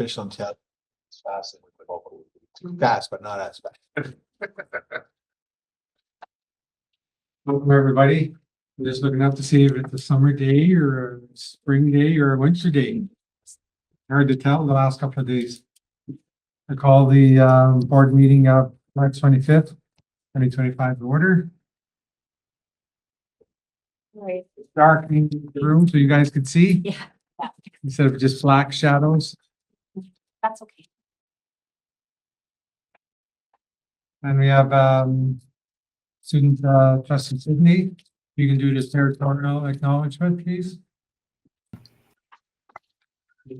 official intelligence is fast and we hope it will be too fast, but not as fast. Welcome, everybody. I'm just looking up to see if it's a summer day or a spring day or a winter day. Hard to tell the last couple of days. I call the board meeting of March 25th, 2025 to order. Right. Darkening the room so you guys could see Yeah, instead of just black shadows. that's okay. And we have student trustee Sydney. You can do this territorial acknowledgement, please.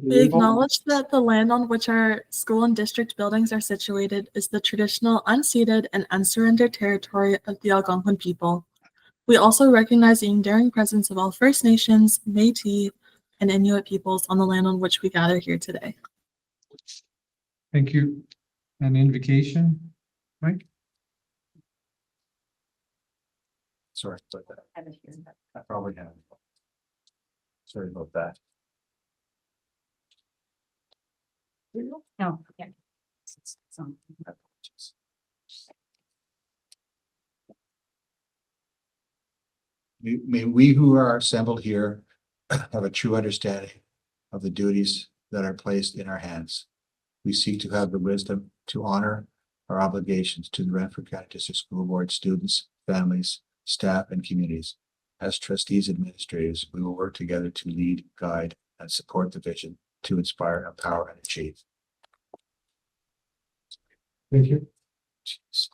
We acknowledge that the land on which our school and district buildings are situated is the traditional, unceded, and unsurrendered territory of the Algonquin people. We also recognize the enduring presence of all First Nations, Métis, and Inuit peoples on the land on which we gather here today. Thank you. And invocation, Mike? Sorry about that. I haven't heard that. I probably have. Sorry about that. No, yeah. So, May we who are assembled here have a true understanding of the duties that are placed in our hands. We seek to have the wisdom to honor our obligations to the Renfrew County District School Board students, families, staff, and communities. As trustees and administrators, we will work together to lead, guide, and support the vision to inspire, empower, and achieve. Thank you. Jeez.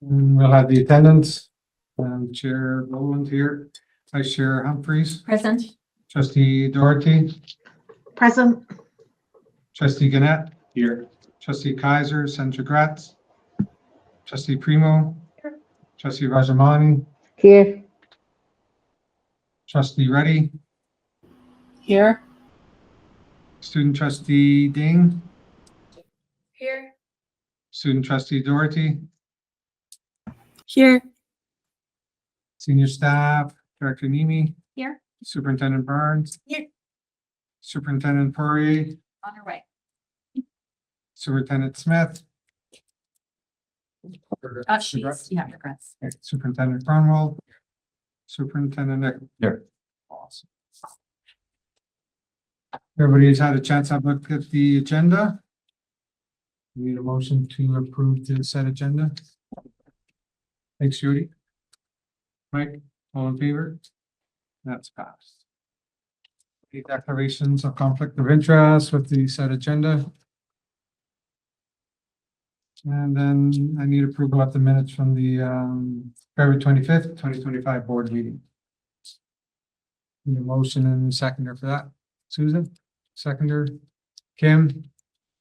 And we'll have the attendance. Chair Rowland here. Vice Chair Humphreys. present. Trustee Doherty. Present. Trustee Gannett. Here. Trustee Kaiser, Senator Gratz. Trustee Primo. Here. Trustee Rajamani. Here. Trustee Reddy. Here. Student Trustee Ding. Here. Student Trustee Doherty. Here. Senior Staff Director Nemi. Here. Superintendent Barnes. Here. Superintendent Poirier. On our way. Superintendent Smith. Yeah, regrets. Superintendent Grunwald. Superintendent Nick. There. Awesome. Everybody's had a chance to have a look at the agenda. We need a motion to approve the set agenda. Thanks, Judy. Mike, all in favor? That's passed. The declarations of conflict of interest with the set agenda. And then I need approval of the minutes from the February 25th, 2025 board meeting. Need a motion and seconder for that. Susan, seconder. Kim,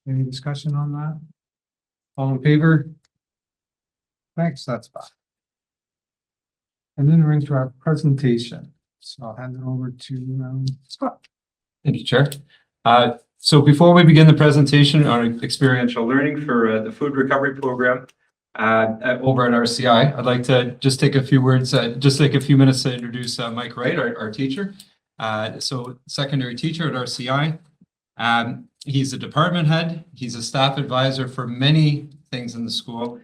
any discussion on that? All in favor? Thanks, that's fine. And then we're into our presentation. So I'll hand it over to Scott. Thank you, Chair. So before we begin the presentation on experiential learning for the food recovery program over at RCI, I'd like to just take a few words, just take a few minutes to introduce Mike Wright, our teacher. So secondary teacher at RCI. He's a department head. He's a staff advisor for many things in the school.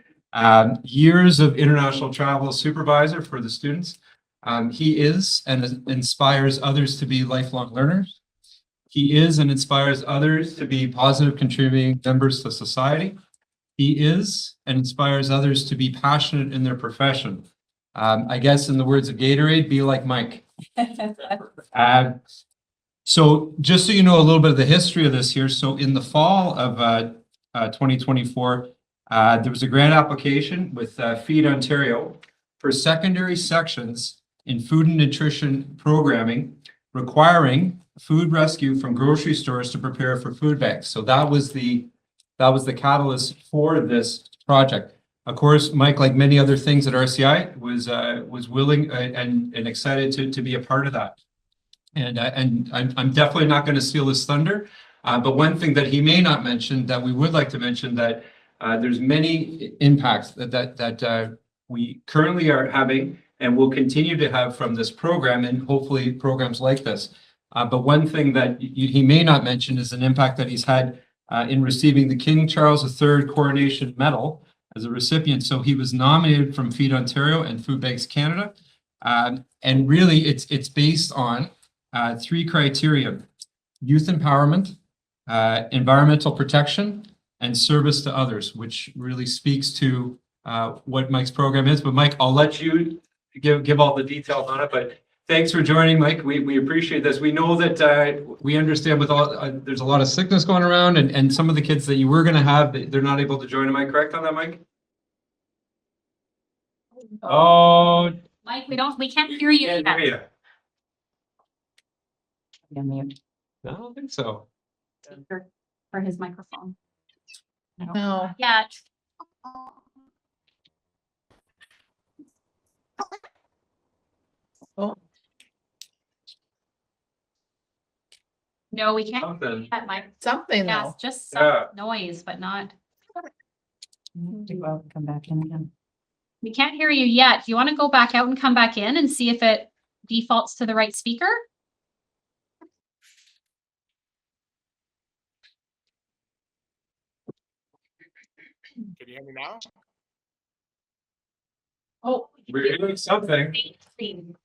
Years of international travel supervisor for the students. He is and inspires others to be lifelong learners. He is and inspires others to be positive contributing members to society. He is and inspires others to be passionate in their profession. I guess in the words of Gatorade, be like Mike. So just so you know a little bit of the history of this here. So in the fall of 2024, there was a grant application with Feed Ontario for secondary sections in food and nutrition programming requiring food rescue from grocery stores to prepare for food banks. So that was the catalyst for this project. Of course, Mike, like many other things at RCI, was willing and excited to be a part of that. And I'm definitely not going to steal his thunder. But one thing that he may not mention that we would like to mention that there's many impacts that we currently are having and will continue to have from this program, and hopefully programs like this. But one thing that he may not mention is an impact that he's had in receiving the King Charles III Coronation Medal as a recipient. So he was nominated from Feed Ontario and Food Banks Canada. And really it's based on three criteria: youth empowerment, environmental protection, and service to others, which really speaks to what Mike's program is. But Mike, I'll let you give all the details on it, but thanks for joining, Mike. We appreciate this. We know that we understand with all there's a lot of sickness going around, and some of the kids that you were going to have, they're not able to join. Am I correct on that, Mike? Oh, Mike, we can't hear you. can't yet. hear you. Unmute I don't think so. for his microphone. No. Yeah. Oh. No, we can't. Something. That mic. Something Yeah, though. it's just Yeah. some noise, but not. To go out and come back in again. We can't hear you yet. Do you want to go back out and come back in and see if it defaults to the right speaker? Can you hear me now? Oh, We're doing something. screen.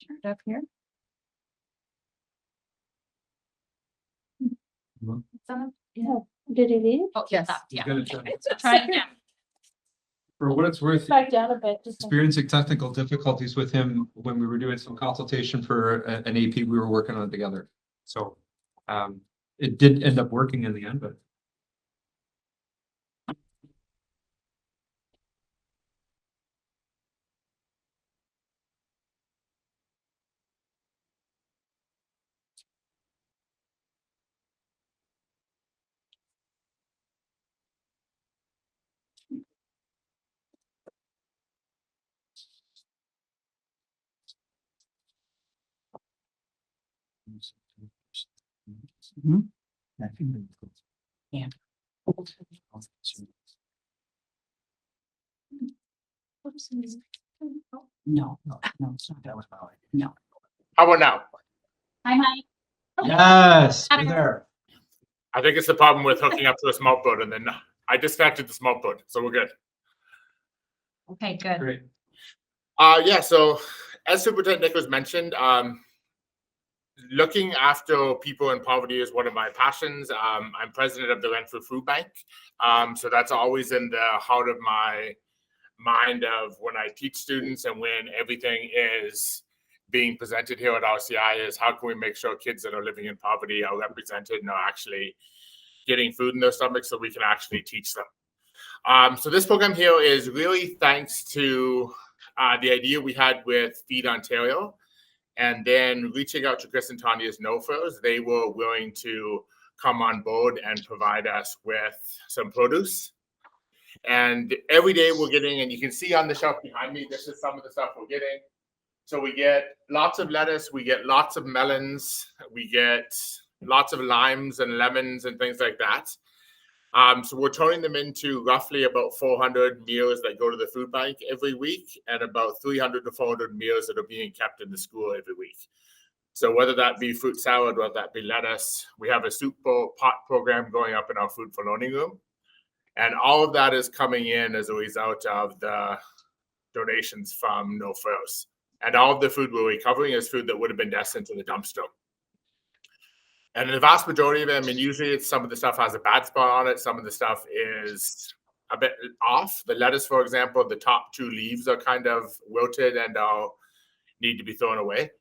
Turn it up here. Some- Did he leave? Oh, Yes. yeah. Gonna try. Try it again. For what it's worth, Back down a bit, just. experiencing technical difficulties with him when we were doing some consultation for an AP we were working on together. So it did end up working in the end, but. Yeah. No, no, it's not. That was my idea. How about now? Hi, Mike. Yes, you're there. I think it's the problem with hooking up to a smoke boat, and then I disconnected the smoke boat, so we're good. Okay, good. Great. Yeah, so as Superintendent Nichols mentioned, looking after people in poverty is one of my passions. I'm president of the Renfrew Food Bank. So that's always in the heart of my mind of when I teach students and when everything is being presented here at RCI is how can we make sure kids that are living in poverty are represented and are actually getting food in their stomachs so we can actually teach them. So this program here is really thanks to the idea we had with Feed Ontario, and then reaching out to Chris and Tanya's No-Frills. They were willing to come on board and provide us with some produce. And every day we're getting, and you can see on the shelf behind me, this is some of the stuff we're getting. So we get lots of lettuce, we get lots of melons, we get lots of limes and lemons and things like that. So we're turning them into roughly about 400 meals that go to the food bank every week, and about 300 to 400 meals that are being kept in the school every week. So whether that be fruit salad, whether that be lettuce, we have a soup pot program going up in our Food for Learning room. And all of that is coming in as a result of the donations from No-Frills. And all of the food we're recovering is food that would have been destined to the dumpster. And the vast majority of it, I mean, usually it's some of the stuff has a bad spot on it. Some of the stuff is a bit off. The lettuce, for example, the top two leaves are kind of wilted and need to be thrown away.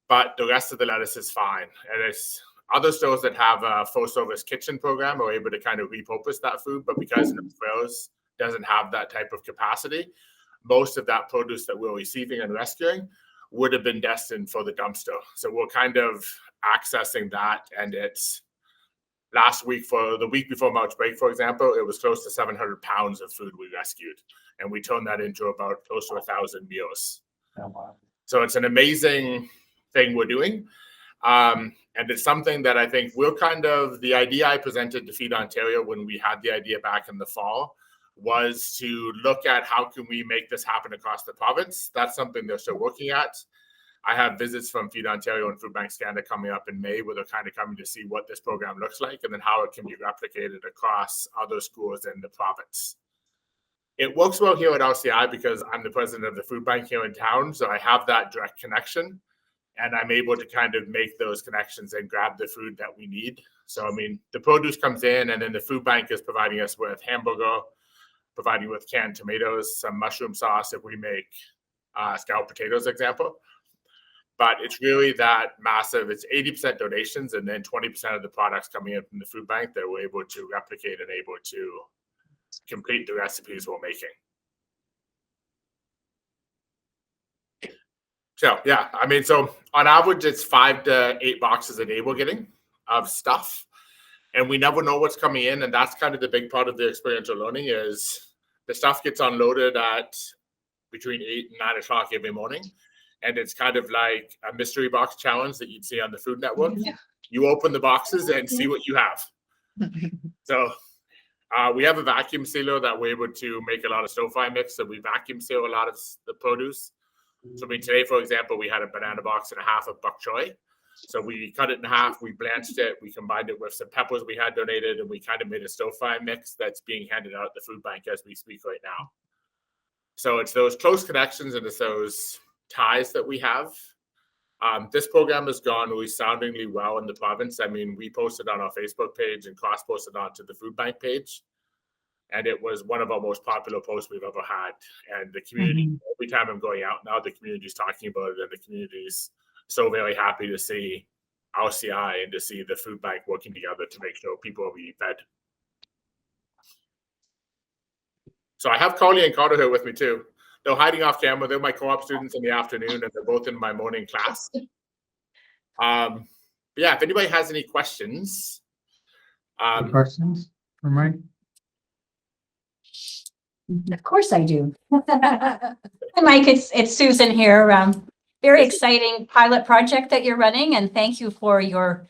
But the rest of the lettuce is fine. And it's other stores that have a full service kitchen program are able to kind of repurpose that food. But because No-Frills doesn't have that type of capacity, most of that produce that we're receiving and rescuing would have been destined for the dumpster. So we're kind of accessing that. And it's last week, for the week before March break, for example, it was close to 700 pounds of food we rescued. And we turned that into about close to 1,000 meals. Oh, wow. So it's an amazing thing we're doing. And it's something that I think the idea I presented to Feed Ontario when we had the idea back in the fall was to look at how can we make this happen across the province. That's something they're still working at. I have visits from Feed Ontario and Food Banks Canada coming up in May, where they're kind of coming to see what this program looks like and then how it can be replicated across other schools in the province. It works well here at RCI because I'm the president of the food bank here in town, so I have that direct connection, and I'm able to kind of make those connections and grab the food that we need. So, I mean, the produce comes in, and then the food bank is providing us with hamburger, providing with canned tomatoes, some mushroom sauce if we make scalloped potatoes, example. But it's really that massive. It's 80% donations, and then 20% of the products coming in from the food bank that we're able to replicate and able to complete the recipes we're making. So yeah, I mean, so on average, it's 5 to 8 boxes a day we're getting of stuff, and we never know what's coming in. And that's kind of the big part of the experiential learning is the stuff gets unloaded at between 8 and 9 o'clock every morning. And it's kind of like a mystery box challenge that you'd see on the Food Network. Yeah. You open the boxes and see what you have. So we have a vacuum sealer that we're able to make a lot of stir-fry mix. So we vacuum seal a lot of the produce. So I mean, today, for example, we had a banana box and a half of bok choy. So we cut it in half, we blanched it, we combined it with some peppers we had donated, and we kind of made a stir-fry mix that's being handed out at the food bank as we speak right now. So it's those close connections and it's those ties that we have. This program has gone resoundingly well in the province. I mean, we posted on our Facebook page and cross-posted onto the food bank page. And it was one of our most popular posts we've ever had. And the community, every time I'm going out now, the community is talking about it, and the community is so very happy to see RCI and to see the food bank working together to make sure people are being fed. So I have Carly and Carter here with me too. They're hiding off camera. They're my co-op students in the afternoon, and they're both in my morning class. But yeah, if anybody has any questions. Questions for Mike? Of course I do. Hi, Mike, it's Susan here. Very exciting pilot project that you're running, and thank you for your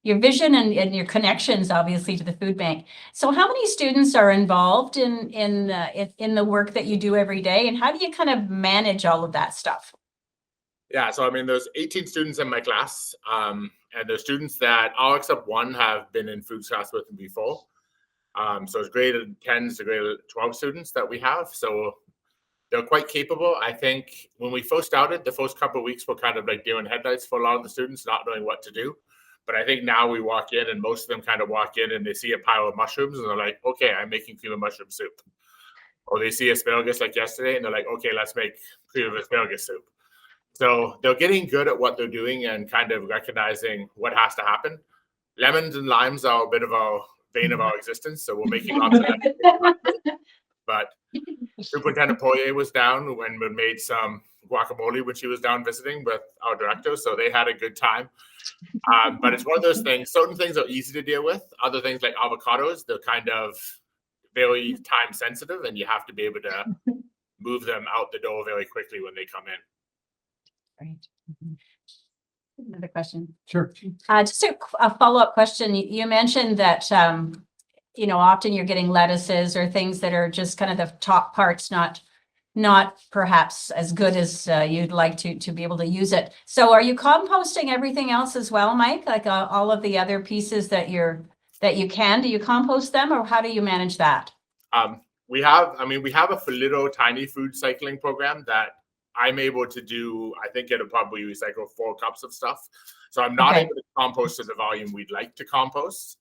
vision and your connections, obviously, to the food bank. So how many students are involved in the work that you do every day, and how do you kind of manage all of that stuff? Yeah, so I mean, there's 18 students in my class, and the students that all except one have been in food class with me before. So it's grade 10s to grade 12 students that we have. So they're quite capable. I think when we first started, the first couple of weeks were kind of like deer in headlights for a lot of the students, not knowing what to do. But I think now we walk in and most of them kind of walk in and they see a pile of mushrooms and they're like, okay, I'm making cream of mushroom soup. Or they see asparagus like yesterday and they're like, okay, let's make cream of asparagus soup. So they're getting good at what they're doing and kind of recognizing what has to happen. Lemons and limes are a bit of a vein of our existence, so we're making lots of lemons. But Superintendent Poirier was down when we made some guacamole when she was down visiting with our director, so they had a good time. But it's one of those things. Certain things are easy to deal with. Other things like avocados, they're kind of very time sensitive, and you have to be able to move them out the door very quickly when they come in. Right. Another question. Sure. Just a follow-up question. You mentioned that, often you're getting lettuces or things that are just kind of the top parts, not perhaps as good as you'd like to be able to use it. So are you composting everything else as well, Mike? Like all of the other pieces that you can, do you compost them or how do you manage that? We have a little tiny food cycling program that I'm able to do. I think it'll probably recycle 4 cups of stuff. So I'm not able to compost at the volume we'd like to compost.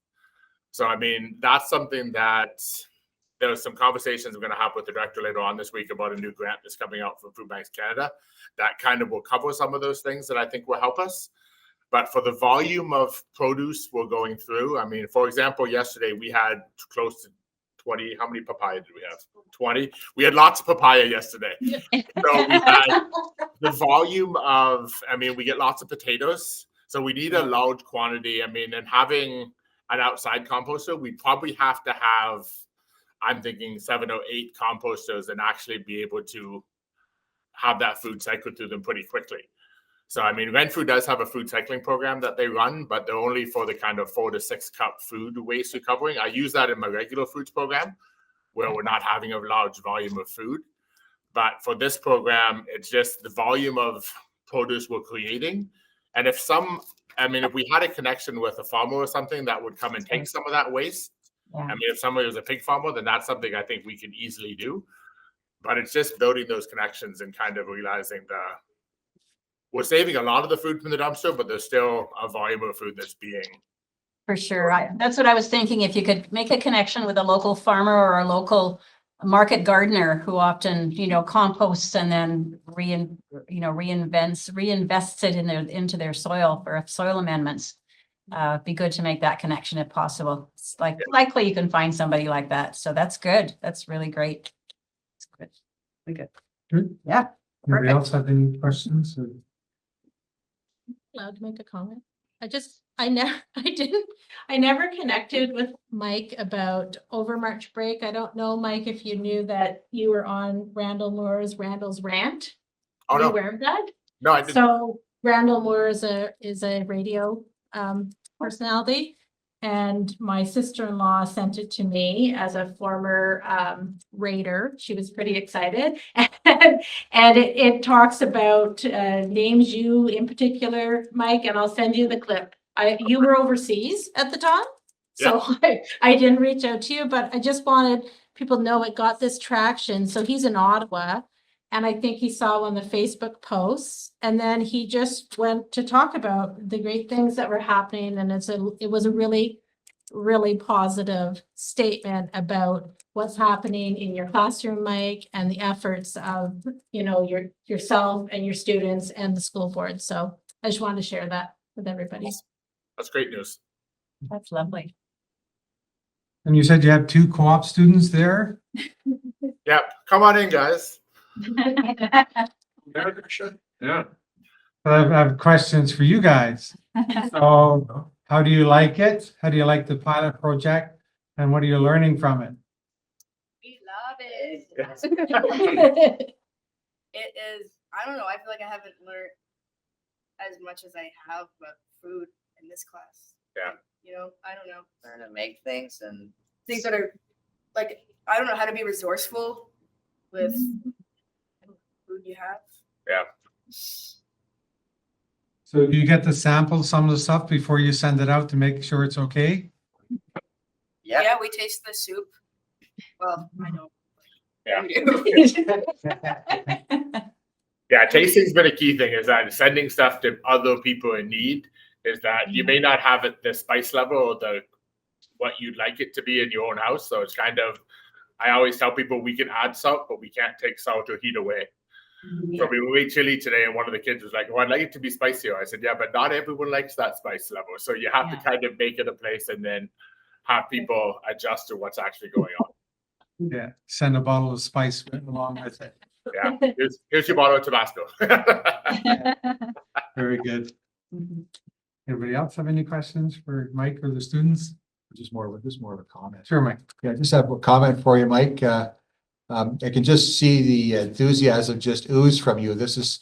So, I mean, that's something that there's some conversations we're going to have with the director later on this week about a new grant that's coming out from Food Banks Canada that kind of will cover some of those things that I think will help us. But for the volume of produce we're going through, I mean, for example, yesterday we had close to 20. How many papaya did we have? 20. We had lots of papaya yesterday. So we had the volume of, we get lots of potatoes. So we need a large quantity. I mean, and having an outside composter, we probably have to have, I'm thinking 7 or 8 composters and actually be able to have that food cycle through them pretty quickly. So, I mean, Renfrew does have a food cycling program that they run, but they're only for the kind of 4 to 6 cup food waste recovering. I use that in my regular foods program where we're not having a large volume of food. But for this program, it's just the volume of produce we're creating. And if we had a connection with a farmer or something that would come and take some of that waste, Yeah. I mean, if somebody was a pig farmer, then that's something I think we can easily do. But it's just building those connections and kind of realizing we're saving a lot of the food from the dumpster, but there's still a volume of food that's being. For sure. That's what I was thinking. If you could make a connection with a local farmer or a local market gardener who often, composts and then reinvests it into their soil for soil amendments. Be good to make that connection if possible. It's likely you can find somebody like that. So that's good. That's really great. It's good. Really good. Good. Yeah. Anybody Perfect. else have any questions? Allowed to make a comment? I never connected with Mike about Overmarch break. I don't know, Mike, if you knew that you were on Randall Moore's Randall's Rant. Oh, Are you no. aware of that? No, I didn't. So Randall Moore is a radio personality, and my sister-in-law sent it to me as a former raider. She was pretty excited, and it talks about names you in particular, Mike, and I'll send you the clip. You were overseas at the time, so I didn't reach out to you, but I just wanted people to know it got this traction. So he's in Ottawa. And I think he saw one of the Facebook posts, and then he just went to talk about the great things that were happening. And it was a really, really positive statement about what's happening in your classroom, Mike, and the efforts of, yourself and your students and the school board. So I just wanted to share that with everybody. That's great news. That's lovely. And you said you have 2 co-op students there? Yeah, come on in, guys. Yeah. I have questions for you guys. So how do you like it? How do you like the pilot project? And what are you learning from it? We love it. It is, I don't know, I feel like I haven't learned as much as I have about food in this class. Yeah. I don't know. Learn to make things and things that are like, I don't know how to be resourceful with food you have. Yeah. So do you get to sample some of the stuff before you send it out to make sure it's okay? Yeah, we taste the soup. Well, I don't. Yeah. We do. Yeah, tasting's been a key thing, is that sending stuff to other people in need is that you may not have it the spice level or what you'd like it to be in your own house. So it's kind of, I always tell people we can add salt, but we can't take salt or heat away. So we made chili today, and one of the kids was like, "Oh, I'd like it to be spicier." I said, "Yeah, but not everyone likes that spice level. So you have to kind of make it a place and then have people adjust to what's actually going on." Yeah, send a bottle of spice along with it. Yeah, here's your bottle of Tabasco. Very good. Anybody else have any questions for Mike or the students? Just more of a comment. Sure, Mike. Yeah, just have a comment for you, Mike. I can just see the enthusiasm just ooze from you. This is,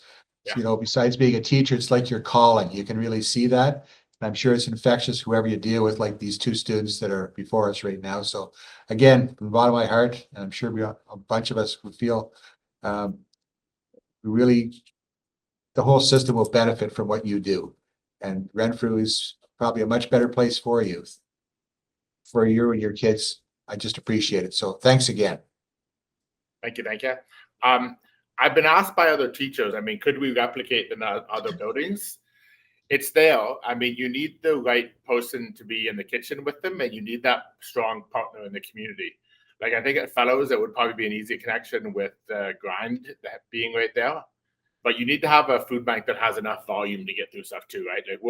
besides being a teacher, it's like your calling. You can really see that. And I'm sure it's infectious, whoever you deal with, like these 2 students that are before us right now. So again, from the bottom of my heart, and I'm sure a bunch of us would feel really, the whole system will benefit from what you do. And Renfrew is probably a much better place for you. For you and your kids, I just appreciate it. So thanks again. Thank you. I've been asked by other teachers, could we replicate in other buildings? It's there. You need the right person to be in the kitchen with them, and you need that strong partner in the community. Like, I think at Fellows, it would probably be an easy connection with the grind being right there. But you need to have a food bank that has enough volume to get through stuff too, right? Like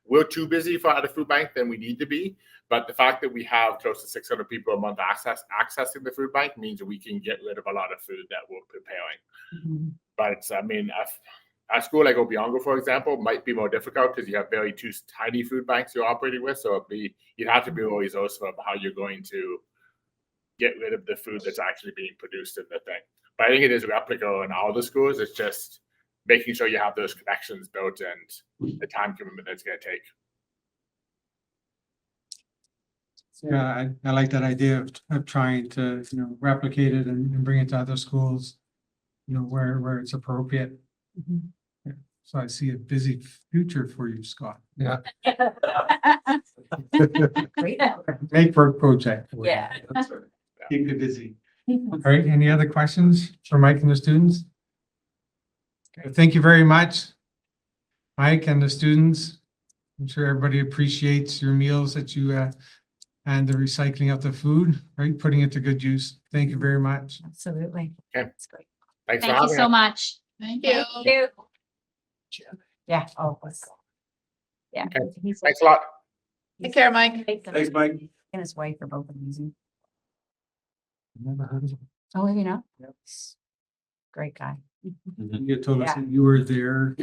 we're too busy for a food bank than we need to be. But the fact that we have close to 600 people a month accessing the food bank means that we can get rid of a lot of food that we're preparing. But it's, a school like Obiango, for example, might be more difficult because you have very 2 tiny food banks you're operating with. So you'd have to be more resourceful about how you're going to get rid of the food that's actually being produced in the thing. But I think it is replicable in all the schools. It's just making sure you have those connections built and the time commitment that's going to take. Yeah, I like that idea of trying to, replicate it and bring it to other schools, where it's appropriate. Yeah. So I see a busy future for you, Scott. Yeah. Great. Make work project. for you. Yeah. That's right. Keep you busy. All right, any other questions for Mike and the students? Okay, thank you very much, Mike and the students. I'm sure everybody appreciates your meals that you, and the recycling of the food, right? Putting it to good use. Thank you very much. Absolutely. Okay. That's great. Thanks for Thank you having so us. much. Thank Thank you. Yeah. Oh, yeah. Okay. He's- Thanks a lot. Take care, Mike. Thanks, Mike. And his wife are both amazing. Never heard of it. Oh, you know? Yep. Great guy. You told us Yeah. that you were there,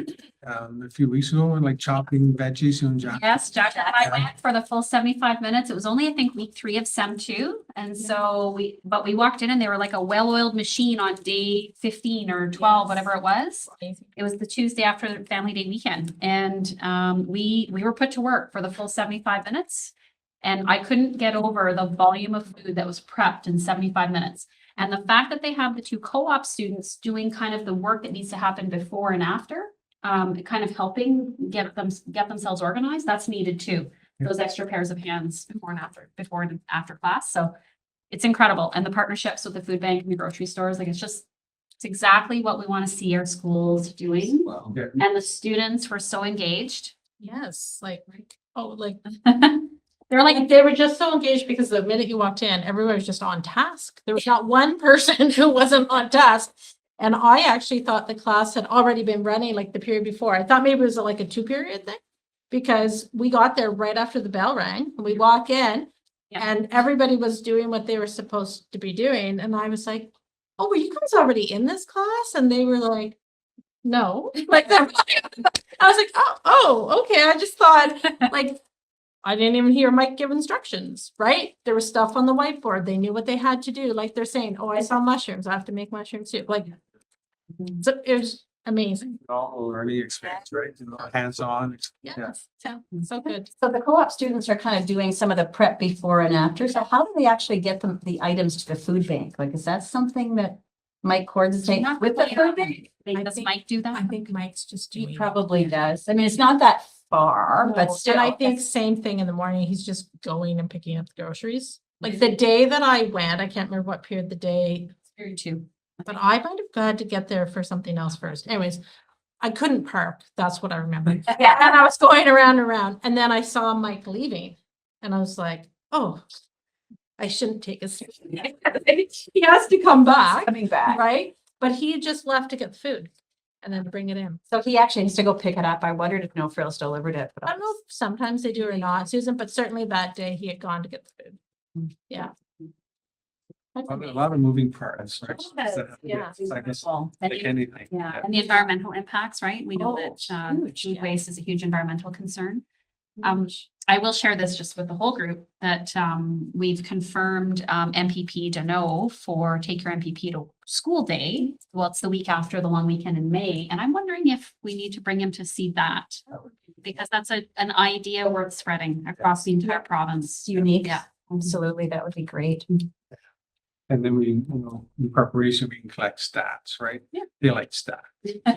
a few weeks ago, and like chopping veggies and Jack. Yes, Jack and I went for the full 75 minutes. It was only, I think, week 3 of SEM 2. And so we walked in and they were like a well-oiled machine on day 15 or 12, whatever it was. It was the Tuesday after the family day weekend. And we were put to work for the full 75 minutes. And I couldn't get over the volume of food that was prepped in 75 minutes. And the fact that they have the 2 co-op students doing kind of the work that needs to happen before and after, kind of helping get themselves organized, that's needed too. Those extra pairs of hands before and after class. So it's incredible. And the partnerships with the food bank and the grocery stores, like it's exactly what we want to see our schools doing. Yeah. And the students were so engaged. Yes, they were just so engaged because the minute you walked in, everyone was just on task. There was not one person who wasn't on task. And I actually thought the class had already been running like the period before. I thought maybe it was like a 2-period thing. Because we got there right after the bell rang and we walk in Yeah. and everybody was doing what they were supposed to be doing. And I was like, oh, were you guys already in this class? And they were like, no, like that. I was like, oh, okay. I just thought like, I didn't even hear Mike give instructions, right? There was stuff on the whiteboard. They knew what they had to do. Like they're saying, oh, I saw mushrooms. I have to make mushroom soup. Like, so it was amazing. All learning experience, right? Hands-on. Yes. So good. So the co-op students are kind of doing some of the prep before and after. So how do they actually get the items to the food bank? Like, is that something that Mike coordinates Not with the really. food bank? Does Mike do that? I think Mike's just doing. He probably does. I mean, it's not that far, but No, still. and I think same thing in the morning. He's just going and picking up the groceries. Like the day that I went, I can't remember what period the day, Period 2. but I might have got to get there for something else first. Anyways, I couldn't park. That's what I remember. Yeah. And I was going around and around, and then I saw Mike leaving, and I was like, oh, I shouldn't take his. He has to come back, Coming back. right? But he just left to get the food and then bring it in. So he actually needs to go pick it up. I wondered if No Frills delivered it. I don't know if sometimes they do or not, Susan, but certainly that day he had gone to get the food. Yeah. A lot of moving parts, right? Yeah. I guess Well, like anything. Yeah, and the environmental impacts, right? We know Oh, that huge, food yeah. waste is a huge environmental concern. I will share this just with the whole group that we've confirmed MPP to know for Take Your MPP to School Day. Well, it's the week after the long weekend in May, and I'm wondering if we need to bring him to see that because that's an idea worth spreading across the entire province. Unique. Yeah. Absolutely. That would be great. And then we, in preparation, we can collect stats, right? Yeah. They like stats.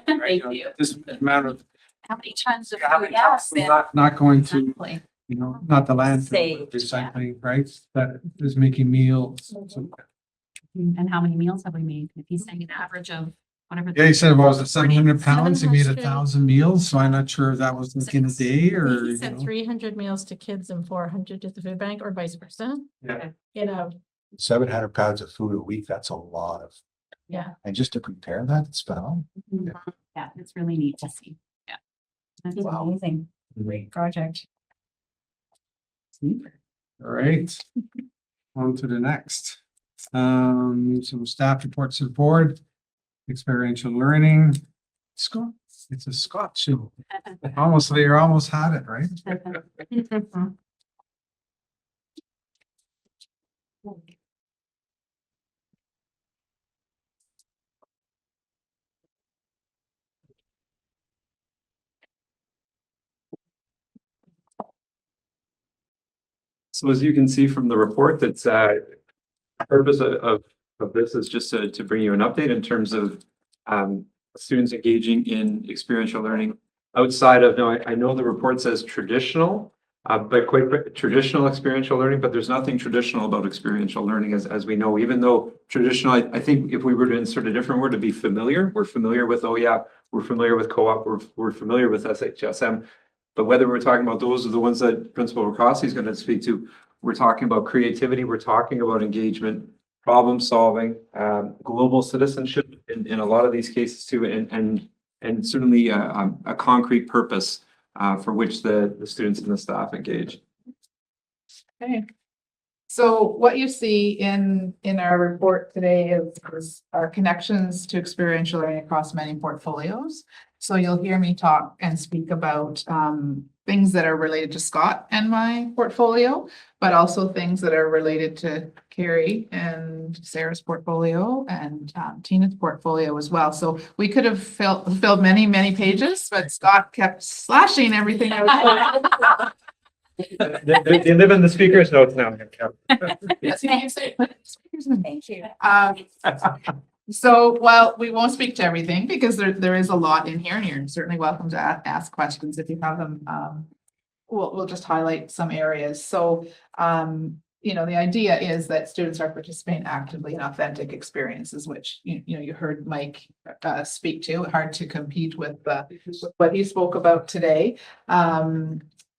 right? Thank you. This amount of, How many tons of how food? many times not going to, Exactly. not the landfill, Saved, but recycling, right? That is making meals. So- And how many meals have we made? If he's saying an average of whatever. Yeah, he said, what was it, 700 pounds? He made 700. 1,000 meals, so I'm not sure if that was like in a day or, He said 300 meals to kids and 400 to the food bank or vice versa. Yeah. 700 pounds of food a week, that's a lot of. Yeah. And just to prepare that, it's phenomenal. Yeah, it's really neat to see. Yeah. That's Wow. amazing. Great project. All right. On to the next. Some staff reports to the board, experiential learning. Scott, it's a Scott show. Almost there, almost had it, right? So as you can see from the report, that's purpose of this is just to bring you an update in terms of students engaging in experiential learning outside of, no, I know the report says traditional, but quite traditional experiential learning, but there's nothing traditional about experiential learning as we know, even though traditional, I think if we were to insert a different word, to be familiar, we're familiar with, oh yeah, we're familiar with co-op, we're familiar with SHSM. But whether we're talking about those are the ones that Principal Rossi is going to speak to, we're talking about creativity, we're talking about engagement, problem solving, global citizenship in a lot of these cases too, and certainly a concrete purpose for which the students and the staff engage. Okay. So what you see in our report today is our connections to experiential learning across many portfolios. So you'll hear me talk and speak about things that are related to Scott and my portfolio, but also things that are related to Carrie and Sarah's portfolio and Tina's portfolio as well. So we could have filled many, many pages, but Scott kept slashing everything out. They live in the speaker's notes now. Yes, you can say, put speakers in. Thank you. So while we won't speak to everything because there is a lot in here and you're certainly welcome to ask questions if you have them. We'll just highlight some areas. So, you know, the idea is that students are participating actively in authentic experiences, which, you heard Mike speak to. Hard to compete with what he spoke about today.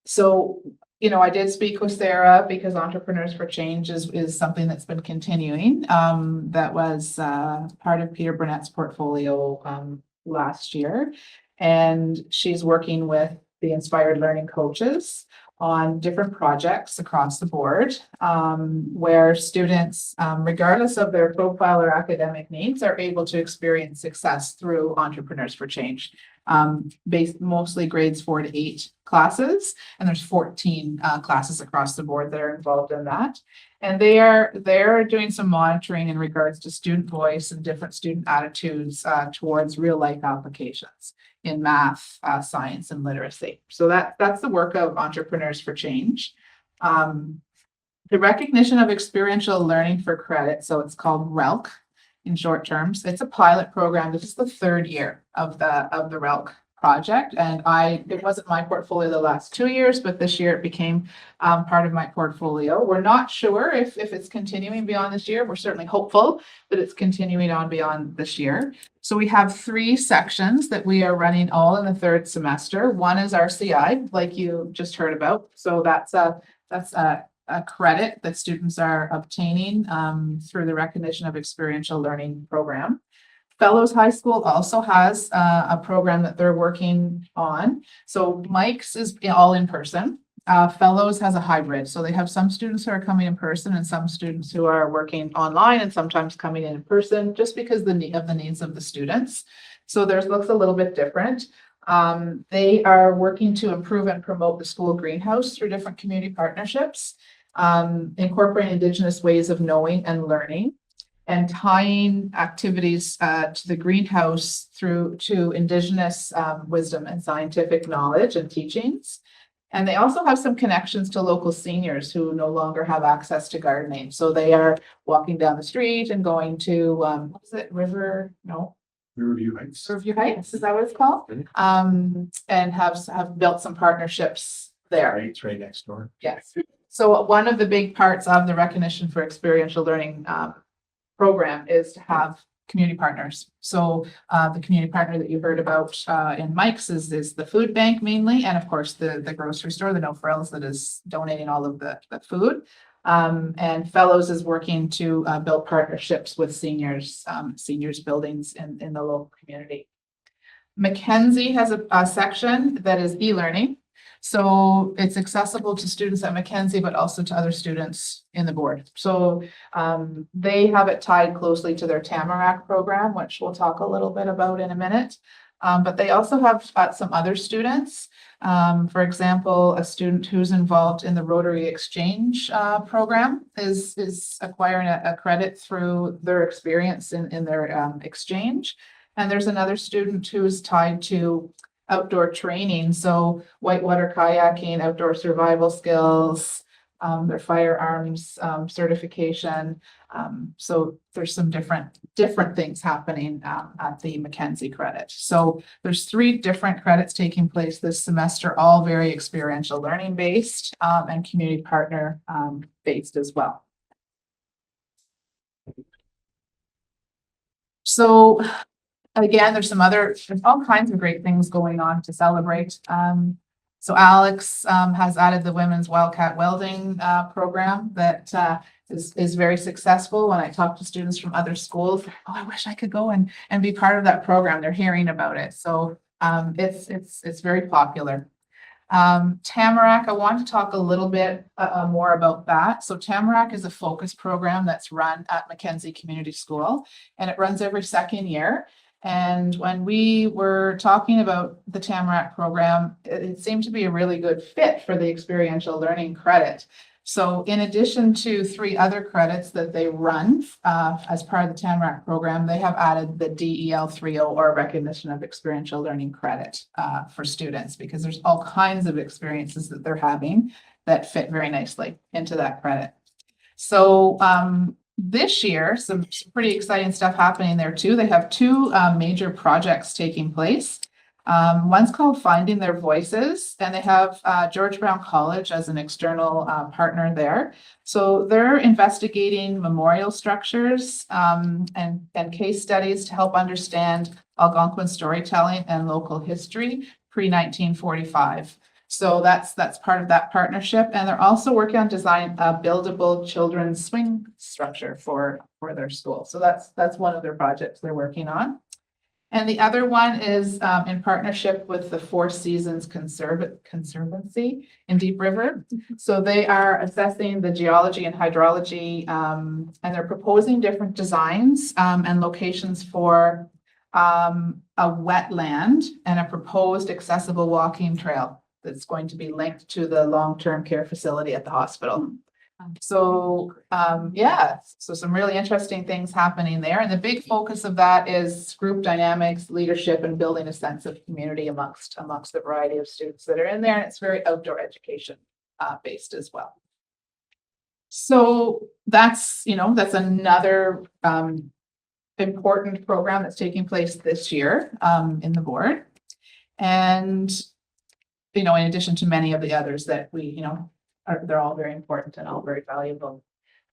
So, I did speak with Sarah because Entrepreneurs for Change is something that's been continuing. That was part of Peter Burnett's portfolio last year. And she's working with the Inspired Learning coaches on different projects across the board, where students, regardless of their profile or academic needs, are able to experience success through Entrepreneurs for Change. Based mostly grades 4 to 8 classes, and there's 14 classes across the board that are involved in that. And they're doing some monitoring in regards to student voice and different student attitudes towards real life applications in math, science, and literacy. So that's the work of Entrepreneurs for Change. The recognition of experiential learning for credit, so it's called RELC in short terms. It's a pilot program. This is the 3rd year of the RELC project, and it wasn't my portfolio the last 2 years, but this year it became part of my portfolio. We're not sure if it's continuing beyond this year. We're certainly hopeful that it's continuing on beyond this year. So we have 3 sections that we are running all in the 3rd semester. One is RCI, like you just heard about. So that's a credit that students are obtaining through the recognition of experiential learning program. Fellows High School also has a program that they're working on. So Mike's is all in person. Fellows has a hybrid. So they have some students who are coming in person and some students who are working online and sometimes coming in person just because of the needs of the students. So theirs looks a little bit different. They are working to improve and promote the school greenhouse through different community partnerships, incorporating Indigenous ways of knowing and learning, and tying activities to the greenhouse through to Indigenous wisdom and scientific knowledge and teachings. And they also have some connections to local seniors who no longer have access to gardening. So they are walking down the street and going to, what is it, Riverview Heights. Riverview Heights, is that what it's called? And have built some partnerships there. Right, it's right next door. Yes. So one of the big parts of the recognition for experiential learning program is to have community partners. So the community partner that you heard about in Mike's is the food bank mainly, and of course the grocery store, the No Frills, that is donating all of the food. And Fellows is working to build partnerships with seniors buildings in the local community. Mackenzie has a section that is e-learning. So it's accessible to students at Mackenzie, but also to other students in the board. So they have it tied closely to their Tamarack program, which we'll talk a little bit about in a minute. But they also have some other students. For example, a student who's involved in the Rotary Exchange program is acquiring a credit through their experience in their exchange. And there's another student who's tied to outdoor training, so whitewater kayaking, outdoor survival skills, their firearms certification. So there's some different things happening at the Mackenzie credit. So there's 3 different credits taking place this semester, all very experiential learning based and community partner based as well. So again, there's all kinds of great things going on to celebrate. So Alex has added the Women's Wildcat Welding program that is very successful. When I talk to students from other schools, oh, I wish I could go and be part of that program. They're hearing about it. So it's very popular. Tamarack, I want to talk a little bit more about that. So Tamarack is a focus program that's run at Mackenzie Community School, and it runs every 2nd year. And when we were talking about the Tamarack program, it seemed to be a really good fit for the experiential learning credit. So in addition to 3 other credits that they run as part of the Tamarack program, they have added the DEL 3.0 or recognition of experiential learning credit for students, because there's all kinds of experiences that they're having that fit very nicely into that credit. So this year, some pretty exciting stuff happening there too. They have 2 major projects taking place. One's called Finding Their Voices, and they have George Brown College as an external partner there. So they're investigating memorial structures and case studies to help understand Algonquin storytelling and local history pre-1945. So that's part of that partnership. And they're also working on designing a buildable children's swing structure for their school. So that's one of their projects they're working on. And the other one is in partnership with the Four Seasons Conservancy in Deep River. So they are assessing the geology and hydrology, and they're proposing different designs and locations for a wetland and a proposed accessible walking trail that's going to be linked to the long-term care facility at the hospital. So so some really interesting things happening there. And the big focus of that is group dynamics, leadership, and building a sense of community amongst the variety of students that are in there. And it's very outdoor education based as well. So that's another important program that's taking place this year in the board. And, in addition to many of the others that we, they're all very important and all very valuable.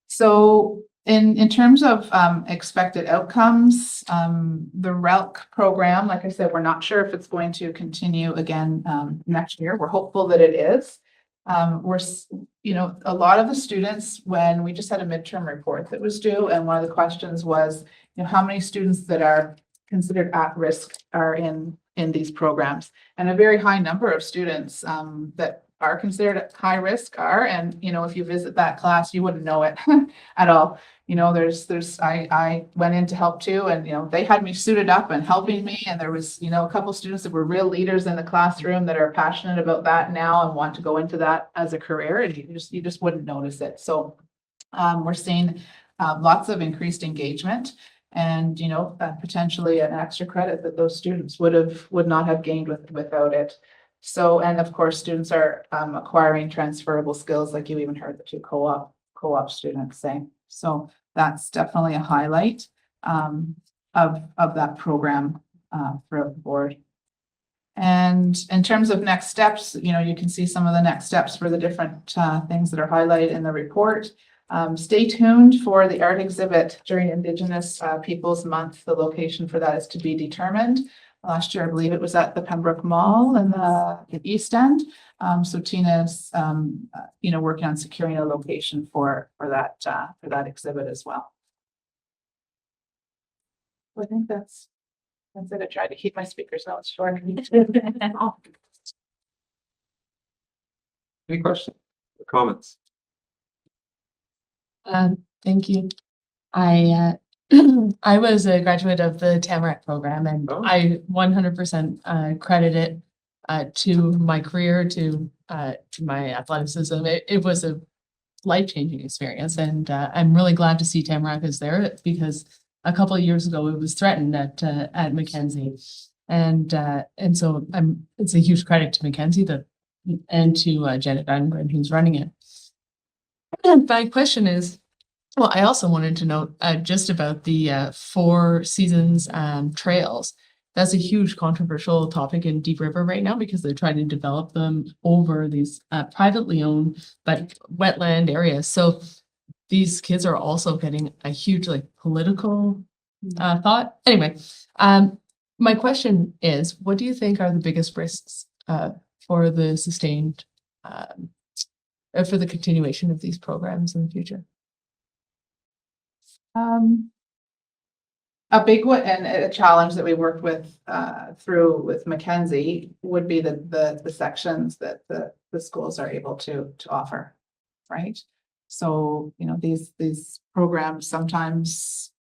So in terms of expected outcomes, the RELC program, like I said, we're not sure if it's going to continue again next year. We're hopeful that it is. A lot of the students, when we just had a midterm report that was due, and one of the questions was, how many students that are considered at risk are in these programs, and a very high number of students that are considered at high risk are, and if you visit that class, you wouldn't know it at all. I went in to help too, and they had me suited up and helping me, and there was a couple students that were real leaders in the classroom that are passionate about that now and want to go into that as a career, and you just wouldn't notice it. So we're seeing lots of increased engagement, and potentially an extra credit that those students would not have gained without it. So, and of course, students are acquiring transferable skills, like you even heard the 2 co-op students say. So that's definitely a highlight of that program for the board. And in terms of next steps, you can see some of the next steps for the different things that are highlighted in the report. Stay tuned for the art exhibit during Indigenous Peoples Month. The location for that is to be determined. Last year, I believe it was at the Pembroke Mall in the East End. So Tina's, working on securing a location for that exhibit as well. I think that's it. I tried to keep my speakers notes short. Any questions or comments? Thank you. I was a graduate of the Tamarack program, and I 100% credit it to my career, to my athleticism. It was a life-changing experience, and I'm really glad to see Tamarack is there, because a couple of years ago it was threatened at Mackenzie, and so it's a huge credit to Mackenzie and to Janet Dungren, who's running it. my question is, well, I also wanted to know just about the Four Seasons trails. That's a huge controversial topic in Deep River right now because they're trying to develop them over these privately owned but wetland areas. So these kids are also getting a huge like political thought. Anyway, my question is, what do you think are the biggest risks for the sustained for the continuation of these programs in the future? A big one and a challenge that we worked with through with Mackenzie would be the sections that the schools are able to offer, right? So, you know, these programs sometimes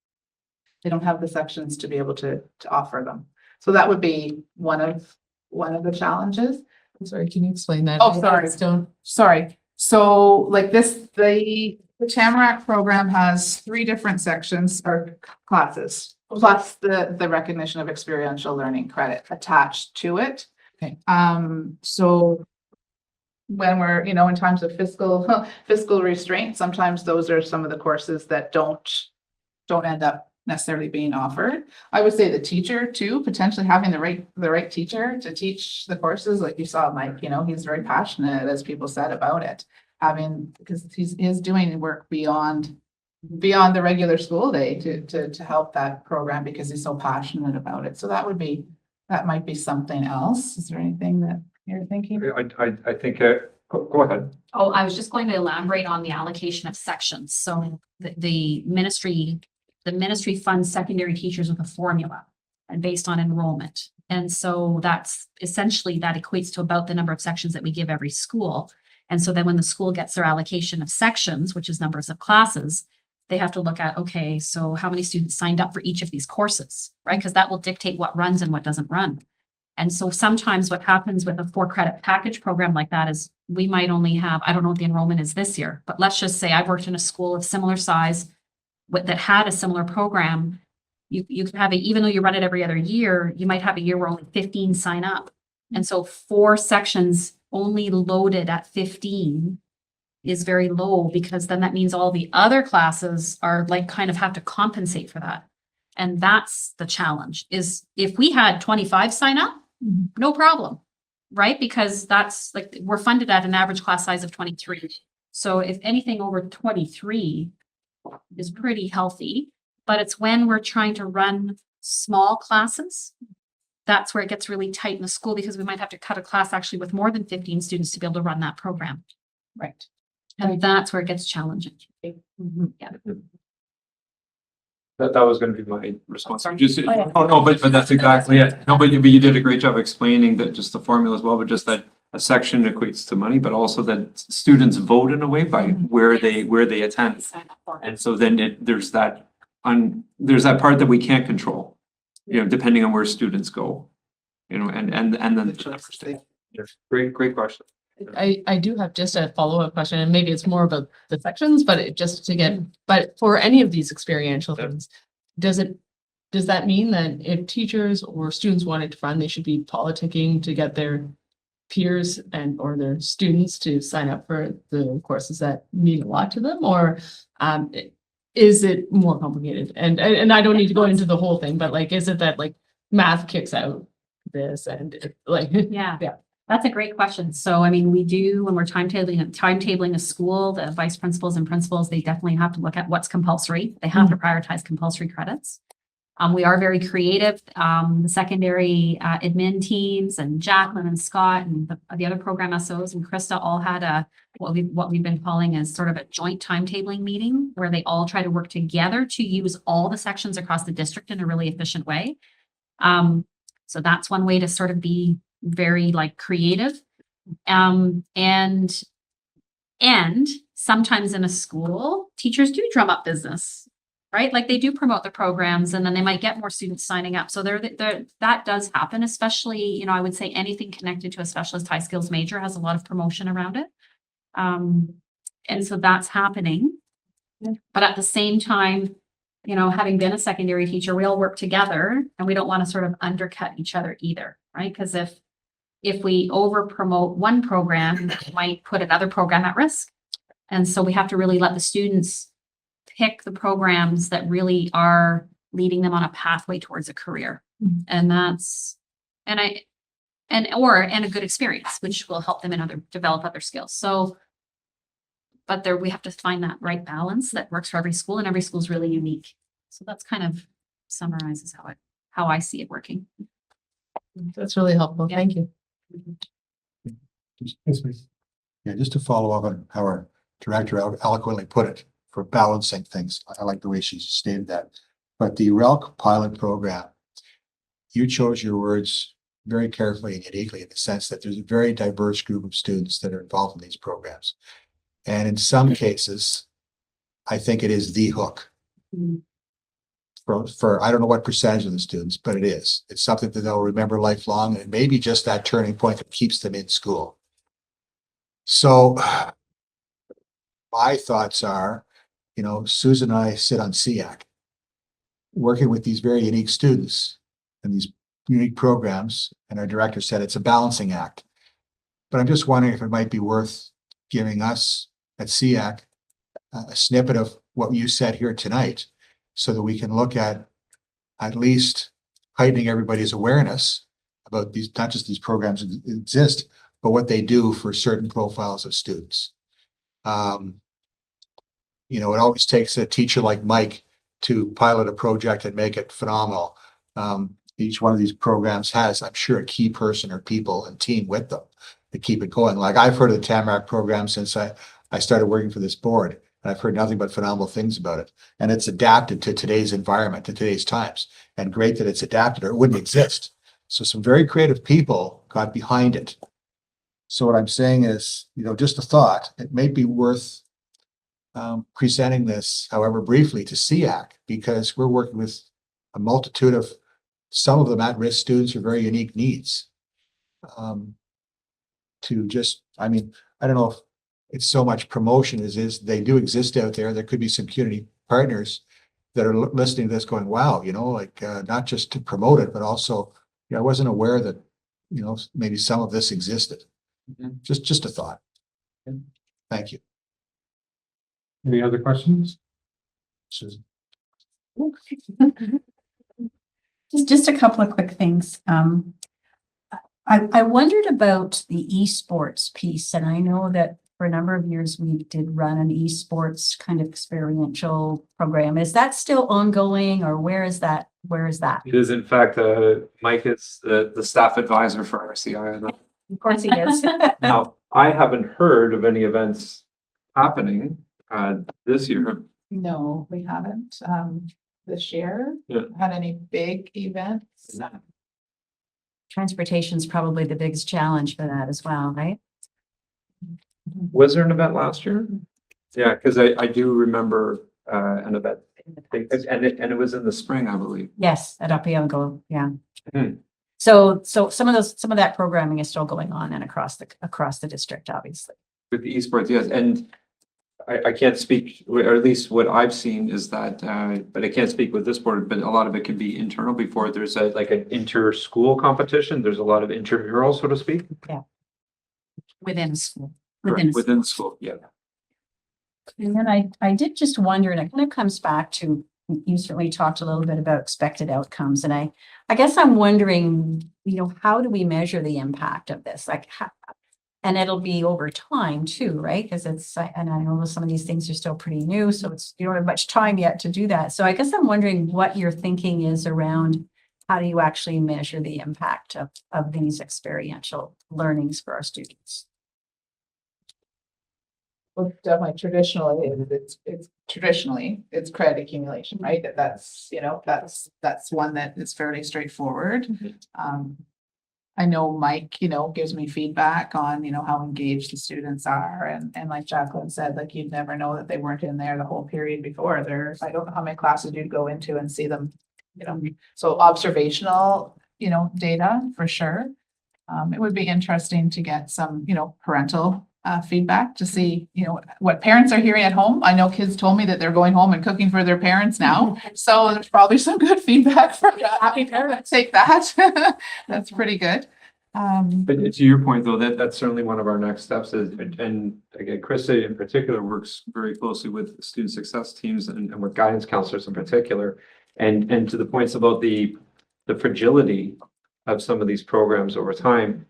they don't have the sections to be able to offer them. So that would be one of the challenges. I'm sorry, can you explain that? Oh, sorry. Don't. Sorry. So like the Tamarack program has 3 different sections or classes, plus the recognition of experiential learning credit attached to it. Okay. So when we're, you know, in times of fiscal restraint, sometimes those are some of the courses that don't end up necessarily being offered. I would say the teacher too, potentially having the right teacher to teach the courses, like you saw Mike, you know, he's very passionate, as people said, about it. Because he's doing work beyond the regular school day to help that program because he's so passionate about it. So that might be something else. Is there anything that you're thinking? I think, go ahead. Oh, I was just going to elaborate on the allocation of sections. So the ministry funds secondary teachers with a formula and based on enrollment. And so that's essentially, that equates to about the number of sections that we give every school. And so then when the school gets their allocation of sections, which is numbers of classes, they have to look at, okay, so how many students signed up for each of these courses, right? Because that will dictate what runs and what doesn't run. And so sometimes what happens with a 4-credit package program like that is we might only have, I don't know what the enrollment is this year, but let's just say I've worked in a school of similar size that had a similar program. You could have even though you run it every other year, you might have a year where only 15 sign up. And so 4 sections only loaded at 15 is very low, because then that means all the other classes are like kind of have to compensate for that. And that's the challenge, is if we had 25 sign up, no problem, right? Because that's like, we're funded at an average class size of 23. So if anything over 23 is pretty healthy, but it's when we're trying to run small classes, that's where it gets really tight in the school, because we might have to cut a class actually with more than 15 students to be able to run that program. Right. And that's where it gets challenging. Yeah. That was gonna be my response. Sorry. Just, yeah. oh, no, but that's exactly it. No, but you did a great job explaining that, just the formula as well, but just that a section equates to money, but also that students vote in a way by where they attend. And so then there's that part that we can't control, you know, depending on where students go, you know, and then. Great question. I do have just a follow-up question, and maybe it's more about the sections, but but for any of these experiential things, does that mean that if teachers or students wanted to run, they should be politicking to get their peers or their students to sign up for the courses that mean a lot to them, or is it more complicated? And I don't need to go into the whole thing, but like, is it that like math kicks out this and like Yeah. That's a great question. So, I mean, we do, when we're timetabling a school, the vice principals and principals, they definitely have to look at what's compulsory. They have to prioritize compulsory credits. We are very creative. The secondary admin teams and Jacqueline and Scott and the other program SOs and Krista all had what we've been calling is sort of a joint timetabling meeting, where they all try to work together to use all the sections across the district in a really efficient way. So that's one way to sort of be very like creative. And sometimes in a school, teachers do drum up business, right? Like they do promote the programs, and then they might get more students signing up. So that does happen, especially, you know, I would say anything connected to a specialist high skills major has a lot of promotion around it. And so that's happening. But at the same time, you know, having been a secondary teacher, we all work together, and we don't want to sort of undercut each other either, right? Because if we over promote one program, it might put another program at risk. And so we have to really let the students pick the programs that really are leading them on a pathway towards a career. And that's, and a good experience, which will help them develop other skills. So, but there, we have to find that right balance that works for every school, and every school is really unique. So that's kind of summarizes how I see it working. That's really helpful. Yeah. Thank you. Yeah, just to follow up on how our director eloquently put it, for balancing things. I like the way she stated that. But the RELC pilot program, you chose your words very carefully and uniquely in the sense that there's a very diverse group of students that are involved in these programs. And in some cases, I think it is the hook. For I don't know what percentage of the students, but it is. It's something that they'll remember lifelong, and it may be just that turning point that keeps them in school. So my thoughts are, you know, Susan and I sit on SEAC, working with these very unique students and these unique programs, and our director said it's a balancing act. But I'm just wondering if it might be worth giving us at SEAC a snippet of what you said here tonight, so that we can look at least heightening everybody's awareness about these, not just these programs that exist, but what they do for certain profiles of students. You know, it always takes a teacher like Mike to pilot a project and make it phenomenal. Each one of these programs has, I'm sure, a key person or people and team with them to keep it going. Like, I've heard of the Tamarack program since I started working for this board, and I've heard nothing but phenomenal things about it. And it's adapted to today's environment, to today's times, and great that it's adapted, or it wouldn't exist. So some very creative people got behind it. So what I'm saying is, you know, just a thought, it may be worth presenting this, however briefly, to SEAC, because we're working with a multitude of, some of them at-risk students with very unique needs. To just, I mean, I don't know if it's so much promotion as is they do exist out there. There could be some community partners that are listening to this going, wow, you know, like not just to promote it, but also, I wasn't aware that, you know, maybe some of this existed. Just a thought. Thank you. Any other questions? Susan. Just a couple of quick things. I wondered about the esports piece, and I know that for a number of years we did run an esports kind of experiential program. Is that still ongoing, or where is that? It is, in fact, Mike is the staff advisor for RCI. Of course he is. Now, I haven't heard of any events happening this year. No, we haven't, this year, Yeah. had any big events. Transportation's probably the biggest challenge for that as well, right? Was there an event last year? Yeah, because I do remember an event, and it was in the spring, I believe. Yes, at Opeongo, yeah. Mhm. So some of that programming is still going on and across the district, obviously. With the esports, yes, and I can't speak, or at least what I've seen is that, but I can't speak with this board, but a lot of it can be internal before there's like an inter-school competition. There's a lot of intramural, so to speak. Within school. Within school, yeah. And then I did just wonder, and it kind of comes back to, you certainly talked a little bit about expected outcomes, and I guess I'm wondering, you know, how do we measure the impact of this? Like, and it'll be over time too, right? Because and I know some of these things are still pretty new, so you don't have much time yet to do that. So I guess I'm wondering what your thinking is around how do you actually measure the impact of these experiential learnings for our students? Well, definitely traditionally, it's credit accumulation, right? That's one that is fairly straightforward. I know Mike, gives me feedback on, how engaged the students are, and like Jacqueline said, like, you'd never know that they weren't in there the whole period before. I don't know how many classes you'd go into and see them, so observational, data for sure. It would be interesting to get some, parental feedback to see, what parents are hearing at home. I know kids told me that they're going home and cooking for their parents now. So there's probably some good feedback for happy parents. Take that. That's pretty good. But to your point, though, that's certainly one of our next steps is, and again, Krista in particular works very closely with student success teams and with guidance counselors in particular. And to the points about the fragility of some of these programs over time,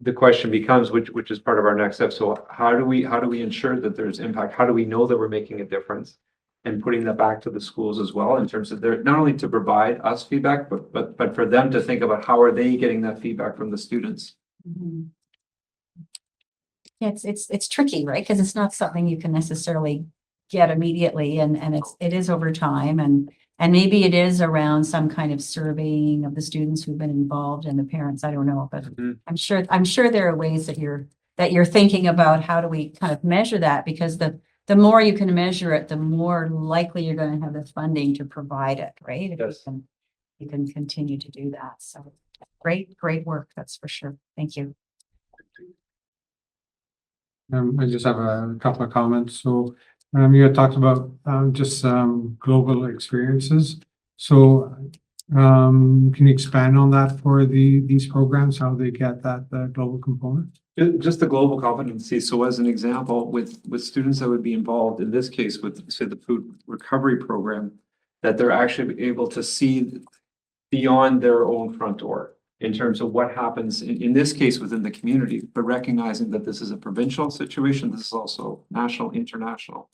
the question becomes, which is part of our next step. So how do we ensure that there's impact? How do we know that we're making a difference? And putting that back to the schools as well in terms of their, not only to provide us feedback, but for them to think about how are they getting that feedback from the students. Yeah, it's tricky, right? Because it's not something you can necessarily get immediately and it is over time and maybe it is around some kind of surveying of the students who've been involved and the parents, I don't know, but I'm sure there are ways that you're thinking about how do we kind of measure that, because the more you can measure it, the more likely you're going to have the funding to provide it, right? If Yes. you can continue to do that. So great work, that's for sure. Thank you. I just have a couple of comments. So, you had talked about, just, global experiences. So, can you expand on that for these programs, how they get that, global component? Just the global competency. So as an example, with students that would be involved, in this case, with say the food recovery program, that they're actually able to see beyond their own front door in terms of what happens in this case within the community, but recognizing that this is a provincial situation, this is also national, international.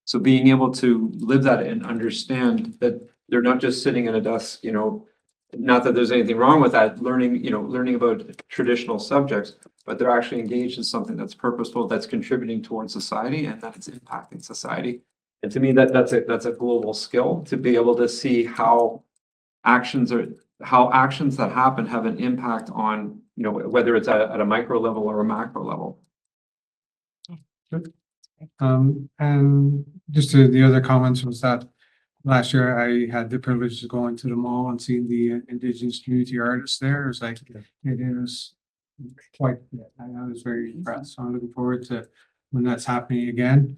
So being able to live that and understand that they're not just sitting at a desk, not that there's anything wrong with that, learning about traditional subjects, but they're actually engaged in something that's purposeful, that's contributing towards society, and that it's impacting society. And to me, that's a global skill to be able to see how actions that happen have an impact on, whether it's at a micro level or a macro level. And just the other comments was that last year I had the privilege of going to the mall and seeing the Indigenous community artists there. It was like, it is quite, I was very impressed. So I'm looking forward to when that's happening again.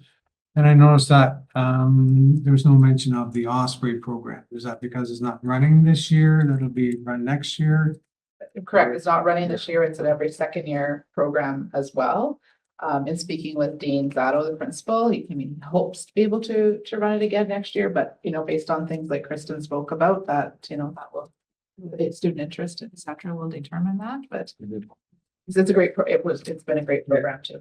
And I noticed that, there was no mention of the Osprey program. Is that because it's not running this year? That'll be run next year? Correct, it's not running this year, it's an every second year program as well. In speaking with Dean Zato, the principal, he hopes to be able to run it again next year, but based on things like Kristen spoke about, that that will, student interest, et cetera, will determine that, but it's a great, it's been a great program too.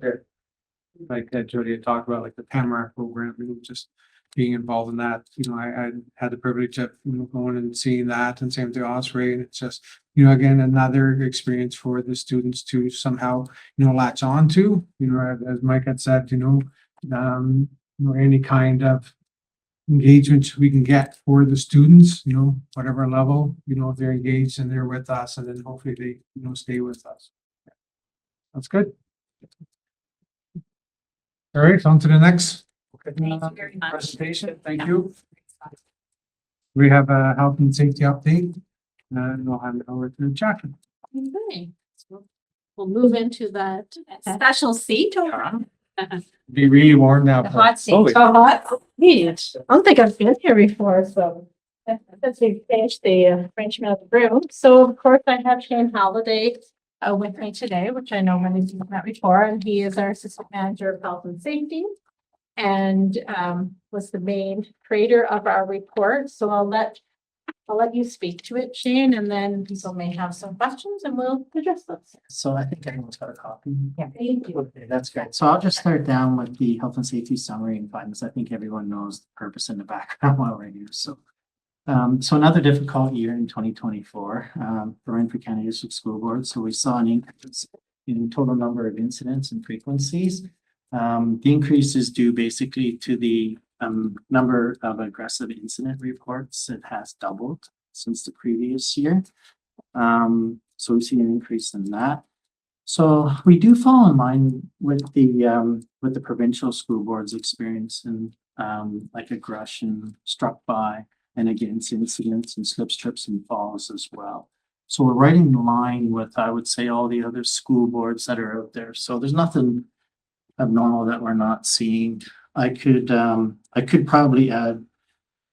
Like Jody had talked about, like the Tamarack program, just being involved in that. I had the privilege of going and seeing that, and same with the Osprey, and it's just again another experience for the students to somehow latch on to. As Mike had said, any kind of engagement we can get for the students, whatever level, if they're engaged and they're with us, and then hopefully they stay with us. That's good. All right, on to the next Thank you very much. presentation. Thank you. We have a health and safety update, and we'll hand it over to Jacqueline. Okay, so we'll move into that special seat. Be really warm now. The hot seat. Holy- So hot. I don't think I've been here before, so since we finished the arrangement of the room. So of course I have Shane Halliday with me today, which I know many of you have met before, and he is our assistant manager of health and safety. And was the main creator of our report. So I'll let you speak to it, Shane, and then people may have some questions and we'll address those. So I think everyone's got a copy. Yeah. Thank you. Okay, that's great. So I'll just start down with the health and safety summary and findings. I think everyone knows the purpose in the background while we're here. So another difficult year in 2024 for Renfrew County District School Board. So we saw an increase in total number of incidents and frequencies. The increase is due basically to the number of aggressive incident reports. It has doubled since the previous year. So we've seen an increase in that. So we do fall in line with the provincial school board's experience in like aggression, struck by and against incidents and slips, trips and falls as well. So we're right in line with, I would say, all the other school boards that are out there. So there's nothing abnormal that we're not seeing. I could probably add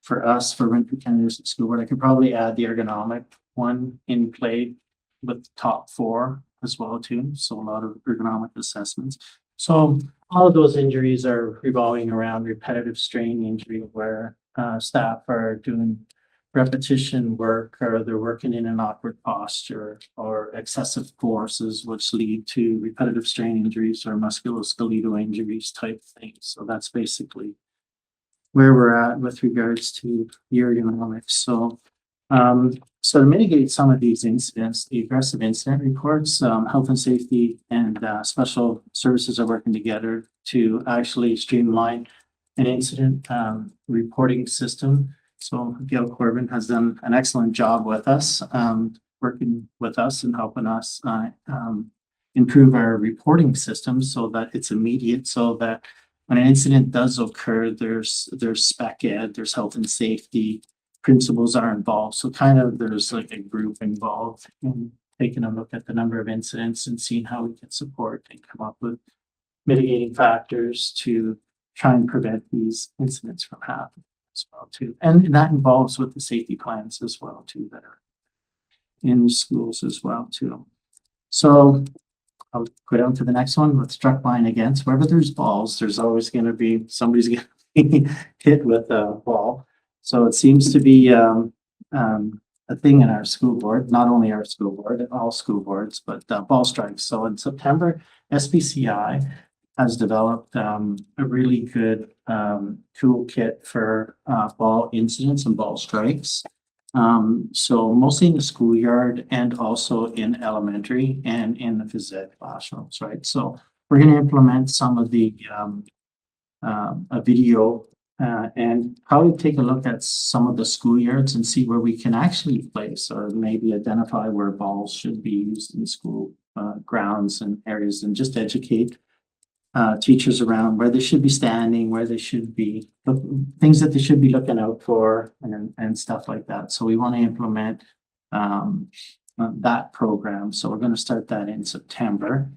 for us, for Renfrew County School Board, I could probably add the ergonomic one in play with the top 4 as well too. So a lot of ergonomic assessments. So all of those injuries are revolving around repetitive strain injury where staff are doing repetition work or they're working in an awkward posture or excessive forces which lead to repetitive strain injuries or musculoskeletal injuries type things. So that's basically where we're at with regards to ergonomics. So to mitigate some of these incidents, the aggressive incident reports, health and safety and special services are working together to actually streamline an incident reporting system. So Gail Corbin has done an excellent job with us, working with us and helping us improve our reporting system so that it's immediate, so that when an incident does occur, there's spec ed, there's health and safety, principals are involved. So kind of there's like a group involved in taking a look at the number of incidents and seeing how we can support and come up with mitigating factors to try and prevent these incidents from happening as well too. And that involves with the safety plans as well too that are in schools as well too. So I'll go down to the next one with struck by and against. Wherever there's balls, there's always going to be somebody's going to be hit with a ball. So it seems to be a thing in our school board, not only our school board, all school boards, but ball strikes. So in September, SBCI has developed a really good toolkit for ball incidents and ball strikes. So mostly in the schoolyard and also in elementary and in the phys ed classrooms, right? So we're going to implement some of the a video and probably take a look at some of the schoolyards and see where we can actually place or maybe identify where balls should be used in school grounds and areas, and just educate teachers around where they should be standing, where they should be, things that they should be looking out for and stuff like that. So we want to implement that program. So we're going to start that in September.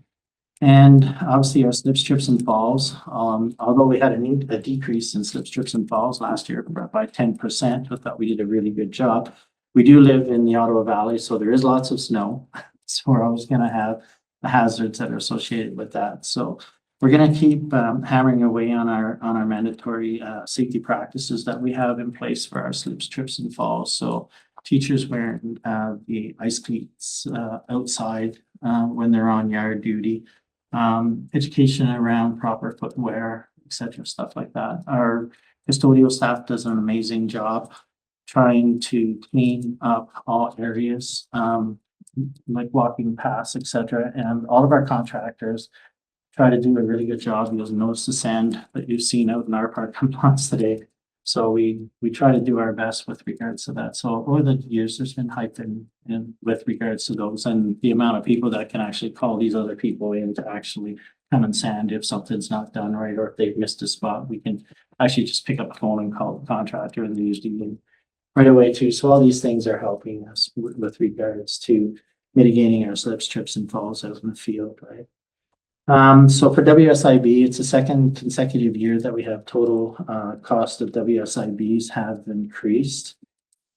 And obviously our slips, trips and falls, although we had a decrease in slips, trips and falls last year by 10%, I thought we did a really good job. We do live in the Ottawa Valley, so there is lots of snow. So we're always going to have the hazards that are associated with that. So we're going to keep hammering away on our mandatory safety practices that we have in place for our slips, trips and falls. So teachers wearing the ice cleats outside when they're on yard duty. Education around proper footwear, etc., stuff like that. Our custodial staff does an amazing job trying to clean up all areas, like walking paths, etc. And all of our contractors try to do a really good job. You'll notice the sand that you've seen out in our parking lots today. So we try to do our best with regards to that. So over the years, there's been hype in with regards to those and the amount of people that can actually call these other people in to actually come and sand if something's not done right or if they've missed a spot. We can actually just pick up the phone and call the contractor and they usually do right away too. So all these things are helping us with regards to mitigating our slips, trips and falls out in the field, right? So for WSIB, it's the second consecutive year that we have total cost of WSIBs have increased.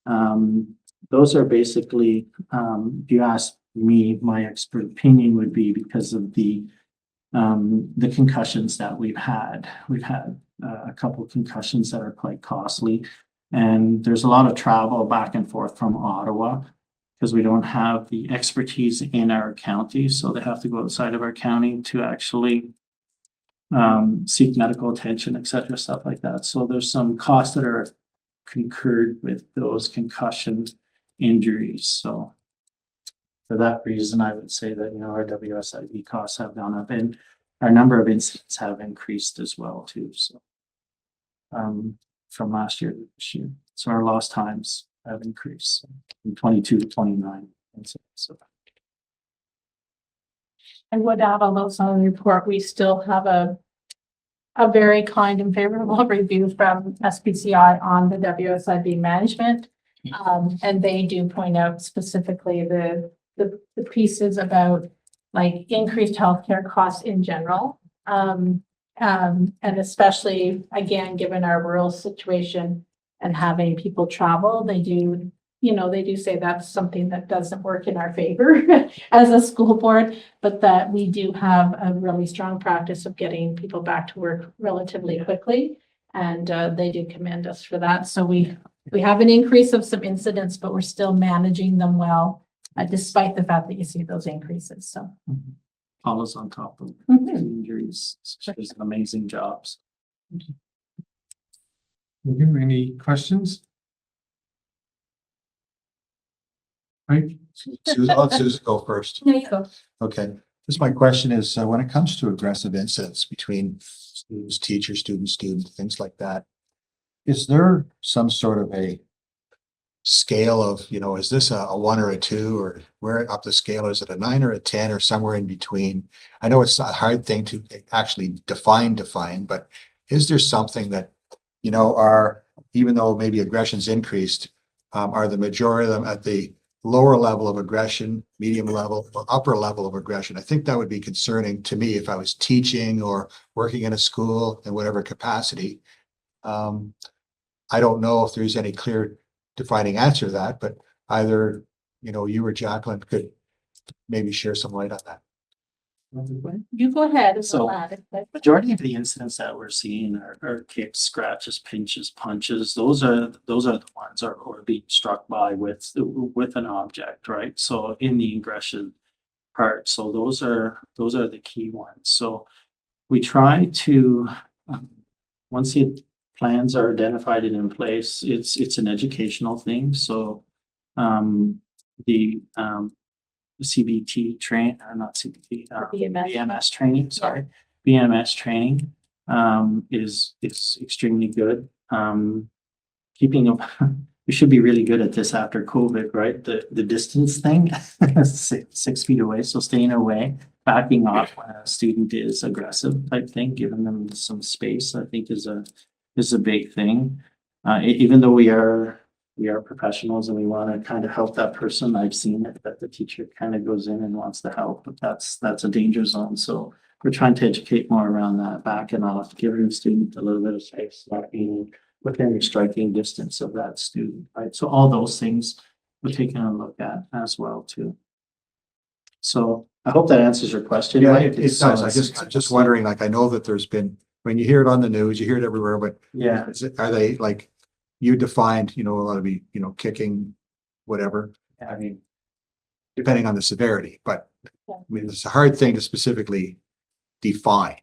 Those are basically, if you ask me, my expert opinion would be because of the concussions that we've had. We've had a couple of concussions that are quite costly, and there's a lot of travel back and forth from Ottawa, because we don't have the expertise in our county. So they have to go outside of our county to actually seek medical attention, etc., stuff like that. So there's some costs that are concurred with those concussion injuries. So for that reason, I would say that, our WSIB costs have gone up and our number of incidents have increased as well too. So from last year to this year. So our lost times have increased from 22 to 29. So. I would add, although it's not on the report, we still have a very kind and favorable review from SPCI on the WSIB management. And they do point out specifically the pieces about like increased healthcare costs in general. And especially, again, given our rural situation and having people travel, they do you know, they do say that's something that doesn't work in our favor as a school board, but that we do have a really strong practice of getting people back to work relatively quickly. And they do commend us for that. So we have an increase of some incidents, but we're still managing them well, despite the fact that you see those increases. So. Paula's on top of Mhm. injuries. She does an amazing jobs. Any questions? Right, Susan, I'll let Susan go first. No, you go. Okay, just my question is, when it comes to aggressive incidents between students, teachers, student, things like that, is there some sort of a scale of, is this a 1 or a 2, or where up the scale? Is it a 9 or a 10 or somewhere in between? I know it's a hard thing to actually define, but is there something that, even though maybe aggression's increased, are the majority of them at the lower level of aggression, medium level, or upper level of aggression? I think that would be concerning to me if I was teaching or working in a school in whatever capacity. I don't know if there's any clear defining answer to that, but either, you or Jacqueline could maybe share some light on that. You go ahead and So- we'll add it, but- Majority of the incidents that we're seeing are kicks, scratches, pinches, punches. Those are the ones or being struck by with an object, right? So in the aggression part, so those are the key ones. So we try to once the plans are identified and in place, it's an educational thing. So the CBT train, or not CBT, BMS. BMS training, sorry. BMS training is extremely good. Keeping up, we should be really good at this after COVID, right? The distance thing, 6 feet away, so staying away, backing off when a student is aggressive type thing, giving them some space, I think is a big thing. Even though we are professionals and we want to kind of help that person, I've seen it that the teacher kind of goes in and wants to help, but that's a danger zone. So we're trying to educate more around that, backing off, giving the student a little bit of space, not being within the striking distance of that student, right? So all those things we're taking a look at as well too. So I hope that answers your question. Yeah, Mike. it does. I'm just wondering, like, I know that there's been, when you hear it on the news, you hear it everywhere, but Yeah, are they like, you defined, a lot of be, kicking, whatever, I mean, depending on the severity, but I mean, it's a hard thing to specifically define.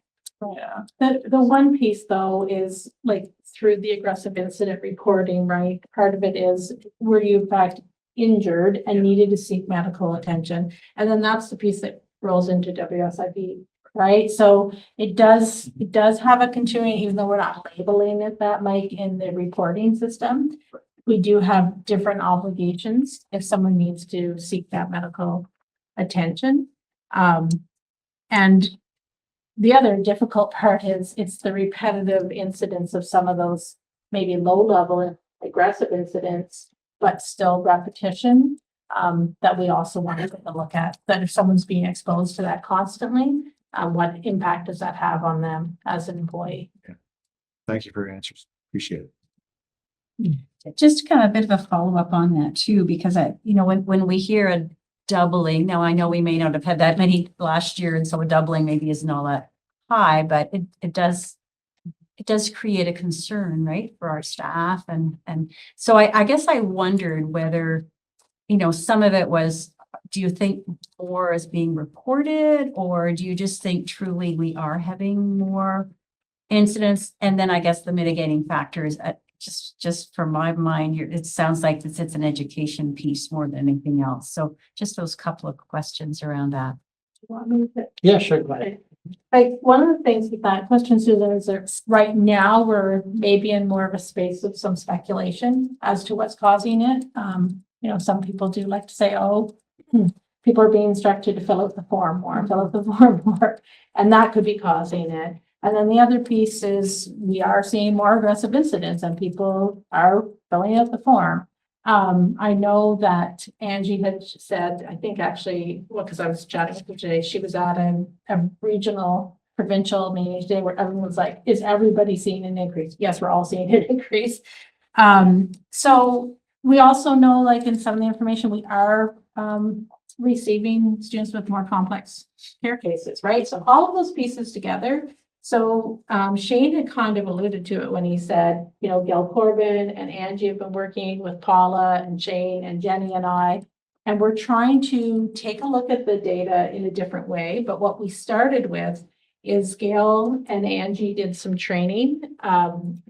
yeah, The one piece though is like through the aggressive incident reporting, right? Part of it is, were you in fact injured and needed to seek medical attention? And then that's the piece that rolls into WSIB, right? So it does have a continuing, even though we're not labeling it that, Mike, in the reporting system. We do have different obligations if someone needs to seek that medical attention. And the other difficult part is it's the repetitive incidents of some of those maybe low level aggressive incidents, but still repetition, that we also want to take a look at, that if someone's being exposed to that constantly, what impact does that have on them as an employee? Thank you for your answers. Appreciate it. Just kind of a bit of a follow-up on that too, because when we hear a doubling, now I know we may not have had that many last year, and so a doubling maybe isn't all that high, but it does create a concern, right, for our staff. And so I guess I wondered whether, some of it was, do you think more is being reported, or do you just think truly we are having more incidents? And then I guess the mitigating factors, just from my mind, it sounds like it's an education piece more than anything else. So just those couple of questions around that. Do you want me to- yeah, sure. Go ahead. Like, one of the things with that question, Susan, is that right now we're maybe in more of a space of some speculation as to what's causing it. Some people do like to say, people are being instructed to fill out the form more, and that could be causing it. And then the other piece is we are seeing more aggressive incidents and people are filling out the form. I know that Angie had said, I think actually, because I was chatting with her today, she was at a regional provincial meeting today where everyone was like, is everybody seeing an increase? Yes, we're all seeing an increase. So we also know, like in some of the information, we are receiving students with more complex care cases, right? So all of those pieces together. So Shane had kind of alluded to it when he said, you know, Gail Corbin and Angie have been working with Paula and Shane and Jenny and I. And we're trying to take a look at the data in a different way. But what we started with is Gail and Angie did some training.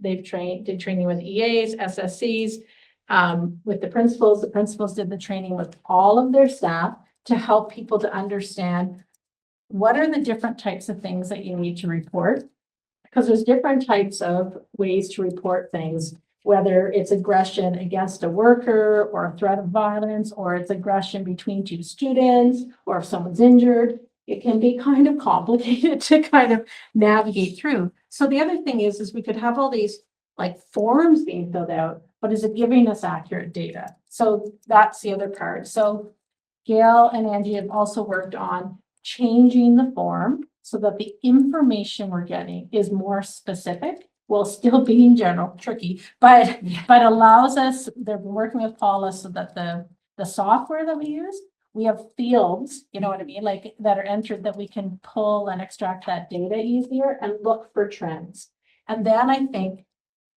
Did training with EAs, SSCs, with the principals. The principals did the training with all of their staff to help people to understand what are the different types of things that you need to report. Because there's different types of ways to report things, whether it's aggression against a worker or a threat of violence, or it's aggression between two students, or if someone's injured. It can be kind of complicated to kind of navigate through. So the other thing is we could have all these like forms being filled out, but is it giving us accurate data? So that's the other part. So Gail and Angie have also worked on changing the form so that the information we're getting is more specific, while still being general, tricky, but allows us, they're working with Paula so that the software that we use, we have fields, you know what I mean, like that are entered that we can pull and extract that data easier and look for trends. And then I think,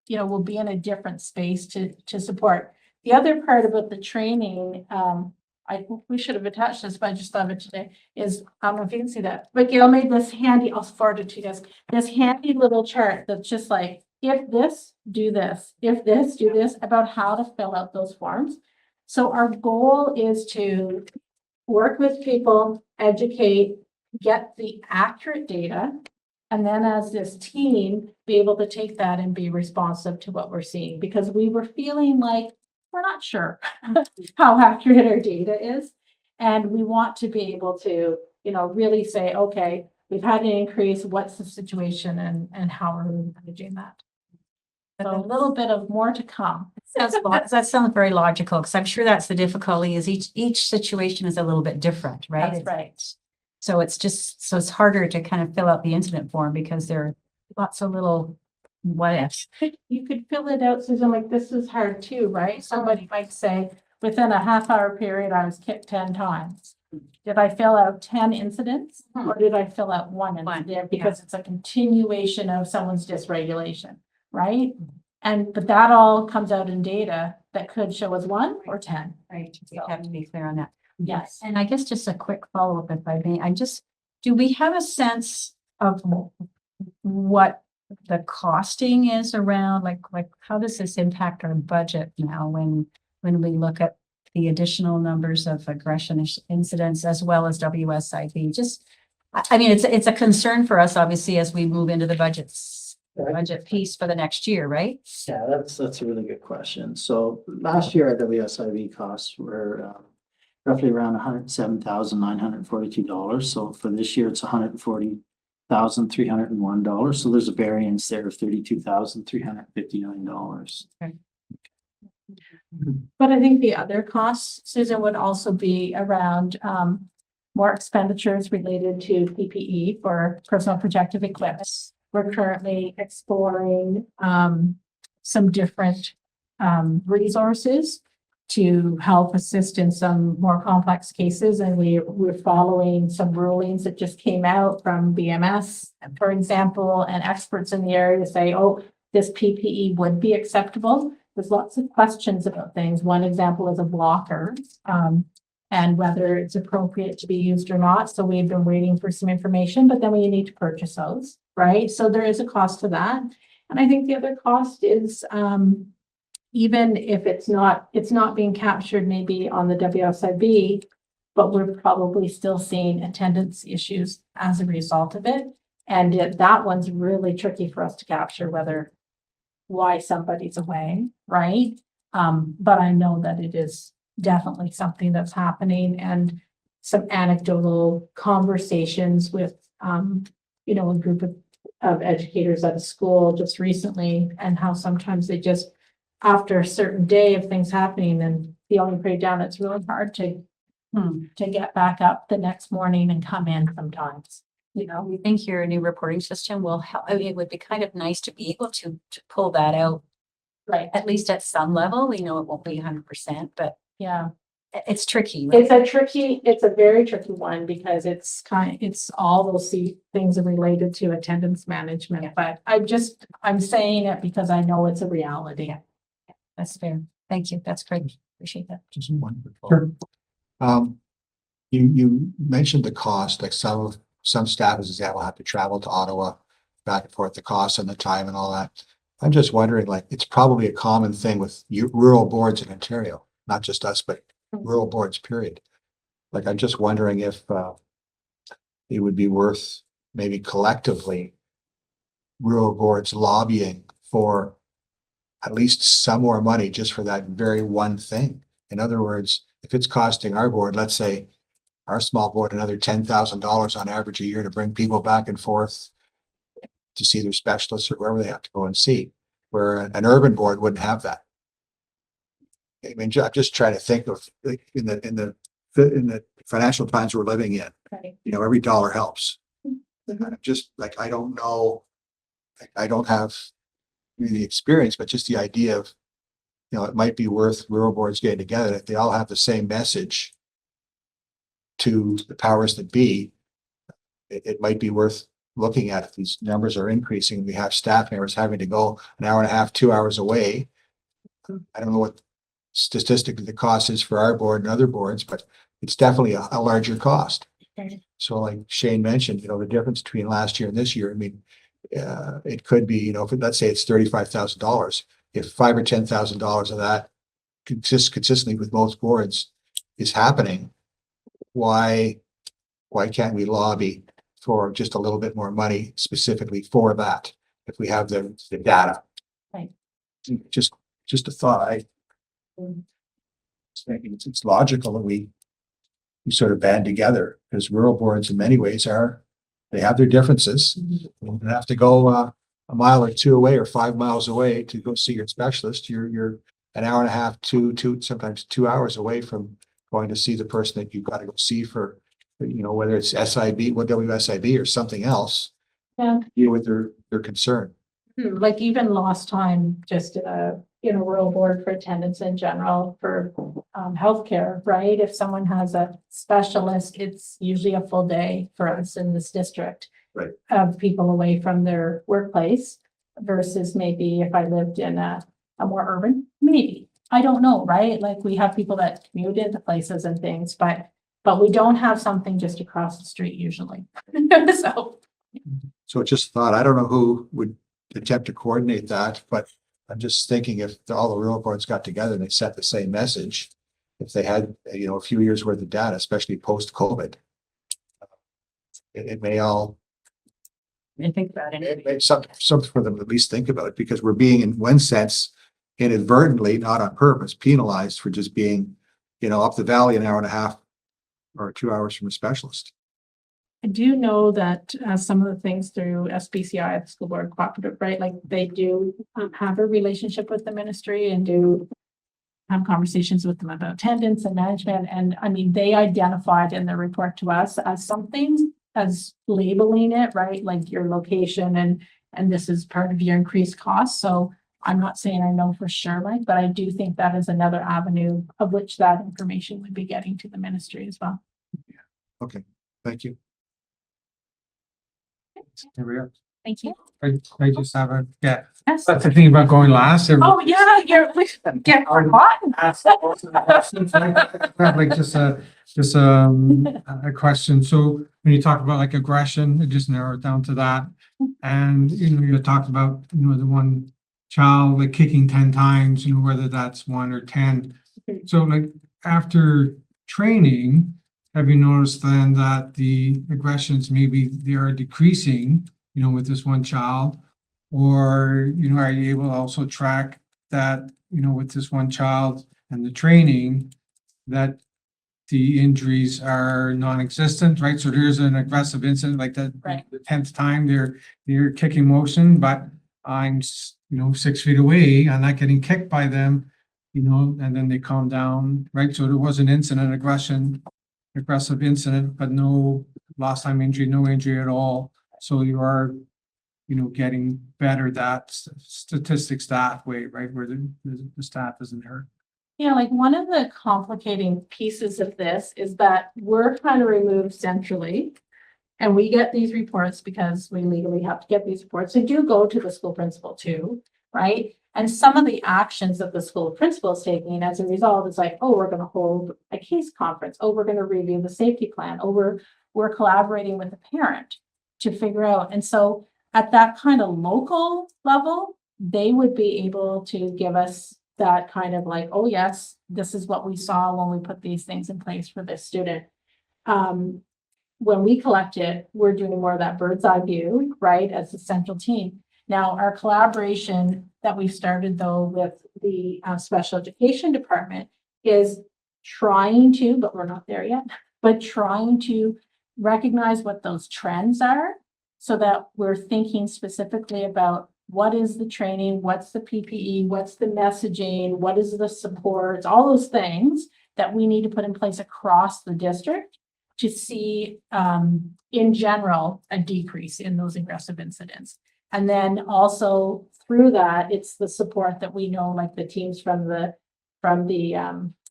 you know, we'll be in a different space to support. The other part about the training, I think we should have attached this, but I just thought of it today, is, I don't know if you can see that, but Gail made this handy, I'll forward it to you guys, this handy little chart that's just like, if this, do this, if this, do this, about how to fill out those forms. So our goal is to work with people, educate, get the accurate data, and then as this team, be able to take that and be responsive to what we're seeing, because we were feeling like we're not sure how accurate our data is. And we want to be able to, you know, really say, okay, we've had an increase, what's the situation and how are we managing that? So a little bit of more to come. That sounds very logical, because I'm sure that's the difficulty is each situation is a little bit different, right? That's right. So it's harder to kind of fill out the incident form because there are lots of little what ifs. You could fill it out, Susan, like this is hard too, right? Somebody might say, within a half-hour period, I was kicked 10 times. Did I fill out 10 incidents or did I fill out one incident? Because it's a continuation of someone's dysregulation, right? But that all comes out in data that could show us 1 or 10. Right, you have to be clear on that. Yes. And I guess just a quick follow-up, if I may, do we have a sense of what the costing is around, like how does this impact our budget now when we look at the additional numbers of aggression incidents as well as WSIB? I mean, it's a concern for us, obviously, as we move into the budget piece for the next year, right? Yeah, that's a really good question. So last year our WSIB costs were roughly around $107,942. So for this year, it's $140,301. So there's a variance there of $32,359. But I think the other costs, Susan, would also be around more expenditures related to PPE for personal protective equipment. We're currently exploring some different resources to help assist in some more complex cases. And we're following some rulings that just came out from BMS, for example, and experts in the area say, oh, this PPE would be acceptable. There's lots of questions about things. One example is a blocker and whether it's appropriate to be used or not. So we've been waiting for some information, but then we need to purchase those, right? So there is a cost to that. And I think the other cost is even if it's not being captured maybe on the WSIB, but we're probably still seeing attendance issues as a result of it. And that one's really tricky for us to capture why somebody's away, right? But I know that it is definitely something that's happening, and some anecdotal conversations with, a group of educators at a school just recently, and how sometimes they just, after a certain day of things happening and feeling pretty down, it's really hard to get back up the next morning and come in sometimes. We think your new reporting system will help. I mean, it would be kind of nice to be able to pull that out Right, at least at some level. We know it won't be 100%, but yeah. it's tricky. Right? It's a very tricky one because it's all those things are related to attendance management, Yeah. but I'm saying it because I know it's a reality. That's fair. Thank you. That's great. Appreciate that. Just one quick Sure. follow-up. You mentioned the cost, like some staff, as example, have to travel to Ottawa, back and forth, the cost and the time and all that. I'm just wondering, like, it's probably a common thing with rural boards in Ontario, not just us, but rural boards, period. Like, I'm just wondering if it would be worth maybe collectively rural boards lobbying for at least some more money just for that very one thing. In other words, if it's costing our board, let's say our small board, another $10,000 on average a year to bring people back and forth to see their specialists or wherever they have to go and see, where an urban board wouldn't have that. I mean, I'm just trying to think of, like, in the financial times we're living in, Right. you know, every dollar helps. Mhm. I'm just like, I don't know, like, I don't have the experience, but just the idea of, you know, it might be worth rural boards getting together if they all have the same message to the powers that be. It might be worth looking at if these numbers are increasing. We have staff members having to go an hour and a half, 2 hours away. I don't know what statistically the cost is for our board and other boards, but it's definitely a larger cost. Right. So like Shane mentioned, you know, the difference between last year and this year, I mean, it could be, you know, if let's say it's $35,000, if $5,000 or $10,000 of that consistently with most boards is happening, why can't we lobby for just a little bit more money specifically for that if we have the data? Right. Just a thought. I was thinking it's logical that we sort of band together, because rural boards in many ways they have their differences. You don't have to go a mile or two away or 5 miles away to go see your specialist. You're an hour and a half, sometimes 2 hours away from going to see the person that you've got to go see for, you know, whether it's SIB, WSIB or something else, Yeah. deal with their concern. Like even last time, just in a rural board for attendance in general for healthcare, right? If someone has a specialist, it's usually a full day for us in this district. Right. Of people away from their workplace versus maybe if I lived in a more urban, maybe. I don't know, right? Like we have people that commute into places and things, but we don't have something just across the street usually. So just thought, I don't know who would attempt to coordinate that, but I'm just thinking if all the rural boards got together and they set the same message, if they had, you know, a few years worth of data, especially post-COVID, it may all, I think about it. it may something for them to at least think about, because we're being, in one sense, inadvertently, not on purpose, penalized for just being, you know, up the valley an hour and a half or 2 hours from a specialist. I do know that some of the things through SBCI, the school board cooperative, right? Like they do have a relationship with the ministry and do have conversations with them about attendance and management. And I mean, they identified in their report to us as something, as labeling it, right? Like your location and this is part of your increased cost. So I'm not saying I know for sure, Mike, but I do think that is another avenue of which that information would be getting to the ministry as well. Okay, thank you. Here we are. Thank you. I just have Yes. that's the thing about going last. Oh, yeah, you're get forgotten. Like just a question. So when you talk about like aggression, it just narrow it down to that. And, you know, you talked about, you know, the one child like kicking 10 times, you know, whether that's 1 or 10. So like after training, have you noticed then that the aggressions, maybe they are decreasing, you know, with this one child? Or, you know, are you able to also track that, you know, with this one child and the training, that the injuries are non-existent, right? So there's an aggressive incident like that, Right. the 10th time they're kicking motion, but I'm, you know, 6 feet away, I'm not getting kicked by them, you know, and then they calm down, right? So there was an incident, aggressive incident, but no lost time injury, no injury at all. So you are getting better that statistics that way, right, where the staff isn't hurt. Yeah, like one of the complicating pieces of this is that we're kind of removed centrally. And we get these reports because we legally have to get these reports. They do go to the school principal too, right? And some of the actions that the school principal is taking as a result is like, oh, we're going to hold a case conference. Oh, we're going to review the safety plan. Oh, we're collaborating with the parent to figure out. And so at that kind of local level, they would be able to give us that kind of like, oh, yes, this is what we saw when we put these things in place for this student. When we collect it, we're doing more of that bird's eye view, right, as a central team. Now, our collaboration that we've started though with the special education department is trying to, but we're not there yet, but trying to recognize what those trends are so that we're thinking specifically about what is the training, what's the PPE, what's the messaging, what is the supports, all those things that we need to put in place across the district to see, in general, a decrease in those aggressive incidents. And then also through that, it's the support that we know, like the teams from the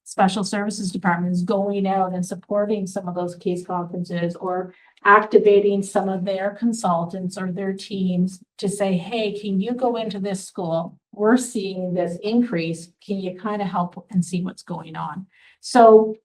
special services department is going out and supporting some of those case conferences or activating some of their consultants or their teams to say, hey, can you go into this school? We're seeing this increase. Can you kind of help and see what's going on? So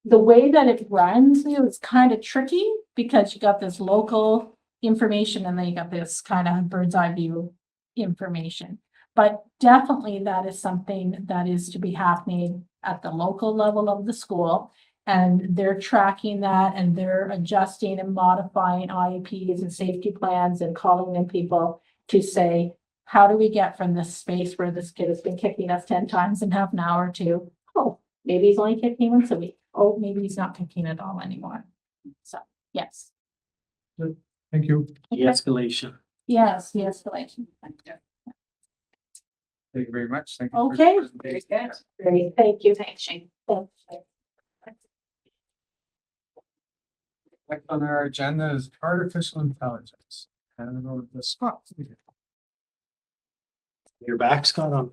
the way that it runs is kind of tricky because you got this local information and then you got this kind of bird's eye view information. But definitely that is something that is to be happening at the local level of the school. And they're tracking that and they're adjusting and modifying IEPs and safety plans and calling in people to say, how do we get from this space where this kid has been kicking us 10 times in half an hour to, oh, maybe he's only kicking once a week. Oh, maybe he's not kicking at all anymore. So, yes. Thank you. De-escalation. Yes, the escalation. Thank you very much. Thank you. Okay, very good. Great, thank you. Thanks, Shane. Thanks. Next on our agenda is artificial intelligence. And I'm going to Scott. You're back, Scott, on.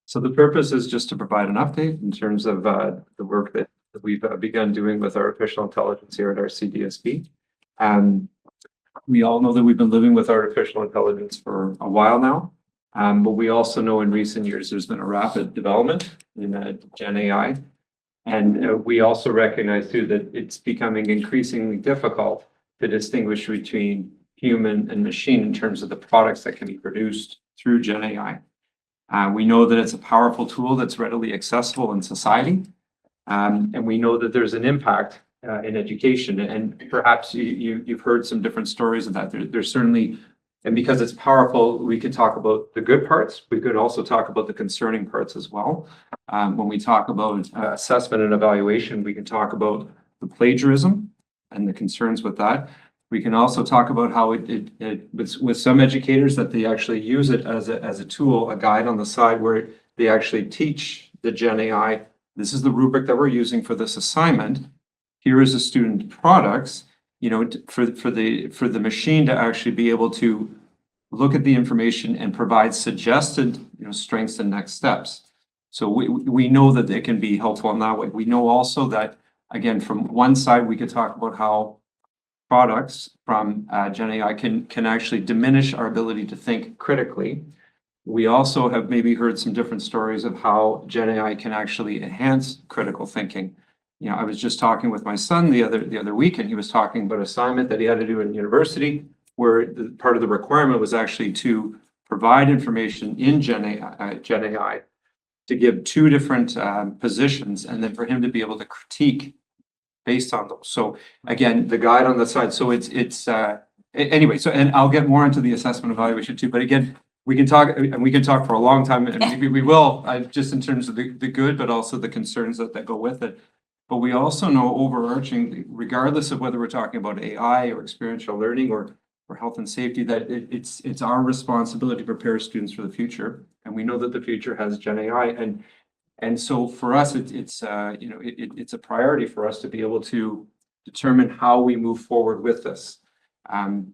So the purpose is just to provide an update in terms of the work that we've begun doing with artificial intelligence here at our CDSB. We all know that we've been living with artificial intelligence for a while now, but we also know in recent years there's been a rapid development in Gen AI. And we also recognize too that it's becoming increasingly difficult to distinguish between human and machine in terms of the products that can be produced through Gen AI. We know that it's a powerful tool that's readily accessible in society. And we know that there's an impact in education. And perhaps you've heard some different stories of that. There's certainly, and because it's powerful, we could talk about the good parts. We could also talk about the concerning parts as well. When we talk about assessment and evaluation, we can talk about the plagiarism and the concerns with that. We can also talk about how with some educators that they actually use it as a tool, a guide on the side where they actually teach the Gen AI. This is the rubric that we're using for this assignment. Here is the student products, for the machine to actually be able to look at the information and provide suggested, strengths and next steps. So we know that it can be helpful in that way. We know also that, again, from one side, we could talk about how products from Gen AI can actually diminish our ability to think critically. We also have maybe heard some different stories of how Gen AI can actually enhance critical thinking. I was just talking with my son the other week, and he was talking about an assignment that he had to do in university, where part of the requirement was actually to provide information in Gen AI to give two different positions, and then for him to be able to critique based on those. So again, the guide on the side. So it's anyway. So, and I'll get more into the assessment evaluation too. But again, we can talk for a long time, and maybe we will, just in terms of the good, but also the concerns that go with it. But we also know overarching, regardless of whether we're talking about AI or experiential learning or health and safety, that it's our responsibility to prepare students for the future. And we know that the future has Gen AI. And And so for us, it's it's a priority for us to be able to determine how we move forward with this.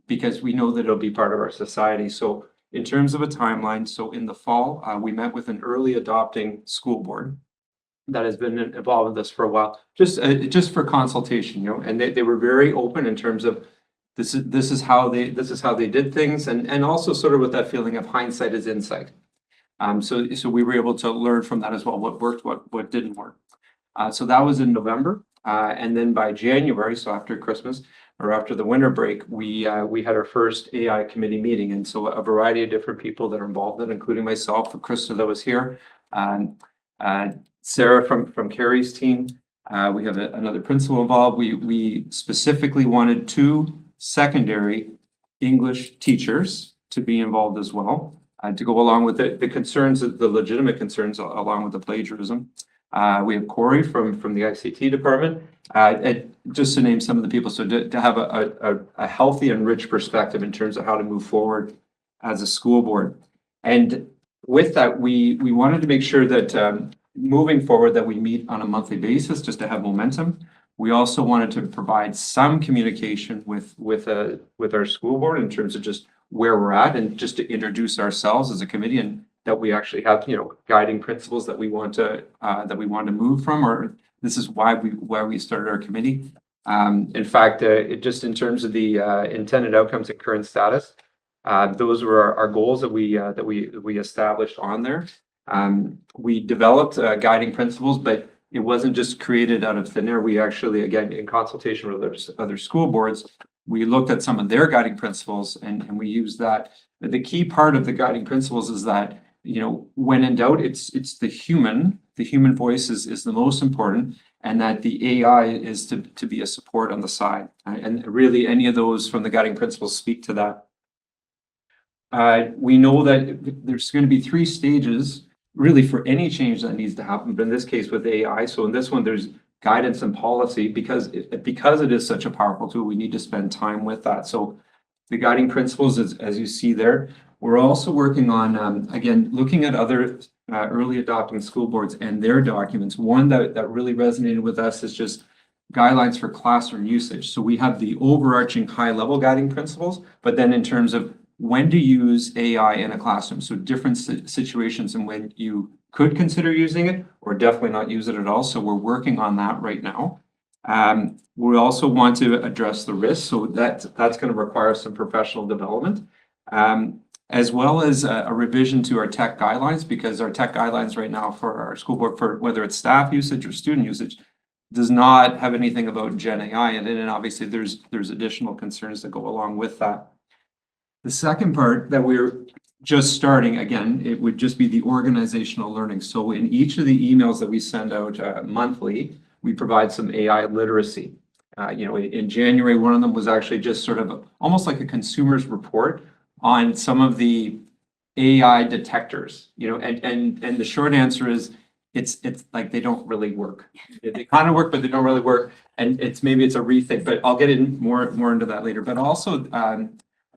Because we know that it'll be part of our society. So in terms of a timeline, so in the fall, we met with an early adopting school board that has been involved with this for a while, just for consultation, and they were very open in terms of this is how they did things, and also sort of with that feeling of hindsight is insight. So we were able to learn from that as well, what worked, what didn't work. So that was in November, and then by January, so after Christmas or after the winter break, we had our first AI committee meeting, and so a variety of different people that are involved in it, including myself, Krista that was here, Sarah from Carrie's team. We have another principal involved. We specifically wanted 2 secondary English teachers to be involved as well, to go along with the concerns, the legitimate concerns, along with the plagiarism. We have Corey from the ICT department, just to name some of the people. So to have a healthy and rich perspective in terms of how to move forward as a school board. And with that, we wanted to make sure that moving forward that we meet on a monthly basis just to have momentum. We also wanted to provide some communication with our school board in terms of just where we're at, and just to introduce ourselves as a committee, and that we actually have guiding principles that we want to move from, or this is why we started our committee. In fact, just in terms of the intended outcomes and current status, those were our goals that we established on there. We developed guiding principles, but it wasn't just created out of thin air. We actually, again, in consultation with other school boards, we looked at some of their guiding principles, and we used that. But the key part of the guiding principles is that, when in doubt, it's the human voice is the most important, and that the AI is to be a support on the side. And really, any of those from the guiding principles speak to that. We know that there's going to be 3 stages really for any change that needs to happen, but in this case with AI. So in this one, there's guidance and policy, because it is such a powerful tool, we need to spend time with that. So the guiding principles, as you see there, we're also working on, again, looking at other early adopting school boards and their documents. One that really resonated with us is just guidelines for classroom usage. So we have the overarching high-level guiding principles, but then in terms of when to use AI in a classroom, so different situations and when you could consider using it, or definitely not use it at all. So we're working on that right now. We also want to address the risks, so that's going to require some professional development, as well as a revision to our tech guidelines, because our tech guidelines right now for our school board, for whether it's staff usage or student usage, does not have anything about Gen AI, and then obviously there's additional concerns that go along with that. The second part that we're just starting, again, it would just be the organizational learning. So in each of the emails that we send out monthly, we provide some AI literacy. In January, one of them was actually just sort of almost like a consumer's report on some of the AI detectors, and the short answer is it's like they don't really work. They kind of work, but they don't really work. And maybe it's a rethink, but I'll get in more into that later. But also,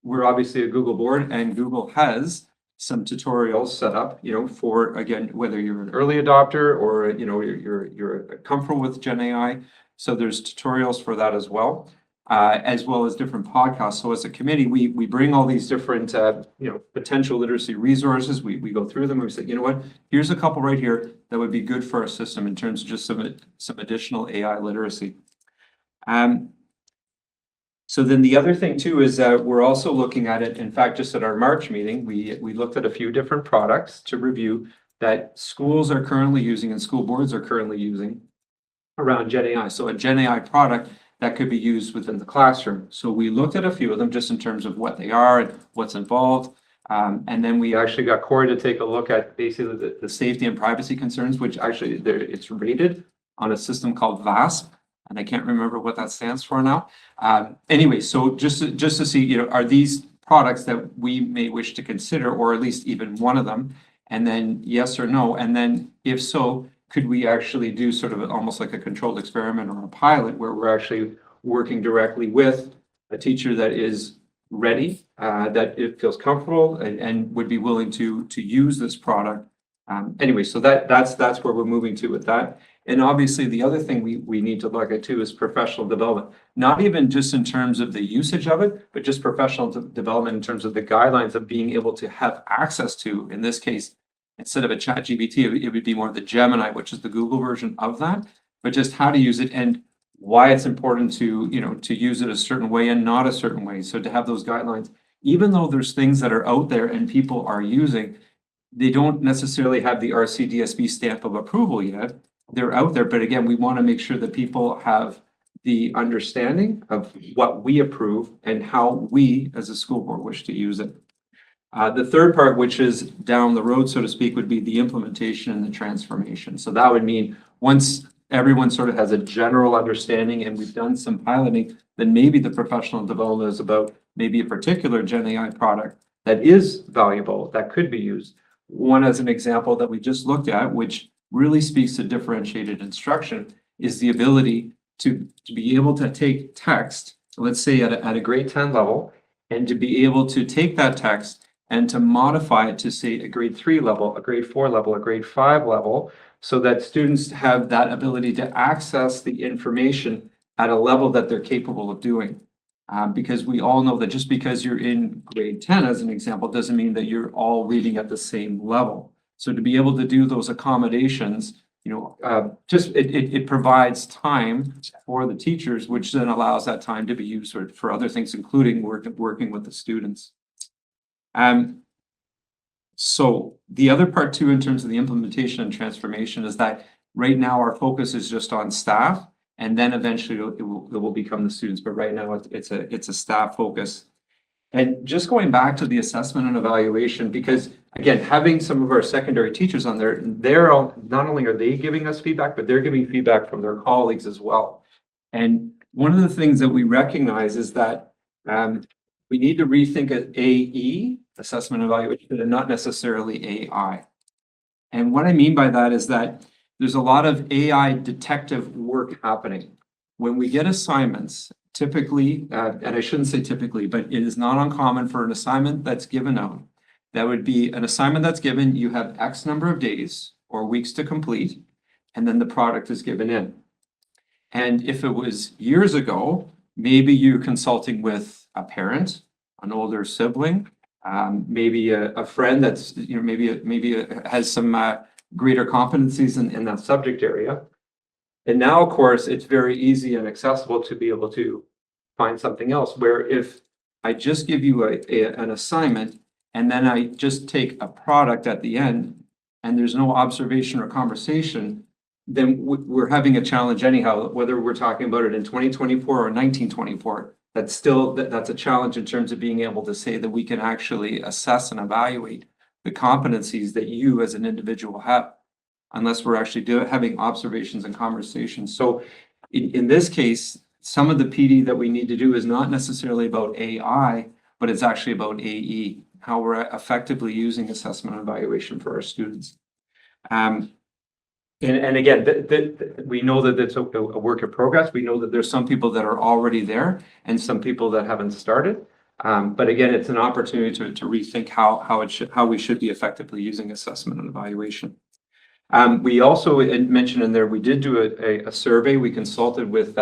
we're obviously a Google board, and Google has some tutorials set up, for, again, whether you're an early adopter or, you're comfortable with Gen AI. So there's tutorials for that as well as different podcasts. So as a committee, we bring all these different, potential literacy resources. We go through them and we say, you know what, here's a couple right here that would be good for our system in terms of just some additional AI literacy. So then the other thing too is we're also looking at it. In fact, just at our March meeting, we looked at a few different products to review that schools are currently using and school boards are currently using around Gen AI. So a Gen AI product that could be used within the classroom. So we looked at a few of them just in terms of what they are and what's involved. And then we actually got Corey to take a look at basically the safety and privacy concerns, which actually it's rated on a system called VASP. And I can't remember what that stands for now. Anyway, so just to see, are these products that we may wish to consider, or at least even one of them, and then yes or no, and then if so, could we actually do sort of almost like a controlled experiment or a pilot where we're actually working directly with a teacher that is ready, that it feels comfortable and would be willing to use this product Anyway, so that's where we're moving to with that. And obviously, the other thing we need to look at too is professional development. Not even just in terms of the usage of it, but just professional development in terms of the guidelines of being able to have access to, in this case, instead of a ChatGPT, it would be more the Gemini, which is the Google version of that, but just how to use it and why it's important to, to use it a certain way and not a certain way. So to have those guidelines, even though there's things that are out there and people are using, they don't necessarily have the RCDSB stamp of approval yet. They're out there, but again, we want to make sure that people have the understanding of what we approve and how we as a school board wish to use it. The third part, which is down the road, so to speak, would be the implementation and the transformation. So that would mean once everyone sort of has a general understanding and we've done some piloting, then maybe the professional development is about maybe a particular Gen AI product that is valuable, that could be used. One as an example that we just looked at, which really speaks to differentiated instruction, is the ability to be able to take text, let's say at a grade 10 level, and to be able to take that text and to modify it to say a grade 3 level, a grade 4 level, a grade 5 level, so that students have that ability to access the information at a level that they're capable of doing. Because we all know that just because you're in grade 10, as an example, doesn't mean that you're all reading at the same level. So to be able to do those accommodations, it provides time for the teachers, which then allows that time to be used for other things, including working with the students. So the other part too, in terms of the implementation and transformation, is that right now our focus is just on staff, and then eventually it will become the students. But right now it's a staff focus. And just going back to the assessment and evaluation, because again, having some of our secondary teachers on there, not only are they giving us feedback, but they're giving feedback from their colleagues as well. And one of the things that we recognize is that we need to rethink AE, assessment and evaluation, and not necessarily AI. And what I mean by that is that there's a lot of AI detective work happening. When we get assignments, typically, and I shouldn't say typically, but it is not uncommon for an assignment that's given out. That would be an assignment that's given, you have X number of days or weeks to complete, and then the product is given in. And if it was years ago, maybe you're consulting with a parent, an older sibling, maybe a friend that's, maybe has some greater competencies in that subject area. And now, of course, it's very easy and accessible to be able to find something else, where if I just give you an assignment and then I just take a product at the end and there's no observation or conversation, then we're having a challenge anyhow, whether we're talking about it in 2024 or 1924. That's a challenge in terms of being able to say that we can actually assess and evaluate the competencies that you as an individual have, unless we're actually having observations and conversations. So in this case, some of the PD that we need to do is not necessarily about AI, but it's actually about AE, how we're effectively using assessment and evaluation for our students. And again, we know that it's a work in progress. We know that there's some people that are already there and some people that haven't started. But again, it's an opportunity to rethink how we should be effectively using assessment and evaluation. We also mentioned in there, we did do a survey. We consulted with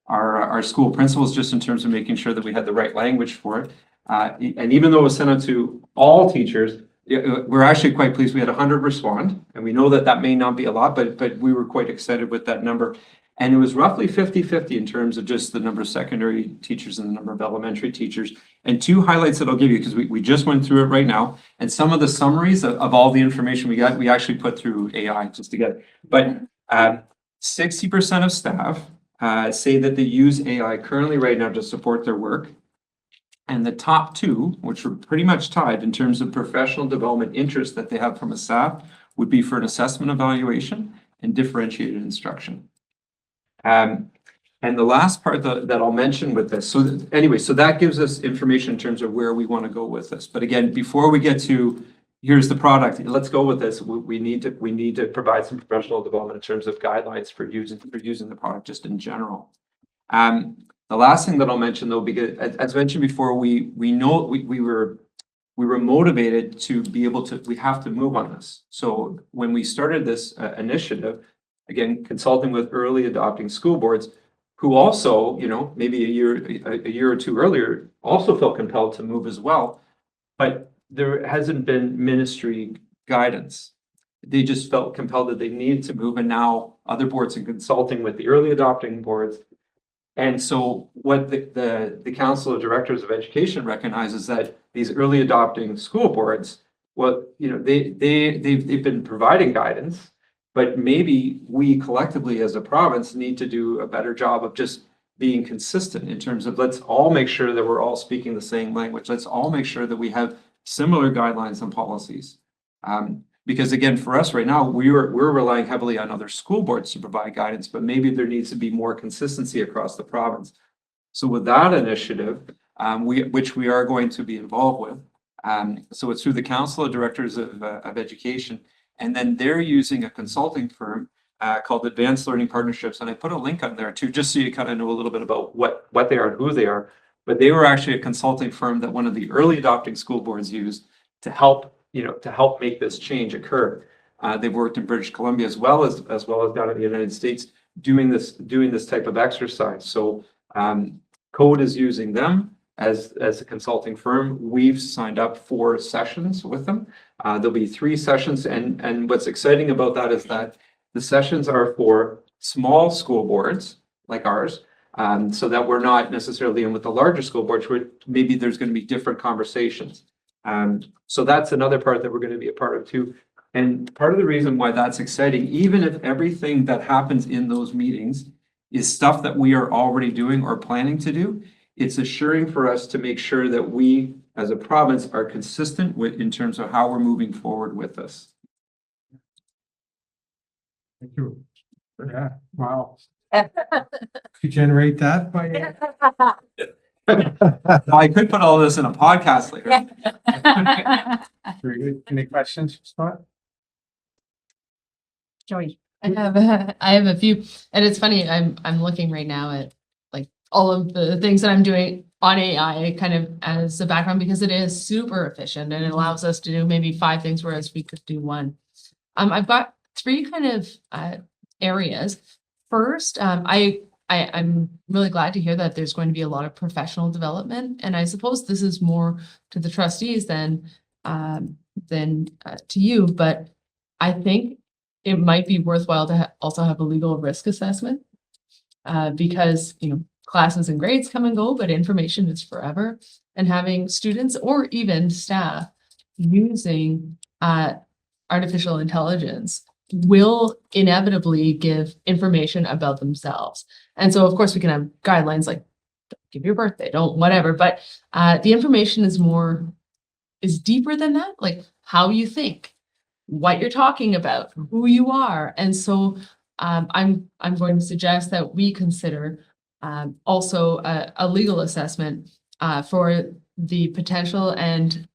our school principals just in terms of making sure that we had the right language for it. And even though it was sent out to all teachers, we're actually quite pleased. We had 100 respond, and we know that may not be a lot, but we were quite excited with that number. And it was roughly 50-50 in terms of just the number of secondary teachers and the number of elementary teachers. And two highlights that I'll give you, because we just went through it right now, and some of the summaries of all the information we got, we actually put through AI just to get it. But 60% of staff say that they use AI currently right now to support their work. And the top two, which are pretty much tied in terms of professional development interest that they have from a staff, would be for an assessment evaluation and differentiated instruction. And the last part that I'll mention with this, so anyway, so that gives us information in terms of where we want to go with this. But again, before we get to here's the product, let's go with this. We need to provide some professional development in terms of guidelines for using the product just in general. The last thing that I'll mention though, because as mentioned before, we know we were we were motivated to be able to, we have to move on this. So when we started this initiative, again, consulting with early adopting school boards, who also, you know, maybe a year or two earlier, also felt compelled to move as well. But there hasn't been ministry guidance. They just felt compelled that they needed to move, and now other boards are consulting with the early adopting boards. And so what the Council of Directors of Education recognizes that these early adopting school boards, well, you know, they've been providing guidance, but maybe we collectively as a province need to do a better job of just being consistent in terms of, let's all make sure that we're all speaking the same language. Let's all make sure that we have similar guidelines and policies. Because again, for us right now, we're relying heavily on other school boards to provide guidance, but maybe there needs to be more consistency across the province. So with that initiative, which we are going to be involved with, so it's through the Council of Directors of Education, and then they're using a consulting firm called Advanced Learning Partnerships, and I put a link on there too, just so you kind of know a little bit about what they are and who they are. But they were actually a consulting firm that one of the early adopting school boards used to help, you know, to help make this change occur. They've worked in British Columbia as well as down in the United States doing this type of exercise. So Code is using them as a consulting firm. We've signed up for sessions with them. There'll be 3 sessions, and what's exciting about that is that the sessions are for small school boards like ours, so that we're not necessarily in with the larger school boards where maybe there's going to be different conversations. So that's another part that we're going to be a part of too. And part of the reason why that's exciting, even if everything that happens in those meetings is stuff that we are already doing or planning to do, it's assuring for us to make sure that we as a province are consistent with in terms of how we're moving forward with this. Thank you. Yeah, wow. You generate that by. I could put all this in a podcast later. Very good. Any questions, Scott? Joy. I have a few, and it's funny, I'm looking right now at like all of the things that I'm doing on AI kind of as a background, because it is super efficient and it allows us to do maybe 5 things, whereas we could do 1. I've got 3 kind of areas. First, I'm really glad to hear that there's going to be a lot of professional development, and I suppose this is more to the trustees than to you, but I think it might be worthwhile to also have a legal risk assessment, because, you know, classes and grades come and go, but information is forever, and having students or even staff using artificial intelligence will inevitably give information about themselves. And so of course we can have guidelines like don't give your birthday, don't whatever, but the information is deeper than that, like how you think, what you're talking about, who you are. And so I'm going to suggest that we consider also a legal assessment for the potential and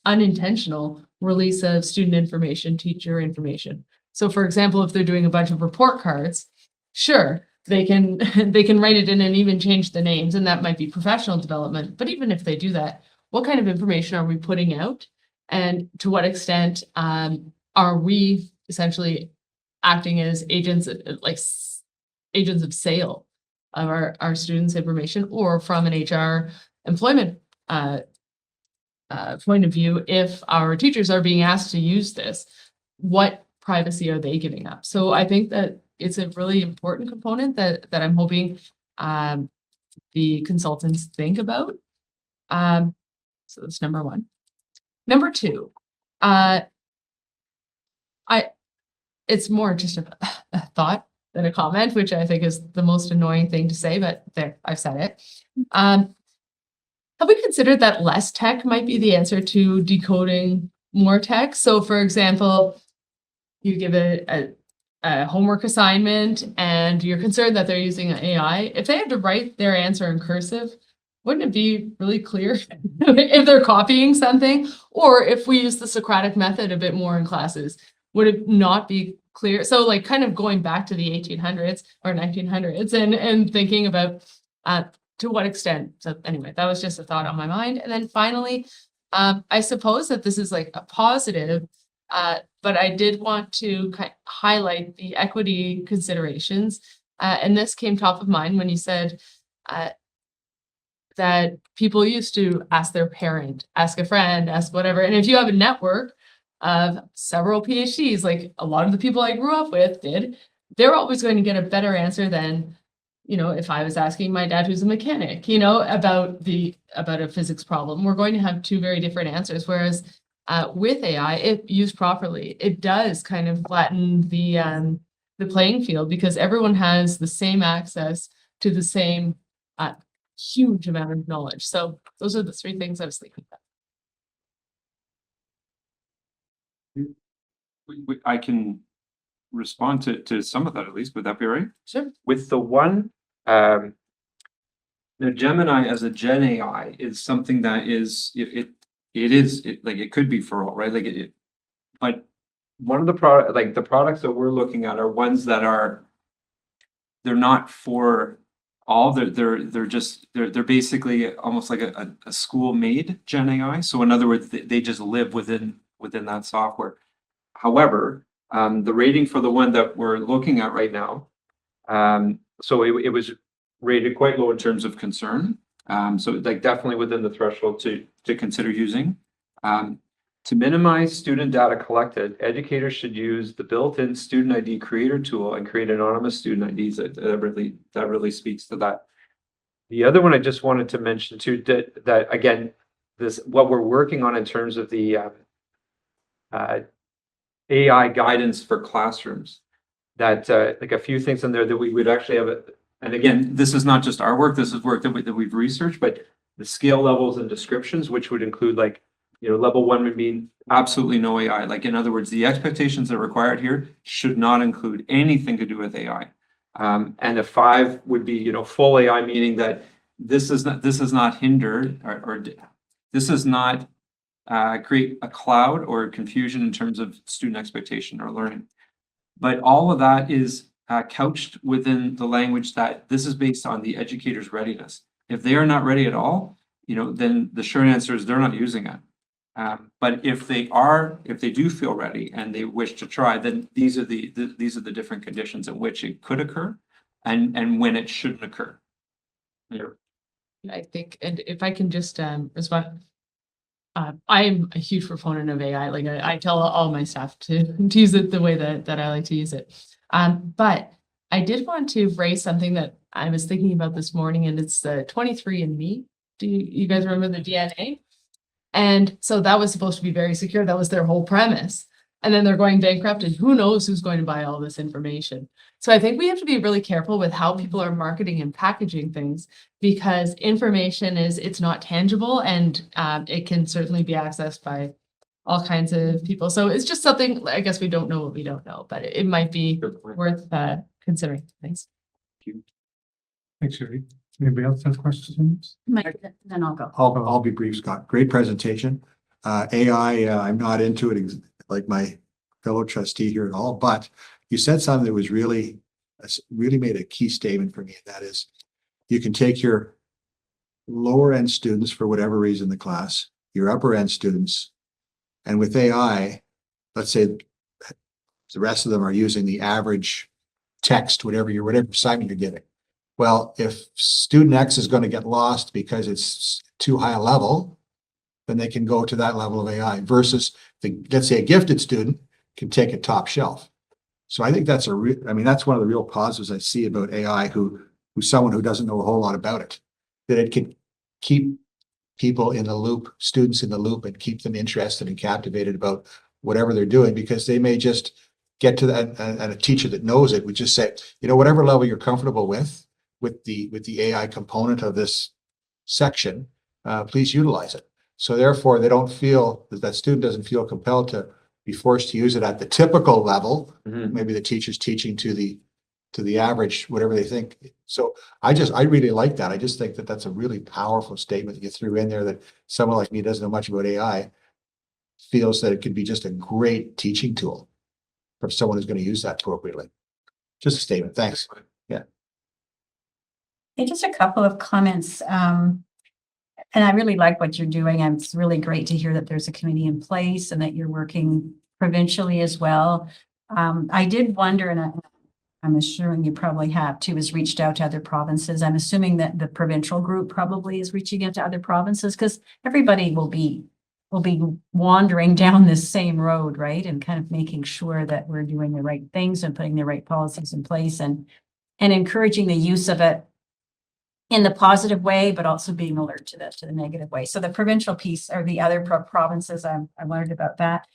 unintentional release of student information, teacher information. So for example, if they're doing a bunch of report cards, sure, they can write it in and even change the names, and that might be professional development. But even if they do that, what kind of information are we putting out? And to what extent are we essentially acting as agents, like agents of sale of our students' information, or from an HR employment point of view, if our teachers are being asked to use this, what privacy are they giving up? So I think that it's a really important component that I'm hoping the consultants think about. So that's number 1. Number 2, it's more just a thought than a comment, which I think is the most annoying thing to say, but there, I've said it. Have we considered that less tech might be the answer to decoding more tech? So for example, you give a homework assignment and you're concerned that they're using AI. If they had to write their answer in cursive, wouldn't it be really clear if they're copying something? Or if we use the Socratic method a bit more in classes, would it not be clear? So like kind of going back to the 1800s or 1900s and thinking about to what extent. So anyway, that was just a thought on my mind. And then finally, I suppose that this is like a positive, but I did want to highlight the equity considerations. And this came top of mind when you said that people used to ask their parent, ask a friend, ask whatever. And if you have a network of several PhDs, like a lot of the people I grew up with did, they're always going to get a better answer than, you know, if I was asking my dad, who's a mechanic, you know, about a physics problem. We're going to have two very different answers. Whereas with AI, if used properly, it does kind of flatten the playing field, because everyone has the same access to the same huge amount of knowledge. So those are the three things I was thinking about. I can respond to some of that at least. Would that be right? Sure. With the one, the Gemini as a Gen AI is something that is, it could be for all, right? But one of the products that we're looking at are ones that they're not for all, they're basically almost like a school made Gen AI. So in other words, they just live within that software. However, the rating for the one that we're looking at right now, so it was rated quite low in terms of concern. So like definitely within the threshold to consider using. To minimize student data collected, educators should use the built-in student ID creator tool and create anonymous student IDs. That really speaks to that. The other one I just wanted to mention too, that again, what we're working on in terms of the AI guidance for classrooms, that like a few things in there that we would actually have. And again, this is not just our work, this is work that we've researched, but the scale levels and descriptions, which would include like, you know, level 1 would mean absolutely no AI. Like in other words, the expectations that are required here should not include anything to do with AI. And a 5 would be, you know, full AI, meaning that this is not hinder or this is not create a cloud or confusion in terms of student expectation or learning. But all of that is couched within the language that this is based on the educator's readiness. If they are not ready at all, you know, then the short answer is they're not using it. But if they do feel ready and they wish to try, then these are the different conditions in which it could occur and when it shouldn't occur. Yeah. I think, and if I can just respond, I'm a huge proponent of AI. Like I tell all my staff to use it the way that I like to use it. But I did want to raise something that I was thinking about this morning, and it's the 23andMe. Do you guys remember the DNA? And so that was supposed to be very secure. That was their whole premise. And then they're going bankrupt, and who knows who's going to buy all this information. So I think we have to be really careful with how people are marketing and packaging things, because information it's not tangible, and it can certainly be accessed by all kinds of people. So it's just something, I guess we don't know what we don't know, but it might be worth considering. Thanks. Thanks, Sherry. Anybody else have questions? Then I'll go. I'll be brief, Scott. Great presentation. AI, I'm not into it like my fellow trustee here at all, but you said something that was really made a key statement for me. And that is, you can take your lower end students for whatever reason in the class, your upper end students, and with AI, let's say the rest of them are using the average text, whatever assignment you're giving. Well, if student X is going to get lost because it's too high a level, then they can go to that level of AI versus let's say a gifted student can take it top shelf. So I think that's that's one of the real positives I see about AI, who's someone who doesn't know a whole lot about it, that it can keep people in the loop, students in the loop, and keep them interested and captivated about whatever they're doing, because they may just get to that, and a teacher that knows it would just say, you know, whatever level you're comfortable with the AI component of this section, please utilize it. So therefore, they don't feel that student doesn't feel compelled to be forced to use it at the typical level. Mm-hmm. Maybe the teacher's teaching to the average, whatever they think. So I really like that. I just think that that's a really powerful statement that you threw in there, that someone like me doesn't know much about AI feels that it could be just a great teaching tool for someone who's going to use that appropriately. Just a statement. Thanks. Yeah. Hey, just a couple of comments. And I really like what you're doing. And it's really great to hear that there's a committee in place and that you're working provincially as well. I did wonder, and I'm assuming you probably have too, is reached out to other provinces. I'm assuming that the provincial group probably is reaching out to other provinces because everybody will be wandering down this same road, right? And kind of making sure that we're doing the right things and putting the right policies in place and encouraging the use of it in the positive way, but also being alert to the negative way. So the provincial piece or the other provinces, I wondered about that.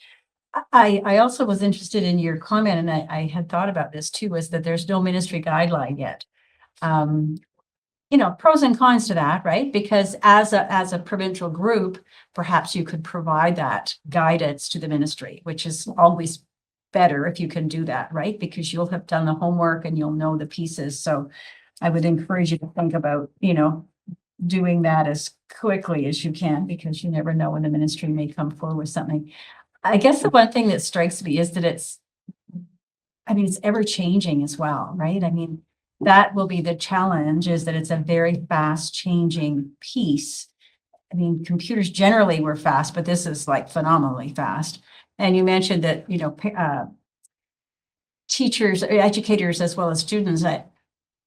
I also was interested in your comment, and I had thought about this too, is that there's no ministry guideline yet. Pros and cons to that, right? Because as a provincial group, perhaps you could provide that guidance to the ministry, which is always better if you can do that, right? Because you'll have done the homework and you'll know the pieces. So I would encourage you to think about, doing that as quickly as you can, because you never know when the ministry may come forward with something. I guess the one thing that strikes me is that it's ever changing as well, right? That will be the challenge, is that it's a very fast changing piece. Computers generally were fast, but this is like phenomenally fast. And you mentioned that, teachers, educators, as well as students,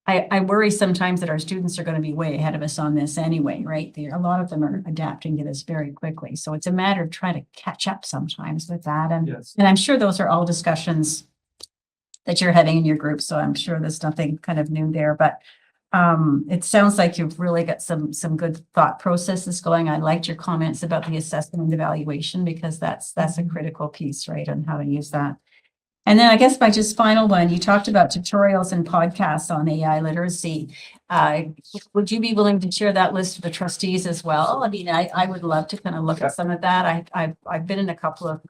I worry sometimes that our students are going to be way ahead of us on this anyway, right? A lot of them are adapting to this very quickly. So it's a matter of trying to catch up sometimes with that. And, Yes. and I'm sure those are all discussions that you're having in your group. So I'm sure there's nothing kind of new there, but it sounds like you've really got some good thought processes going. I liked your comments about the assessment and evaluation, because that's a critical piece, right, on how to use that. And then I guess my just final one, you talked about tutorials and podcasts on AI literacy. Would you be willing to share that list with the trustees as well? I would love to kind of look at some of that. I've been in a couple of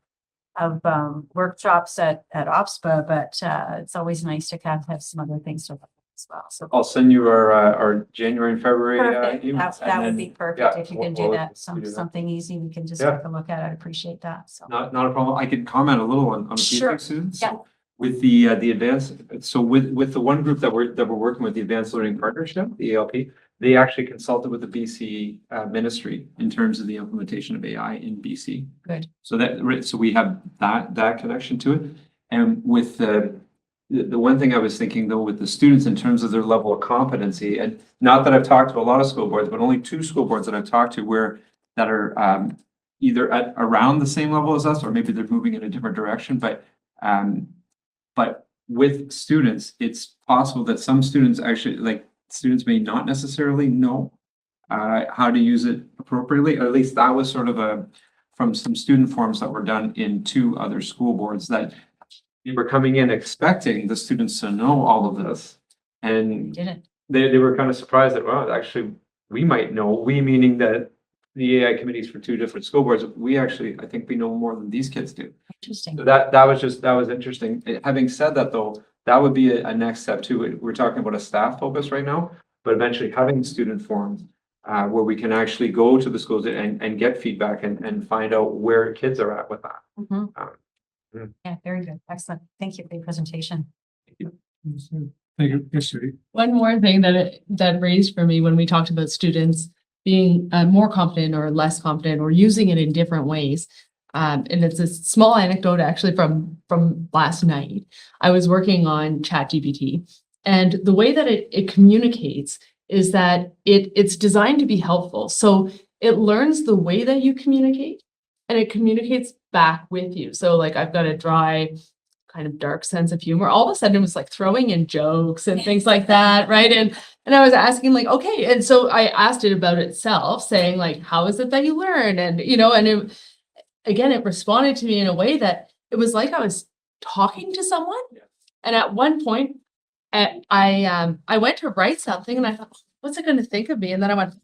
workshops at OPSPA, but it's always nice to kind of have some other things to look at as well. So I'll send you our January and February. perfect. emails, That and would then, be perfect yeah, if you can do we'll that. do that. Something easy we can just Yeah. take a look at. I'd appreciate that. So Not a problem. I could comment a little on a few Sure. things, Susan. Yeah. So with the advanced, so with the one group that we're working with, the Advanced Learning Partnership, the ALP, they actually consulted with the BC ministry in terms of the implementation of AI in BC. Good. So we have that connection to it. And with the one thing I was thinking though, with the students in terms of their level of competency, and not that I've talked to a lot of school boards, but only 2 school boards that I've talked to that are either at around the same level as us, or maybe they're moving in a different direction. But with students, it's possible that some students students may not necessarily know how to use it appropriately. Or at least that was sort of from some student forums that were done in 2 other school boards, that they were coming in expecting the students to know all of this. And did it. they were kind of surprised that, well, actually, we might know, we meaning that the AI committees for 2 different school boards, I think we know more than these kids do. Interesting. So that was interesting. Having said that though, that would be a next step too. We're talking about a staff focus right now, but eventually having student forums where we can actually go to the schools and get feedback and find out where kids are at with that. Yeah, very good. Excellent. Thank you for your presentation. Thank you. Yes, Judy. One more thing that raised for me when we talked about students being more confident or less confident or using it in different ways. And it's a small anecdote actually from last night. I was working on ChatGPT, and the way that it communicates is that it's designed to be helpful. So it learns the way that you communicate, and it communicates back with you. So like I've got a dry, kind of dark sense of humor. All of a sudden it was like throwing in jokes and things like that, right? And I was asking like, okay. And so I asked it about itself, saying like, how is it that you learn? And, it responded to me in a way that it was like I was talking to someone. And at one point I went to write something and I thought, what's it going to think of me? And then I went,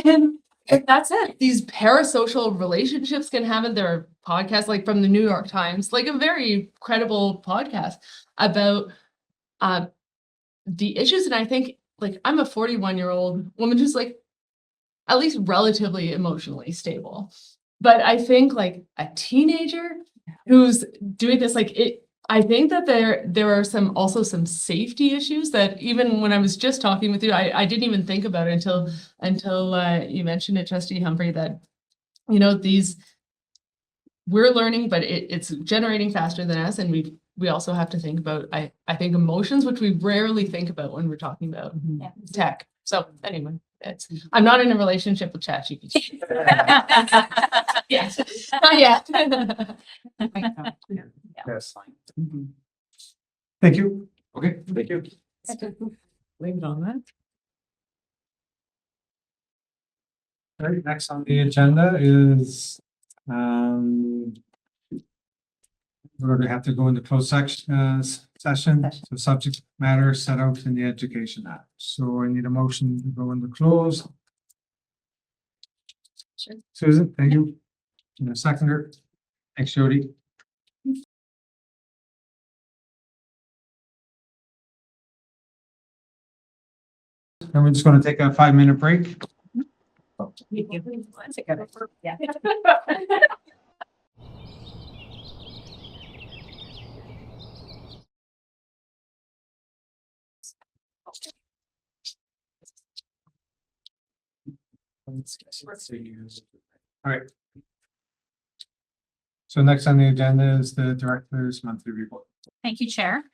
and that's it. These parasocial relationships can have their podcast, like from the New York Times, like a very credible podcast about the issues. And I think like I'm a 41-year-old woman who's like at least relatively emotionally stable. But I think like a teenager who's doing this, like I think that there are also some safety issues that even when I was just talking with you, I didn't even think about it until you mentioned it, Trustee Humphrey, that, you know, we're learning, but it's generating faster than us, and we also have to think about, I think, emotions, which we rarely think about when we're talking about tech. So anyway, I'm not in a relationship with ChatGPT. Yes, not yet. Yes. Thank you. Okay, thank you. Leave it on that. All right, next on the agenda is, we're going to have to go into closed session, so subject matter set out in the Education Act. So I need a motion to go into close. Sure. Susan, thank you. And a seconder. Thanks, Jody. And we're just going to take a 5-minute break. Yeah. All right. So next on the agenda is the director's monthly report. Thank you, Chair.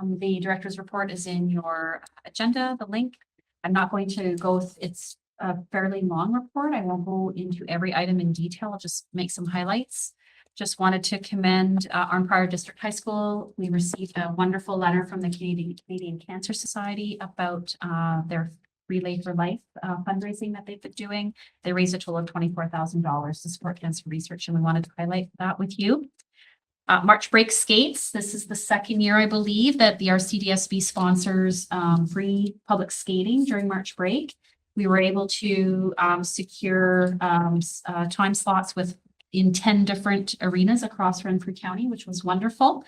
The director's report is in your agenda, the link. I'm not going to go, it's a fairly long report. I won't go into every item in detail. I'll just make some highlights. Just wanted to commend Arm Prior District High School. We received a wonderful letter from the Canadian Cancer Society about their Relay for Life fundraising that they've been doing. They raised a total of $24,000 to support cancer research, and we wanted to highlight that with you. March break skates. This is the second year, I believe, that the RCDSB sponsors free public skating during March break. We were able to secure time slots in 10 different arenas across Renfrew County, which was wonderful.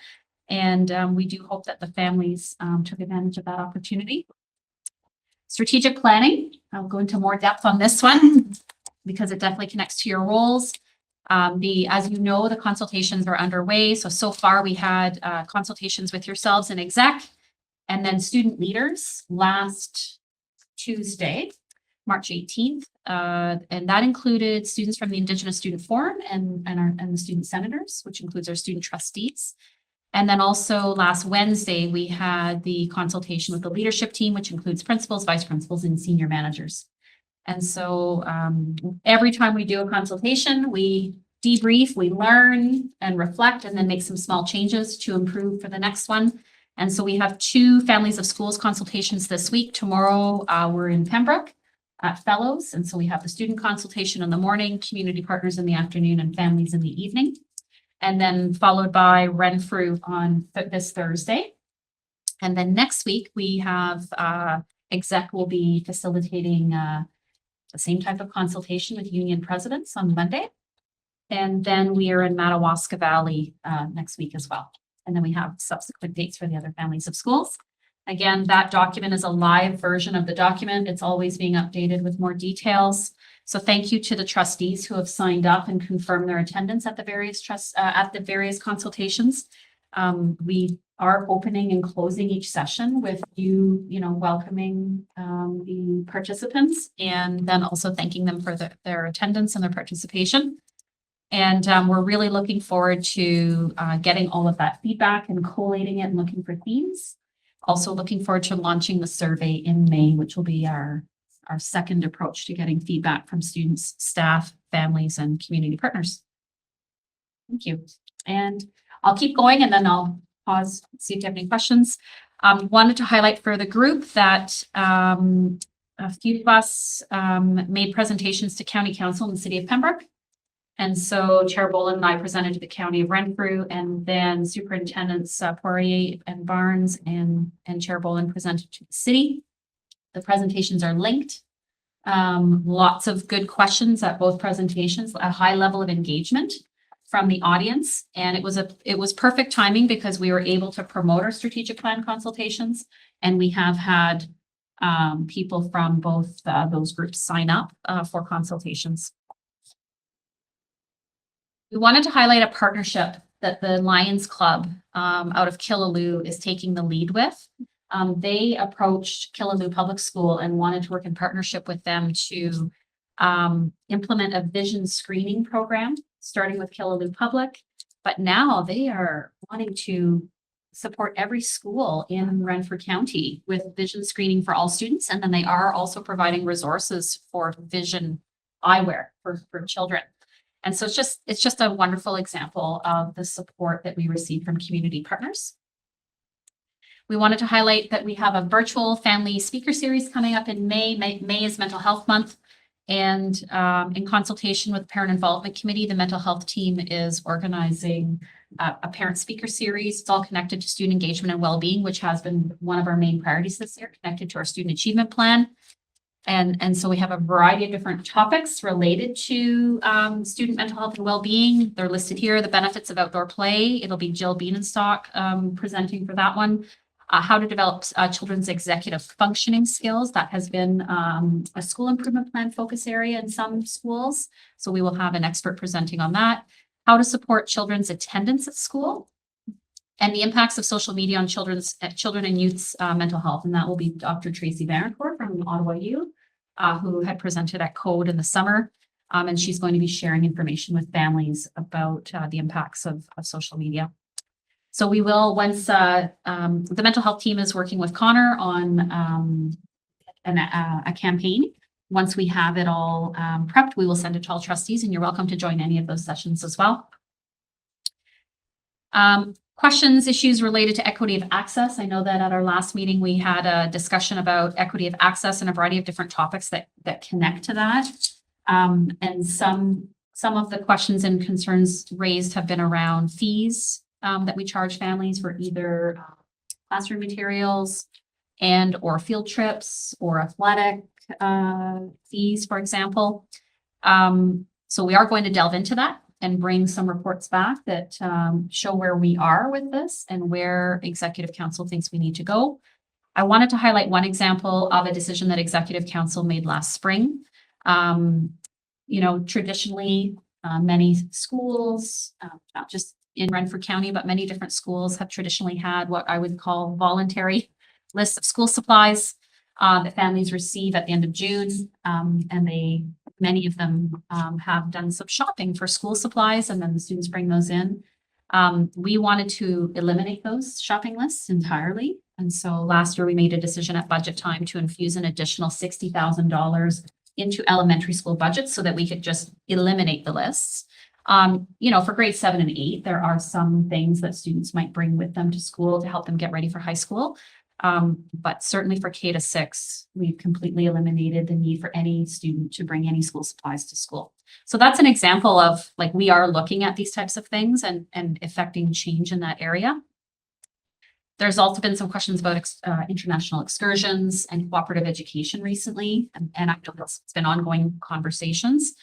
And we do hope that the families took advantage of that opportunity. Strategic planning. I'll go into more depth on this one because it definitely connects to your roles. As you know, the consultations are underway. So far we had consultations with yourselves and exec, and then student leaders last Tuesday, March 18th. And that included students from the Indigenous Student Forum and the student senators, which includes our student trustees. And then also last Wednesday, we had the consultation with the leadership team, which includes principals, vice principals, and senior managers. And so every time we do a consultation, we debrief, we learn and reflect, and then make some small changes to improve for the next one. And so we have 2 families of schools consultations this week. Tomorrow, we're in Pembroke at Fellows. And so we have the student consultation in the morning, community partners in the afternoon, and families in the evening. And then followed by Renfrew on this Thursday. And then next week, we have exec will be facilitating the same type of consultation with union presidents on Monday. And then we are in Madawaska Valley next week as well. And then we have subsequent dates for the other families of schools. Again, that document is a live version of the document. It's always being updated with more details. So thank you to the trustees who have signed up and confirmed their attendance at the various consultations. We are opening and closing each session with you welcoming the participants, and then also thanking them for their attendance and their participation. And we're really looking forward to getting all of that feedback and collating it and looking for themes. Also looking forward to launching the survey in May, which will be our second approach to getting feedback from students, staff, families, and community partners. Thank you. And I'll keep going and then I'll pause, see if you have any questions. Wanted to highlight for the group that a few of us made presentations to County Council in the City of Pembroke. And so Chair Boland and I presented to the County of Renfrew, and then Superintendents Poirier and Barnes and Chair Boland presented to the city. The presentations are linked. Lots of good questions at both presentations, a high level of engagement from the audience. And it was perfect timing because we were able to promote our strategic plan consultations. And we have had people from both those groups sign up for consultations. We wanted to highlight a partnership that the Lions Club out of Killaloe is taking the lead with. They approached Killaloe Public School and wanted to work in partnership with them to implement a vision screening program, starting with Killaloe Public. But now they are wanting to support every school in Renfrew County with vision screening for all students. And then they are also providing resources for vision eyewear for children. And so it's just a wonderful example of the support that we receive from community partners. We wanted to highlight that we have a virtual family speaker series coming up in May. May is Mental Health Month. And in consultation with the Parent Involvement Committee, the mental health team is organizing a parent speaker series. It's all connected to student engagement and well-being, which has been one of our main priorities this year, connected to our student achievement plan. And so we have a variety of different topics related to student mental health and well-being. They're listed here, the benefits of outdoor play. It'll be Jill Bienenstock presenting for that one. How to develop children's executive functioning skills. That has been a school improvement plan focus area in some schools. So we will have an expert presenting on that. How to support children's attendance at school and the impacts of social media on children and youth's mental health. And that will be Dr. Tracy Varencourt from Ottawa U, who had presented at CODE in the summer. And she's going to be sharing information with families about the impacts of social media. So we will, once the mental health team is working with Connor on a campaign. Once we have it all prepped, we will send it to all trustees, and you're welcome to join any of those sessions as well. Questions, issues related to equity of access. I know that at our last meeting, we had a discussion about equity of access and a variety of different topics that connect to that. And some of the questions and concerns raised have been around fees that we charge families for either classroom materials and or field trips or athletic fees, for example. So we are going to delve into that and bring some reports back that show where we are with this and where Executive Council thinks we need to go. I wanted to highlight one example of a decision that Executive Council made last spring. You know, traditionally, many schools, not just in Renfrew County, but many different schools have traditionally had what I would call voluntary lists of school supplies that families receive at the end of June. And many of them have done some shopping for school supplies, and then the students bring those in. We wanted to eliminate those shopping lists entirely. And so last year we made a decision at budget time to infuse an additional $60,000 into elementary school budgets so that we could just eliminate the lists. You know, for grades 7 and 8, there are some things that students might bring with them to school to help them get ready for high school. But certainly for K to 6, we've completely eliminated the need for any student to bring any school supplies to school. So that's an example of like, we are looking at these types of things and effecting change in that area. There's also been some questions about international excursions and cooperative education recently. And I know it's been ongoing conversations.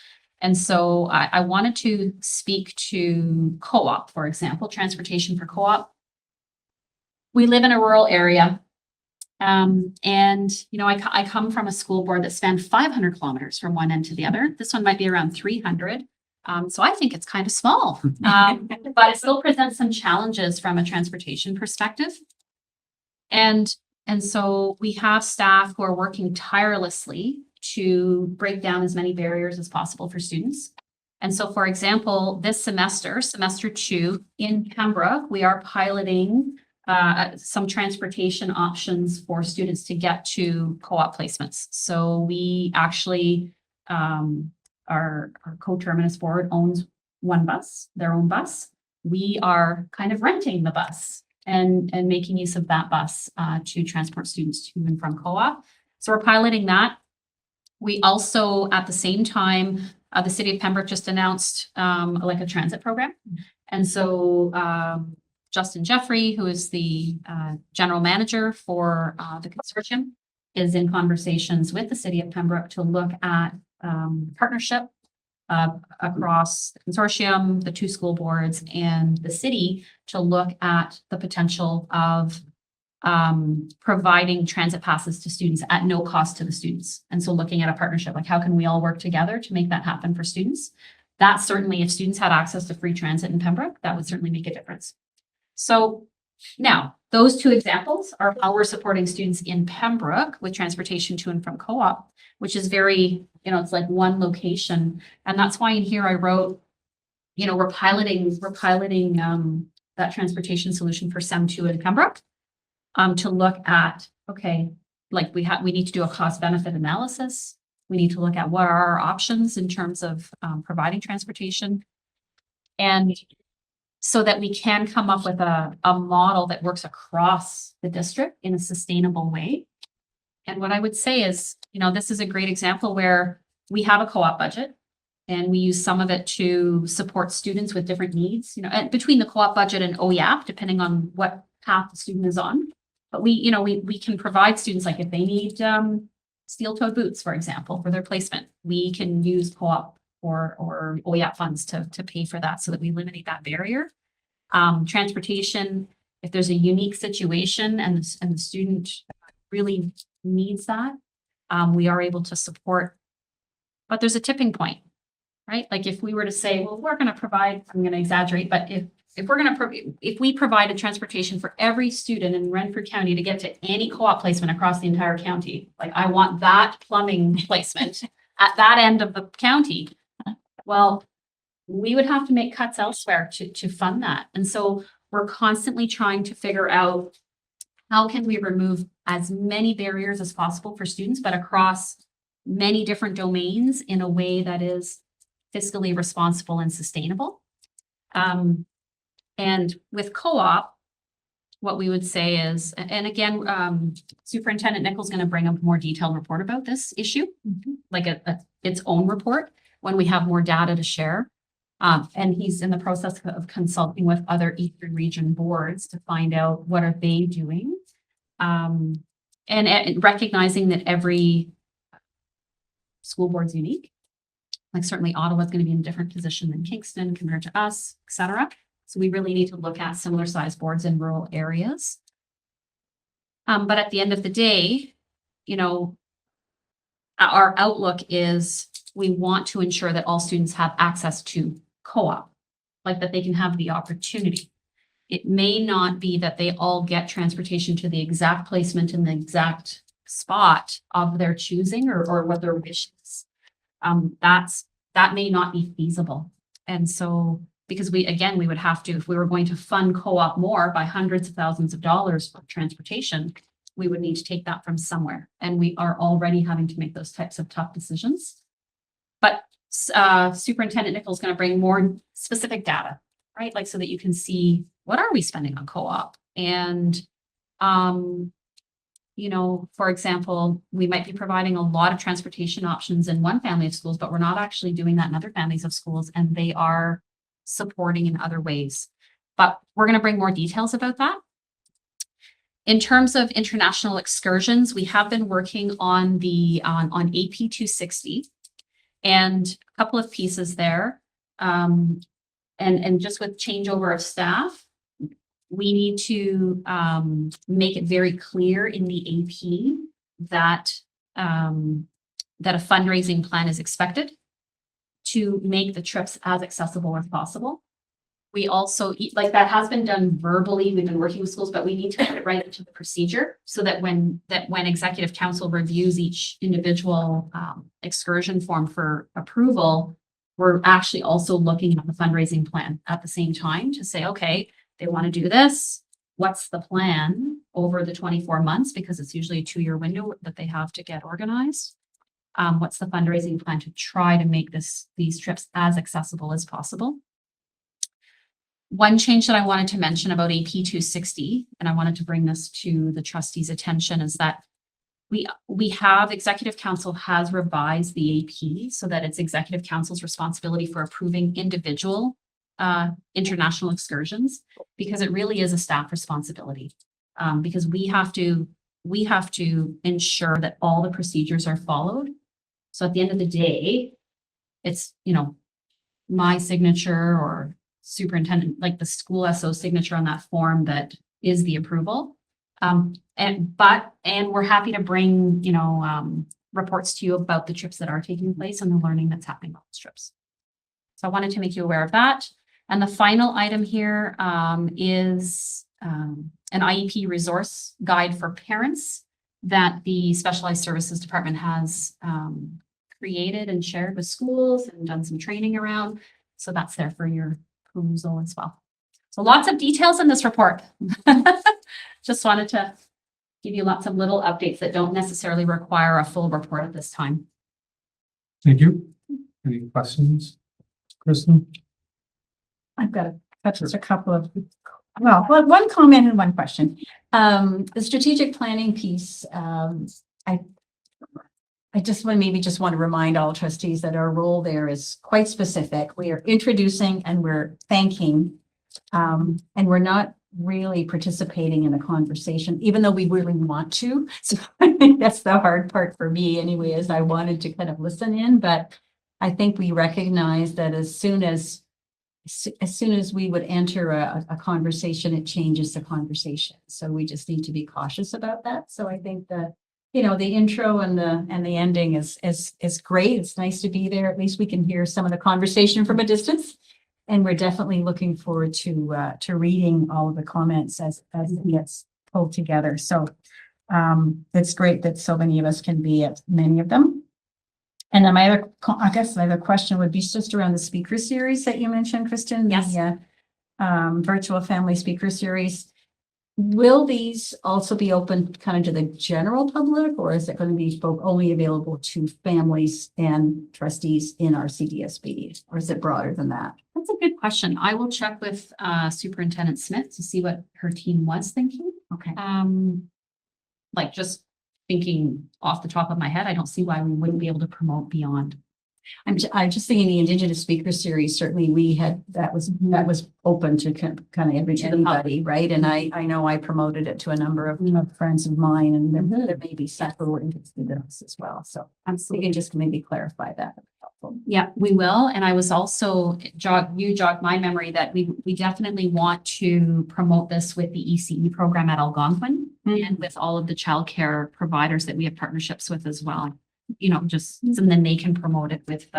And so I wanted to speak to co-op, for example, transportation for co-op. We live in a rural area. And, you know, I come from a school board that spanned 500 kilometers from one end to the other. This one might be around 300. So I think it's kind of small, but it still presents some challenges from a transportation perspective. And so we have staff who are working tirelessly to break down as many barriers as possible for students. And so, for example, this semester 2 in Pembroke, we are piloting some transportation options for students to get to co-op placements. So we actually, our co-terminus board owns one bus, their own bus. We are kind of renting the bus and making use of that bus to transport students to and from co-op. So we're piloting that. We also, at the same time, the city of Pembroke just announced like a transit program. And so Justin Jeffrey, who is the general manager for the consortium, is in conversations with the city of Pembroke to look at partnership across the consortium, the 2 school boards, and the city to look at the potential of providing transit passes to students at no cost to the students. And so looking at a partnership, like how can we all work together to make that happen for students? that certainly, if students had access to free transit in Pembroke, that would certainly make a difference. So now, those two examples are how we're supporting students in Pembroke with transportation to and from co-op, which is very, it's like one location. And that's why in here I wrote, we're piloting that transportation solution for SEM2 in Pembroke to look at, okay, like we need to do a cost benefit analysis. We need to look at what are our options in terms of providing transportation. And so that we can come up with a model that works across the district in a sustainable way. And what I would say is, this is a great example where we have a co-op budget and we use some of it to support students with different needs, and between the co-op budget and OEAP, depending on what path the student is on. But we can provide students, like if they need steel-toed boots, for example, for their placement, we can use co-op or OEAP funds to pay for that so that we eliminate that barrier. Transportation, if there's a unique situation and the student really needs that, we are able to support. But there's a tipping point, right? Like if we were to say, well, we're going to provide, I'm going to exaggerate, but if we provided transportation for every student in Renfrew County to get to any co-op placement across the entire county, like I want that plumbing placement at that end of the county, well, we would have to make cuts elsewhere to fund that. And so we're constantly trying to figure out how can we remove as many barriers as possible for students, but across many different domains in a way that is fiscally responsible and sustainable. And with co-op, what we would say is, and again, Superintendent Nichols is going to bring a more detailed report about this issue, like its own report when we have more data to share. And he's in the process of consulting with other Eastern region boards to find out what are they doing. And recognizing that every school board's unique. Like certainly Ottawa is going to be in a different position than Kingston compared to us, et cetera. So we really need to look at similar size boards in rural areas. But at the end of the day, our outlook is we want to ensure that all students have access to co-op, like that they can have the opportunity. It may not be that they all get transportation to the exact placement in the exact spot of their choosing or what their wish is. That may not be feasible. And so, because we would have to, if we were going to fund co-op more by hundreds of thousands of dollars for transportation, we would need to take that from somewhere. And we are already having to make those types of tough decisions. But Superintendent Nichols is going to bring more specific data, right? Like so that you can see what are we spending on co-op? And, for example, we might be providing a lot of transportation options in one family of schools, but we're not actually doing that in other families of schools, and they are supporting in other ways. But we're going to bring more details about that. In terms of international excursions, we have been working on on AP 260 and a couple of pieces there. And just with changeover of staff, we need to make it very clear in the AP that a fundraising plan is expected to make the trips as accessible as possible. We also, like that has been done verbally, we've been working with schools, but we need to put it right into the procedure so that when Executive Council reviews each individual excursion form for approval, we're actually also looking at the fundraising plan at the same time to say, okay, they want to do this. What's the plan over the 24 months? Because it's usually a 2-year window that they have to get organized. What's the fundraising plan to try to make these trips as accessible as possible? One change that I wanted to mention about AP 260, and I wanted to bring this to the trustees' attention, is that we have Executive Council has revised the AP so that it's Executive Council's responsibility for approving individual international excursions, because it really is a staff responsibility. Because we have to ensure that all the procedures are followed. So at the end of the day, it's, my signature or superintendent, like the school SO signature on that form that is the approval. And we're happy to bring, reports to you about the trips that are taking place and the learning that's happening on those trips. So I wanted to make you aware of that. And the final item here is an IEP resource guide for parents that the Specialized Services Department has created and shared with schools and done some training around. So that's there for your perusal as well. So lots of details in this report. Just wanted to give you lots of little updates that don't necessarily require a full report at this time. Thank you. Any questions? Kristen? I've got just a couple of, well, one comment and one question. The strategic planning piece, I just want to remind all trustees that our role there is quite specific. We are introducing and we're thanking, and we're not really participating in a conversation, even though we really want to. So I think that's the hard part for me anyway, is I wanted to kind of listen in, but I think we recognize that as soon as we would enter a conversation, it changes the conversation. So we just need to be cautious about that. So I think that, you know, the intro and the ending is great. It's nice to be there. At least we can hear some of the conversation from a distance. And we're definitely looking forward to reading all of the comments as it gets pulled together. So it's great that so many of us can be at many of them. And then my other question would be just around the speaker series that you mentioned, Kristen. Yes. The virtual family speaker series. Will these also be open kind of to the general public, or is it going to be only available to families and trustees in our CDSB, or is it broader than that? That's a good question. I will check with Superintendent Smith to see what her team was thinking. Okay. Like just thinking off the top of my head, I don't see why we wouldn't be able to promote beyond. I'm just thinking the Indigenous Speaker Series, certainly we had, that was open to kind of everybody, right? And I know I promoted it to a number of friends of mine, and there may be several interested in this as well. So we can just maybe clarify that. Yeah, we will. And I was also jogged my memory that we definitely want to promote this with the ECE program at Algonquin and with all of the childcare providers that we have partnerships with as well. You know, and then they can promote it with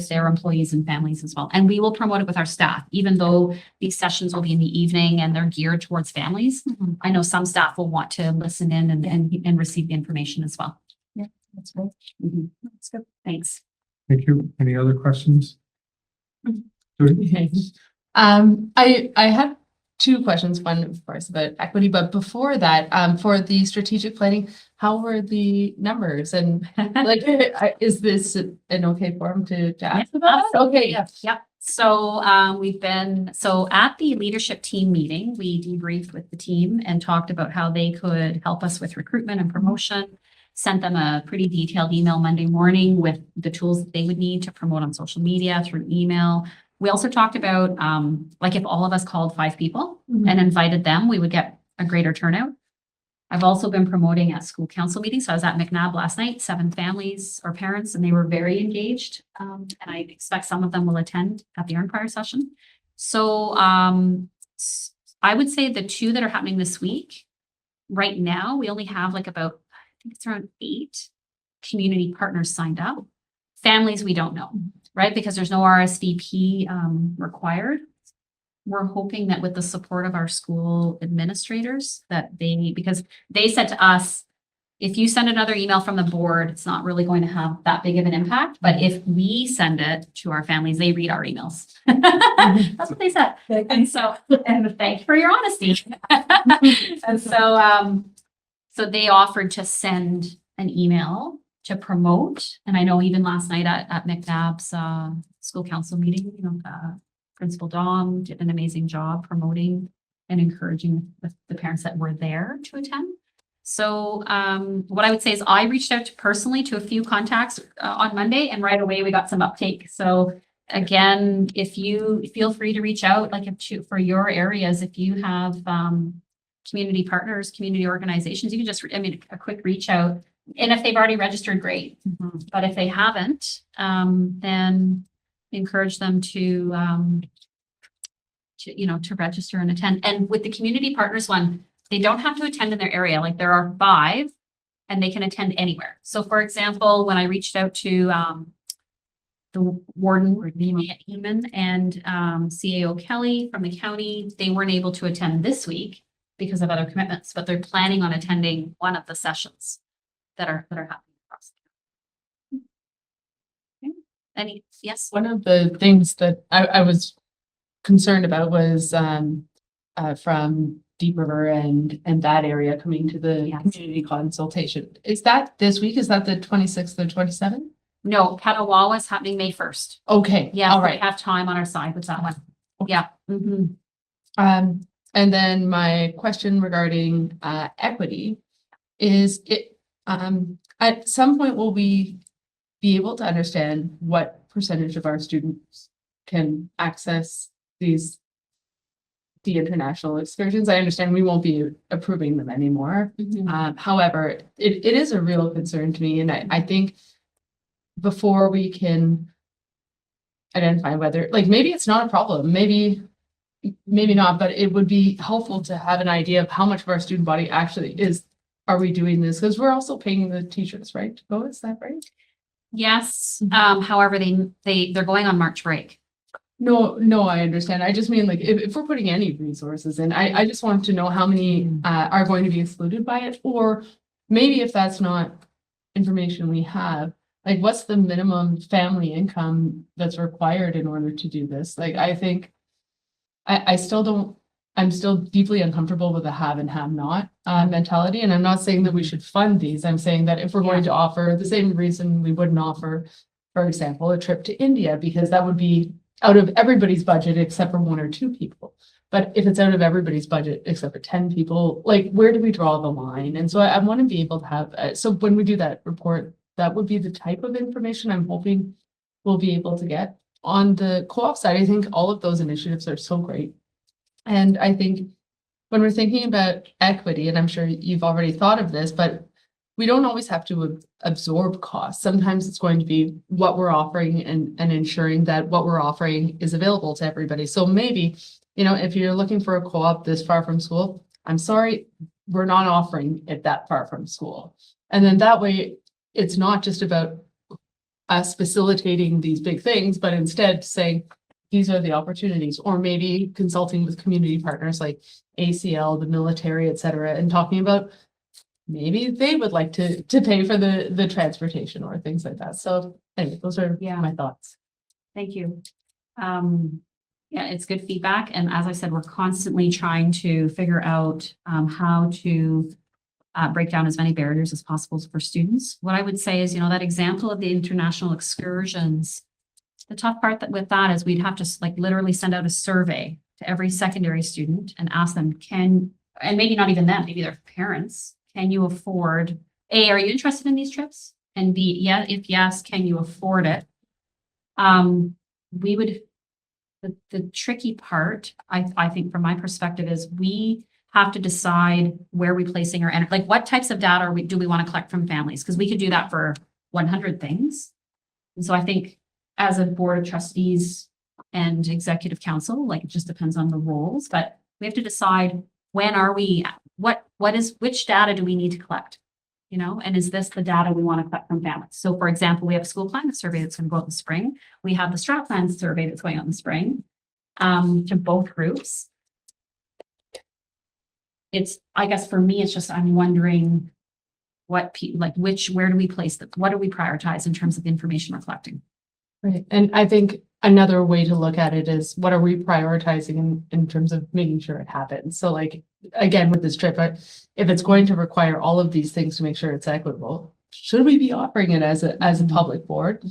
their employees and families as well. And we will promote it with our staff, even though these sessions will be in the evening and they're geared towards families. I know some staff will want to listen in and receive the information as well. Yeah, that's great. That's good. Thanks. Thank you. Any other questions? Judy? I had two questions. One, of course, about equity, but before that, for the strategic planning, how were the numbers? And like, is this an okay forum to ask about? Okay, yeah. Yep. So so at the leadership team meeting, we debriefed with the team and talked about how they could help us with recruitment and promotion. Sent them a pretty detailed email Monday morning with the tools that they would need to promote on social media through email. We also talked about like if all of us called 5 people and invited them, we would get a greater turnout. I've also been promoting at school council meetings. So I was at McNabb last night, 7 families or parents, and they were very engaged. And I expect some of them will attend at the Earnprior session. So I would say the 2 that are happening this week, right now, we only have like about, I think it's around 8 community partners signed up. Families, we don't know, right? Because there's no RSVP required. We're hoping that with the support of our school administrators because they said to us, if you send another email from the board, it's not really going to have that big of an impact. But if we send it to our families, they read our emails. That's what they said. And so, and thank you for your honesty. And so they offered to send an email to promote. And I know even last night at McNabb's school council meeting, Principal Dom did an amazing job promoting and encouraging the parents that were there to attend. So what I would say is I reached out personally to a few contacts on Monday, and right away we got some uptake. So again, if you feel free to reach out, like for your areas, if you have community partners, community organizations, you can just, a quick reach out. And if they've already registered, great. But if they haven't, then encourage them to register and attend. And with the community partners one, they don't have to attend in their area. Like there are 5 and they can attend anywhere. So for example, when I reached out to the warden, Heman, and CAO Kelly from the county, they weren't able to attend this week because of other commitments, but they're planning on attending one of the sessions that are happening across. Okay. Any, yes? One of the things that I was concerned about was from Deep River and that area coming to the Yes. community consultation. Is that this week? Is that the 26th or 27th? No, Petawawa is happening May 1st. Okay, Yes, all we right. have time on our side with that one. Yeah. Mhm. And then my question regarding equity is at some point will we be able to understand what percentage of our students can access the international excursions? I understand we won't be approving them anymore. However, it is a real concern to me, and I think before we can identify whether, like, maybe it's not a problem, maybe not, but it would be helpful to have an idea of how much of our student body actually are we doing this? Because we're also paying the teachers, right, to go, is that right? Yes, however, they're going on March break. No, I understand. I just mean, like, if we're putting any resources in, I just want to know how many are going to be excluded by it, or maybe if that's not information we have, like, what's the minimum family income that's required in order to do this? Like, I think I'm still deeply uncomfortable with the have and have not mentality. And I'm not saying that we should fund these. I'm saying that if we're going to offer the same reason we wouldn't offer, for example, a trip to India, because that would be out of everybody's budget except for 1 or 2 people. But if it's out of everybody's budget except for 10 people, like, where do we draw the line? And so I want to be able to have, so when we do that report, that would be the type of information I'm hoping we'll be able to get. On the co-op side, I think all of those initiatives are so great. And I think when we're thinking about equity, and I'm sure you've already thought of this, but we don't always have to absorb costs. Sometimes it's going to be what we're offering and ensuring that what we're offering is available to everybody. So maybe, if you're looking for a co-op this far from school, I'm sorry, we're not offering it that far from school. And then that way, it's not just about us facilitating these big things, but instead saying, these are the opportunities, or maybe consulting with community partners like ACL, the military, et cetera, and talking about maybe they would like to pay for the transportation or things like that. So anyway, those are my thoughts. Thank you. Yeah, it's good feedback. And as I said, we're constantly trying to figure out how to break down as many barriers as possible for students. What I would say is, that example of the international excursions, the tough part with that is we'd have to literally send out a survey to every secondary student and ask them, and maybe not even them, maybe their parents, can you afford, A, are you interested in these trips? And B, yeah, if yes, can you afford it? The tricky part, I think from my perspective, is we have to decide where we're placing our energy, like what types of data do we want to collect from families? Because we could do that for 100 things. And so I think as a board of trustees and executive council, it just depends on the roles, but we have to decide when are we, which data do we need to collect? And is this the data we want to collect from families? So for example, we have a school climate survey that's going to go out in the spring. We have the strat plan survey that's going out in the spring to both groups. I guess for me, it's just, I'm wondering where do we place them? What do we prioritize in terms of the information we're collecting? Right. And I think another way to look at it is what are we prioritizing in terms of making sure it happens? So again, with this trip, if it's going to require all of these things to make sure it's equitable, should we be offering it as a public board?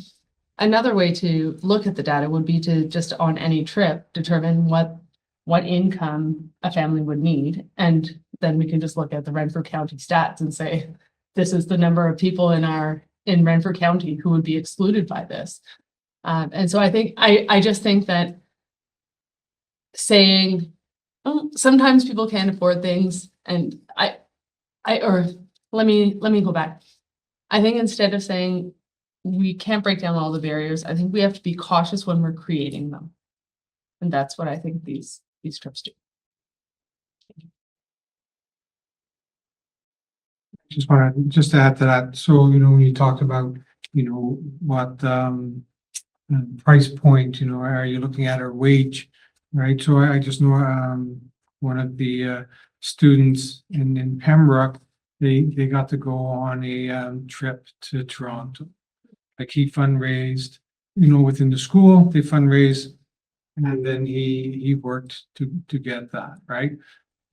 Another way to look at the data would be to just on any trip, determine what income a family would need. And then we can just look at the Renfrew County stats and say, this is the number of people in Renfrew County who would be excluded by this. And so I just think that saying, oh, sometimes people can't afford things, and let me go back. I think instead of saying we can't break down all the barriers, I think we have to be cautious when we're creating them. And that's what I think these trips do. Just want to add to that. So, when you talked about, what price point, are you looking at our wage, right? So I just know, one of the, students in Pembroke, they got to go on a, trip to Toronto. Like he fundraised, within the school, they fundraised, and then he worked to get that, right?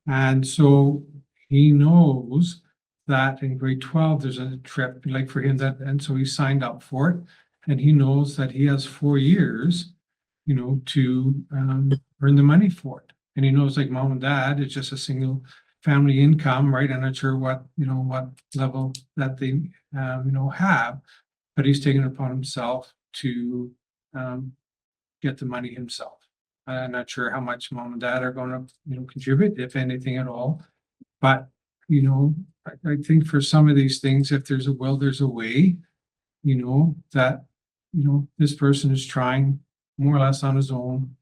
And so he knows that in grade 12, there's a trip like for him and so he signed up for it. And he knows that he has 4 years, to earn the money for it. And he knows like mom and dad, it's just a single family income, right? I'm not sure what level that they, have, but he's taken it upon himself to get the money himself. I'm not sure how much mom and dad are gonna, contribute, if anything at all. But, I think for some of these things, if there's a will, there's a way, that, this person is trying more or less on his own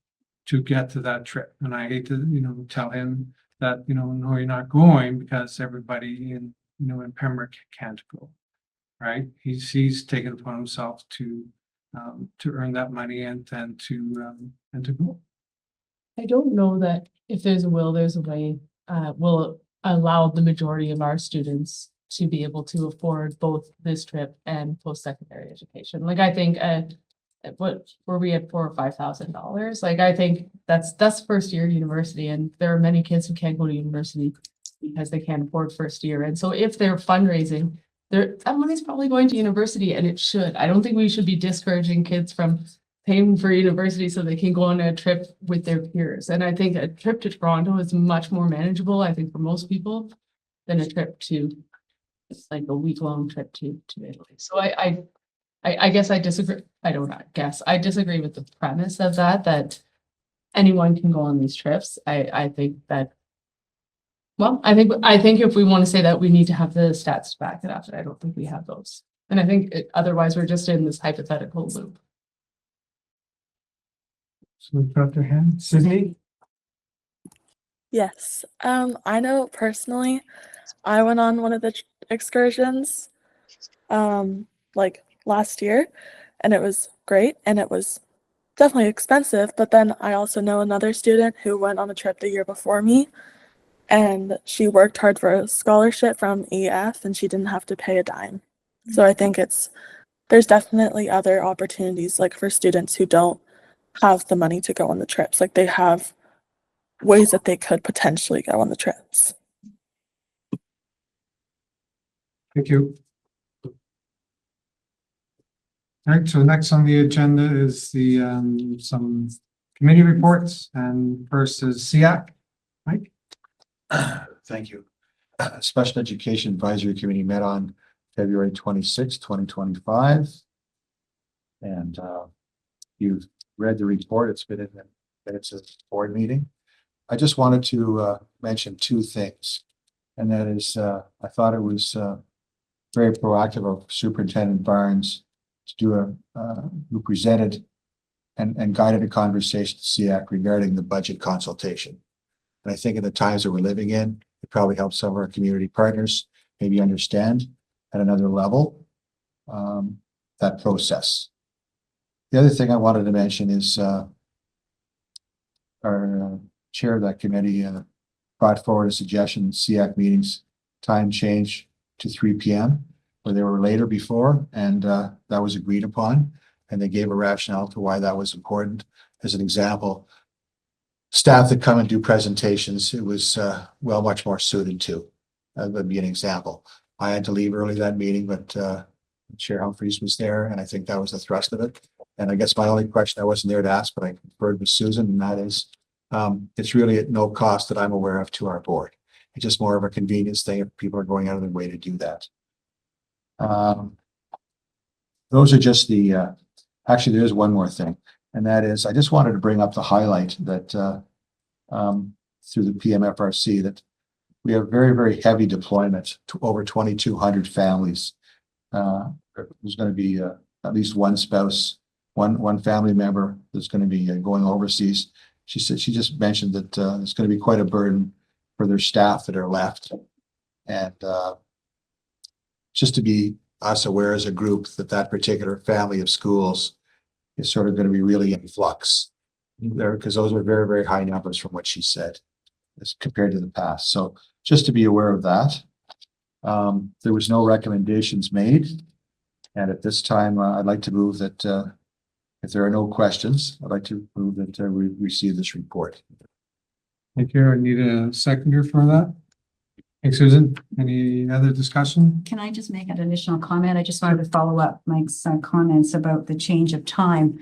to get to that trip. And I hate to, tell him that, no, you're not going because everybody in Pembroke can't go. Right? He's taken upon himself to earn that money and then to go. I don't know that if there's a will, there's a way, will allow the majority of our students to be able to afford both this trip and post-secondary education. Like, I think, what were we at, $4,000 or $5,000? Like, I think that's first year university, and there are many kids who can't go to university because they can't afford first year. And so if they're fundraising, that money's probably going to university, and it should. I don't think we should be discouraging kids from paying for university so they can go on a trip with their peers. And I think a trip to Toronto is much more manageable, I think, for most people than a trip to, it's like a week-long trip to Italy. So I guess I disagree. I disagree with the premise of that anyone can go on these trips. I think that, well, I think if we want to say that, we need to have the stats to back it up, and I don't think we have those. And I think otherwise we're just in this hypothetical loop. So we've got their hand. Sydney? Yes. I know personally, I went on one of the excursions, like last year, and it was great, and it was definitely expensive. But then I also know another student who went on a trip the year before me, and she worked hard for a scholarship from EF, and she didn't have to pay a dime. So I think there's definitely other opportunities, like for students who don't have the money to go on the trips. Like, they have ways that they could potentially go on the trips. Thank you. All right, so next on the agenda is the some committee reports, and first is SEAC. Mike? Thank you. Special Education Advisory Committee met on February 26, 2025. And you've read the report. It's been in the minutes of the board meeting. I just wanted to mention two things. And that is, I thought it was very proactive of Superintendent Barnes to do who presented and guided a conversation to SEAC regarding the budget consultation. And I think in the times that we're living in, it probably helps some of our community partners maybe understand at another level that process. The other thing I wanted to mention is our chair of that committee brought forward a suggestion SEAC meetings time change to 3 p.m. where they were later before, and that was agreed upon. And they gave a rationale to why that was important. As an example, staff that come and do presentations, it was much more suited to. That would be an example. I had to leave early that meeting, but Chair Humphreys was there, and I think that was the thrust of it. And I guess my only question, I wasn't there to ask, but I conferred with Susan, and that is, it's really at no cost that I'm aware of to our board. It's just more of a convenience thing if people are going out of their way to do that. Those are just the, actually, there's one more thing, and that is, I just wanted to bring up the highlight that through the PMFRC that we have very, very heavy deployment to over 2,200 families. There's going to be at least one spouse, one family member that's going to be going overseas. She said, she just mentioned that it's going to be quite a burden for their staff that are left. And just to be us aware as a group that that particular family of schools is sort of going to be really in flux there, because those are very, very high numbers from what she said as compared to the past. So just to be aware of that. There was no recommendations made. And at this time, I'd like to move that, if there are no questions, I'd like to move that we receive this report. Thank you. I need a seconder for that. Thanks, Susan. Any other discussion? Can I just make an additional comment? I just wanted to follow up Mike's comments about the change of time.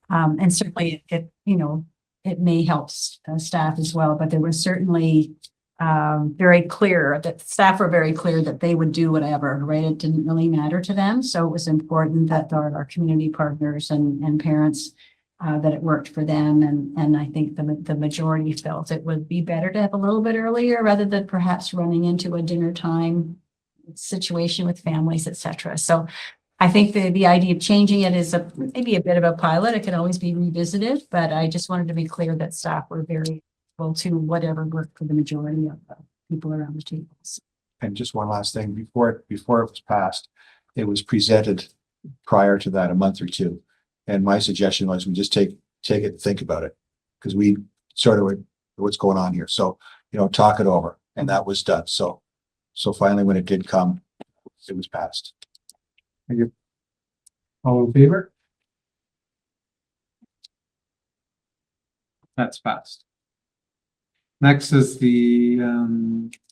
And certainly it, you know, it may help staff as well, but there was certainly very clear that staff were very clear that they would do whatever, right? It didn't really matter to them. So it was important that our community partners and parents that it worked for them. And I think the majority felt it would be better to have a little bit earlier rather than perhaps running into a dinner time situation with families, et cetera. So I think the idea of changing it is maybe a bit of a pilot. It can always be revisited, but I just wanted to be clear that staff were very well to whatever worked for the majority of the people around the tables. And just one last thing, before it was passed, it was presented prior to that, a month or two. And my suggestion was we just take it and think about it, because we sort of what's going on here. So, you know, talk it over, and that was done. So finally, when it did come, it was passed. Thank you. All in favor? That's passed. Next is the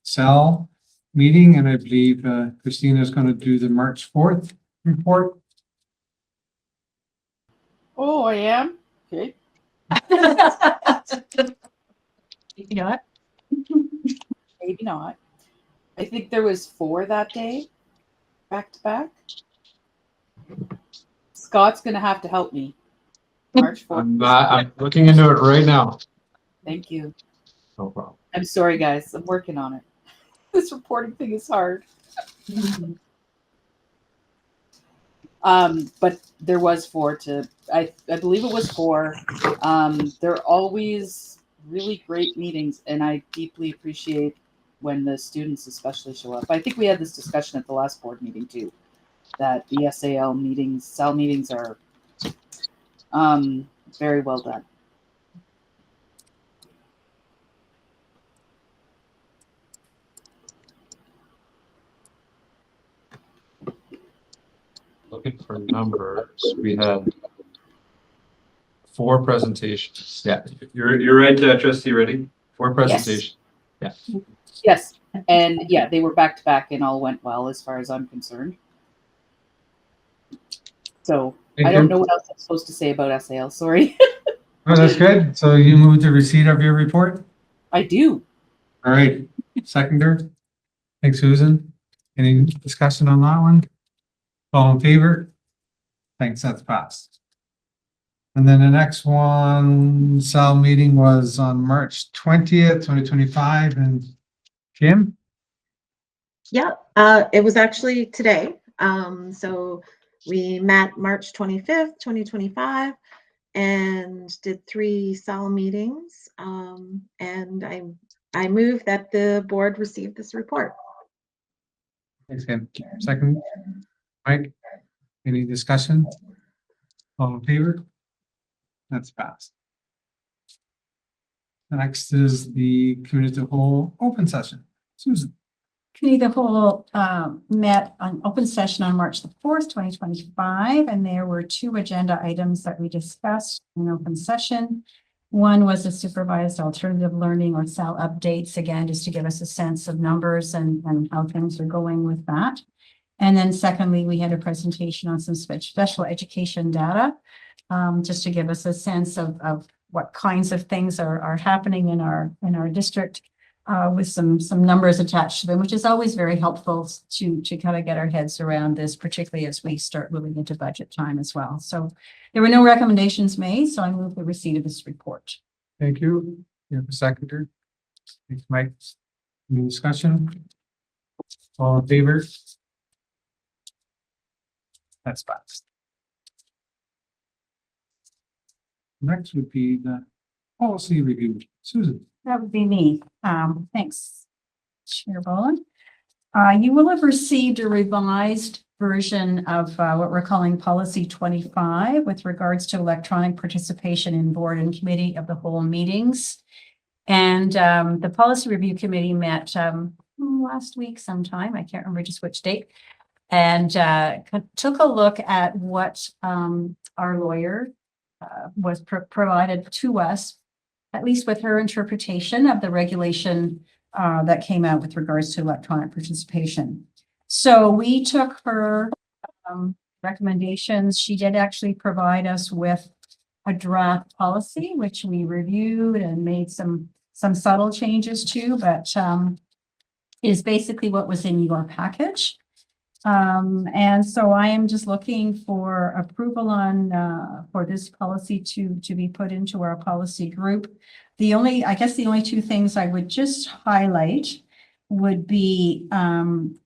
cell meeting, and I believe Christina is going to do the March 4th report. Oh, I am? Okay. You know what? Maybe not. I think there was 4 that day, back to back. Scott's gonna have to help me. March 4th. I'm looking into it right now. Thank you. No problem. I'm sorry, guys. I'm working on it. This reporting thing is hard. But there was 4 I believe it was 4. They're always really great meetings, and I deeply appreciate when the students especially show up. I think we had this discussion at the last board meeting too, that the SAL meetings, cell meetings are very well done. Looking for numbers, we had 4 presentations. Yeah, you're right, trustee, ready? 4 presentations. Yeah. Yes, and yeah, they were back to back and all went well as far as I'm concerned. So I don't know what else I'm supposed to say about SAL, sorry. Oh, that's good. So you moved the receipt of your report? I do. All right, seconder. Thanks, Susan. Any discussion on that one? All in favor? Thanks, that's passed. And then the next one, cell meeting was on March 20th, 2025, and Kim? Yeah, it was actually today. So we met March 25th, 2025, and did 3 cell meetings. And I move that the board receive this report. Thanks, Kim. Second, Mike, any discussion? All in favor? That's passed. The next is the community of the whole open session. Susan. Committee of the whole met on open session on March the 4th, 2025, and there were 2 agenda items that we discussed in open session. One was a supervised alternative learning or CEL updates, again, just to give us a sense of numbers and how things are going with that. And then secondly, we had a presentation on some special education data, just to give us a sense of what kinds of things are happening in our district, with some numbers attached to them, which is always very helpful to kind of get our heads around this, particularly as we start moving into budget time as well. So there were no recommendations made, so I move the receipt of this report. Thank you. You have a seconder. Thanks, Mike. Any discussion? All in favor? That's passed. Next would be the policy review. Susan. That would be me. Thanks, Chair Boland. You will have received a revised version of what we're calling policy 25 with regards to electronic participation in board and committee of the whole meetings. And the policy review committee met last week sometime, I can't remember just which date, and took a look at what our lawyer was provided to us, at least with her interpretation of the regulation that came out with regards to electronic participation. So we took her recommendations. She did actually provide us with a draft policy, which we reviewed and made some subtle changes to, but is basically what was in your package. And so I am just looking for approval on for this policy to be put into our policy group. I guess the only two things I would just highlight would be on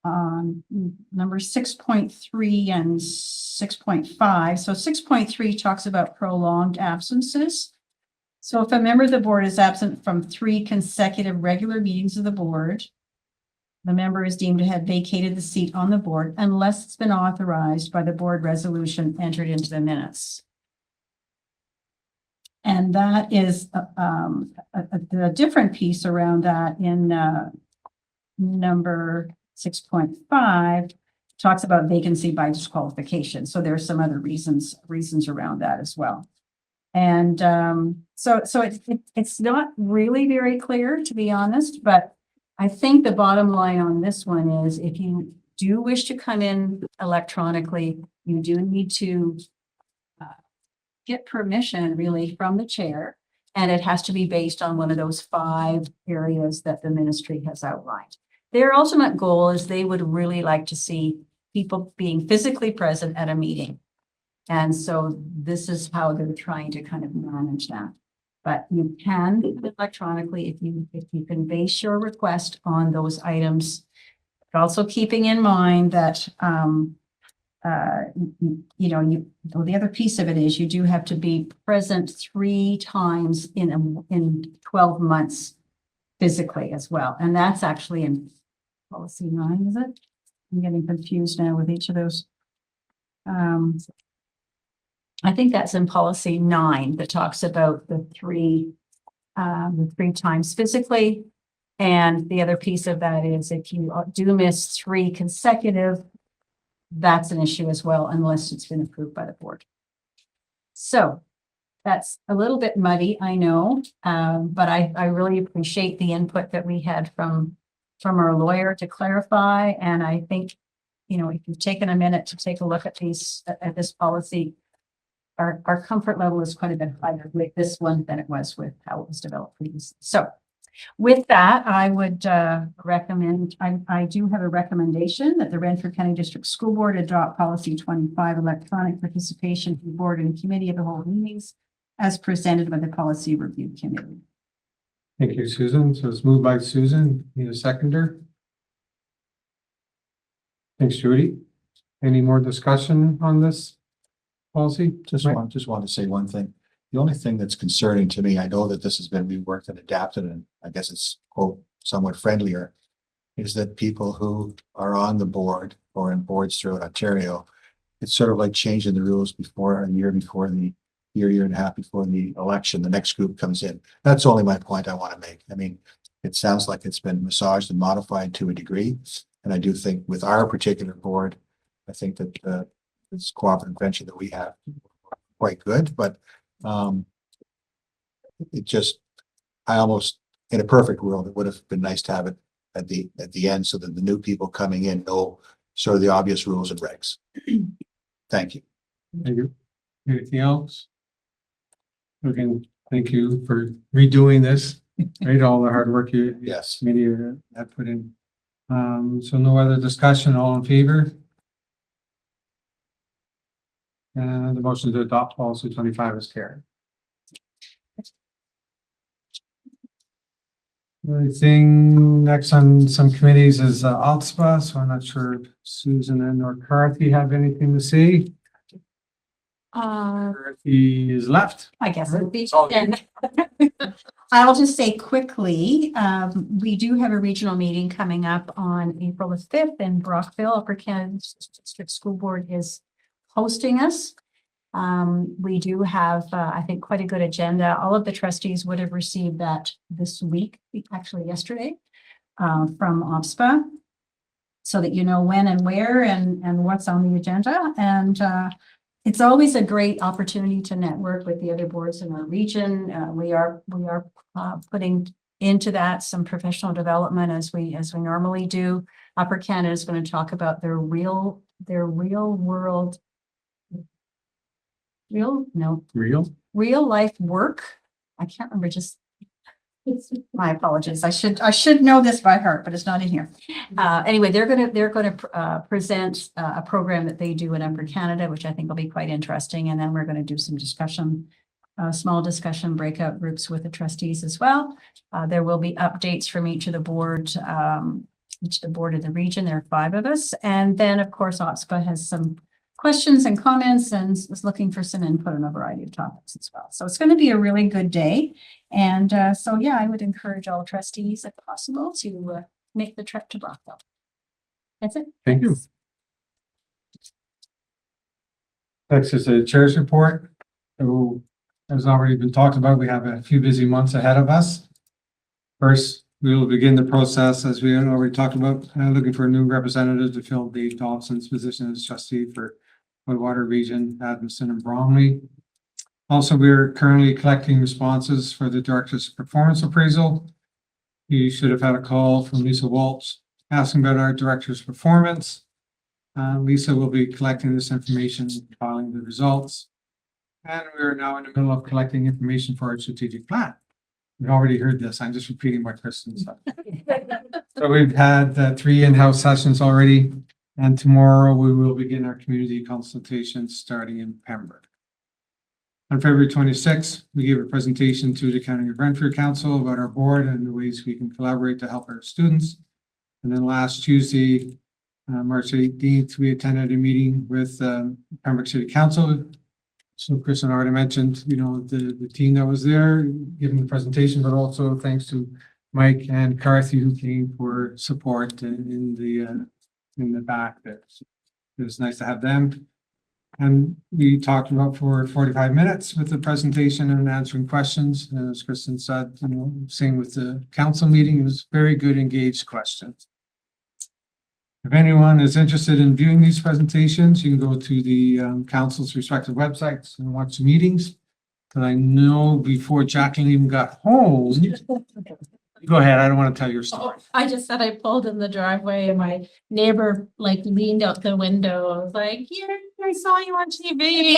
number 6.3 and 6.5. So 6.3 talks about prolonged absences. So if a member of the board is absent from 3 consecutive regular meetings of the board, the member is deemed to have vacated the seat on the board unless it's been authorized by the board resolution entered into the minutes. And that is a different piece around that in number 6.5 talks about vacancy by disqualification. So there are some other reasons around that as well. And so it's not really very clear, to be honest, but I think the bottom line on this one is if you do wish to come in electronically, you do need to get permission really from the chair, and it has to be based on one of those 5 areas that the ministry has outlined. Their ultimate goal is they would really like to see people being physically present at a meeting. And so this is how they're trying to kind of manage that. But you can do it electronically if you can base your request on those items. But also keeping in mind that the other piece of it is you do have to be present 3 times in 12 months physically as well. And that's actually in policy 9, is it? I'm getting confused now with each of those. I think that's in policy 9 that talks about the 3 times physically. And the other piece of that is if you do miss 3 consecutive, that's an issue as well, unless it's been approved by the board. So that's a little bit muddy, I know, but I really appreciate the input that we had from our lawyer to clarify. And I think, if you've taken a minute to take a look at this policy, our comfort level is quite a bit higher with this one than it was with how it was developed previously. So with that, I would recommend, I do have a recommendation that the Renfrew County District School Board adopt policy 25, electronic participation in board and committee of the whole meetings as presented by the policy review committee. Thank you, Susan. So it's moved by Susan. Need a seconder? Thanks, Judy. Any more discussion on this policy? Just want to say one thing. The only thing that's concerning to me, I know that this has been reworked and adapted, and I guess it's, quote, somewhat friendlier, is that people who are on the board or in boards throughout Ontario, it's sort of like changing the rules before a year before the year and a half before the election, the next group comes in. That's only my point I want to make. I mean, it sounds like it's been massaged and modified to a degree. And I do think with our particular board, I think that this cooperative venture that we have quite good, but I almost, in a perfect world, it would have been nice to have it at the end so that the new people coming in know sort of the obvious rules and regs. Thank you. Thank you. Anything else? Again, thank you for redoing this, right? All the hard work you Yes. committee have put in. So no other discussion, all in favor? And the motion to adopt policy 25 is carried. Anything next on some committees is ALTSPA, so I'm not sure if Susan and or Carthy have anything to say. He is left. I guess it'll be It's all then. I'll just say quickly, we do have a regional meeting coming up on April the 5th in Brockville. Upper Canada District School Board is hosting us. We do have, I think, quite a good agenda. All of the trustees would have received that this week, actually yesterday, from OPSPA, so that you know when and where and what's on the agenda. And it's always a great opportunity to network with the other boards in our region. We are putting into that some professional development as we normally do. Upper Canada is going to talk about their real world, real life work. I can't remember, just my apologies. I should know this by heart, but it's not in here. Anyway, they're gonna present a program that they do in Upper Canada, which I think will be quite interesting. And then we're going to do some discussion, small discussion breakout groups with the trustees as well. There will be updates from each of the board of the region. There are 5 of us, and then of course OPSPA has some questions and comments and is looking for some input on a variety of topics as well. So it's going to be a really good day. And so, yeah, I would encourage all trustees, if possible, to make the trip to Brockville. That's it. Thank you. Next is the chair's report. So, as already been talked about, we have a few busy months ahead of us. First, we will begin the process, as we already talked about, looking for a new representative to fill Dave Dobson's position as trustee for Whitewater Region, Adamson and Bromley. Also, we're currently collecting responses for the director's performance appraisal. You should have had a call from Lisa Waltz asking about our director's performance. Lisa will be collecting this information, filing the results. And we're now in the middle of collecting information for our strategic plan. We've already heard this. I'm just repeating what Kristen said. So we've had 3 in-house sessions already. And tomorrow we will begin our community consultations starting in Pembroke. On February 26th, we gave a presentation to the County of Renfrew Council about our board and the ways we can collaborate to help our students. And then last Tuesday, March 18th, we attended a meeting with Pembroke City Council. So Kristen already mentioned, the team that was there giving the presentation, but also thanks to Mike and Carthy who came for support in the back there. So it was nice to have them. And we talked about for 45 minutes with the presentation and answering questions. And as Kristen said, same with the council meeting, it was very good, engaged questions. If anyone is interested in viewing these presentations, you can go to the council's respective websites and watch the meetings. But I know before Jacqueline even got home, go ahead, I don't want to tell your story. I just said I pulled in the driveway and my neighbor leaned out the window. I was like, yeah, I saw you on TV.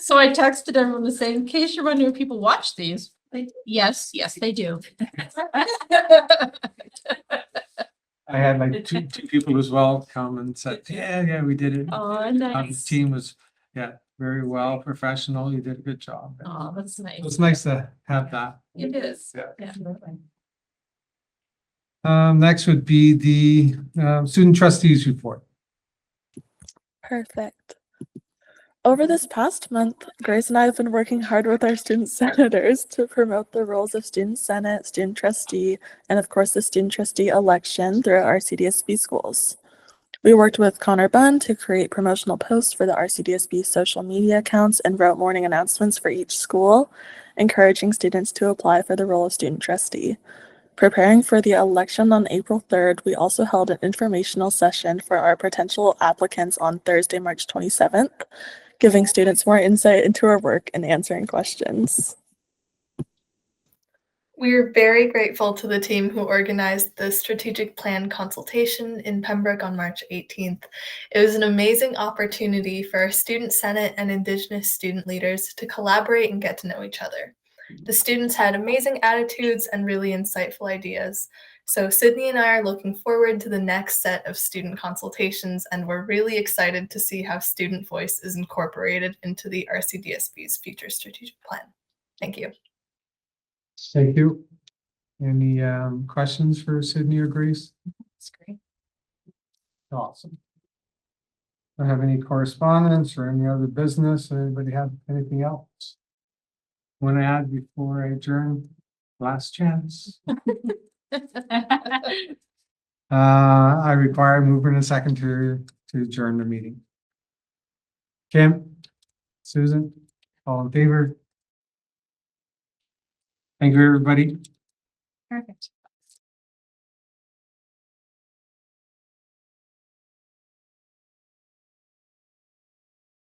So I texted everyone to say, in case you're wondering if people watch these. Like, yes, they do. I had two people as well come and said, yeah, we did it. Oh, The nice. team was, very well, professional. You did a good job. Oh, that's nice. It's nice to have that. It is. Yeah. Next would be the student trustees report. Perfect. Over this past month, Grace and I have been working hard with our student senators to promote the roles of student senate, student trustee, and of course the student trustee election through our RCDSB schools. We worked with Connor Bunn to create promotional posts for the RCDSB social media accounts and wrote morning announcements for each school, encouraging students to apply for the role of student trustee. Preparing for the election on April 3rd, we also held an informational session for our potential applicants on Thursday, March 27th, giving students more insight into our work and answering questions. We are very grateful to the team who organized the strategic plan consultation in Pembroke on March 18th. It was an amazing opportunity for our student senate and Indigenous student leaders to collaborate and get to know each other. The students had amazing attitudes and really insightful ideas. So Sydney and I are looking forward to the next set of student consultations, and we're really excited to see how student voice is incorporated into the RCDSB's future strategic plan. Thank you. Thank you. Any questions for Sydney or Grace? That's great. Awesome. Don't have any correspondence or any other business. Anybody have anything else? Want to add before I adjourn? Last chance. I require a mover and a second to adjourn the meeting. Kim, Susan, all in favor? Thank you, everybody. Perfect.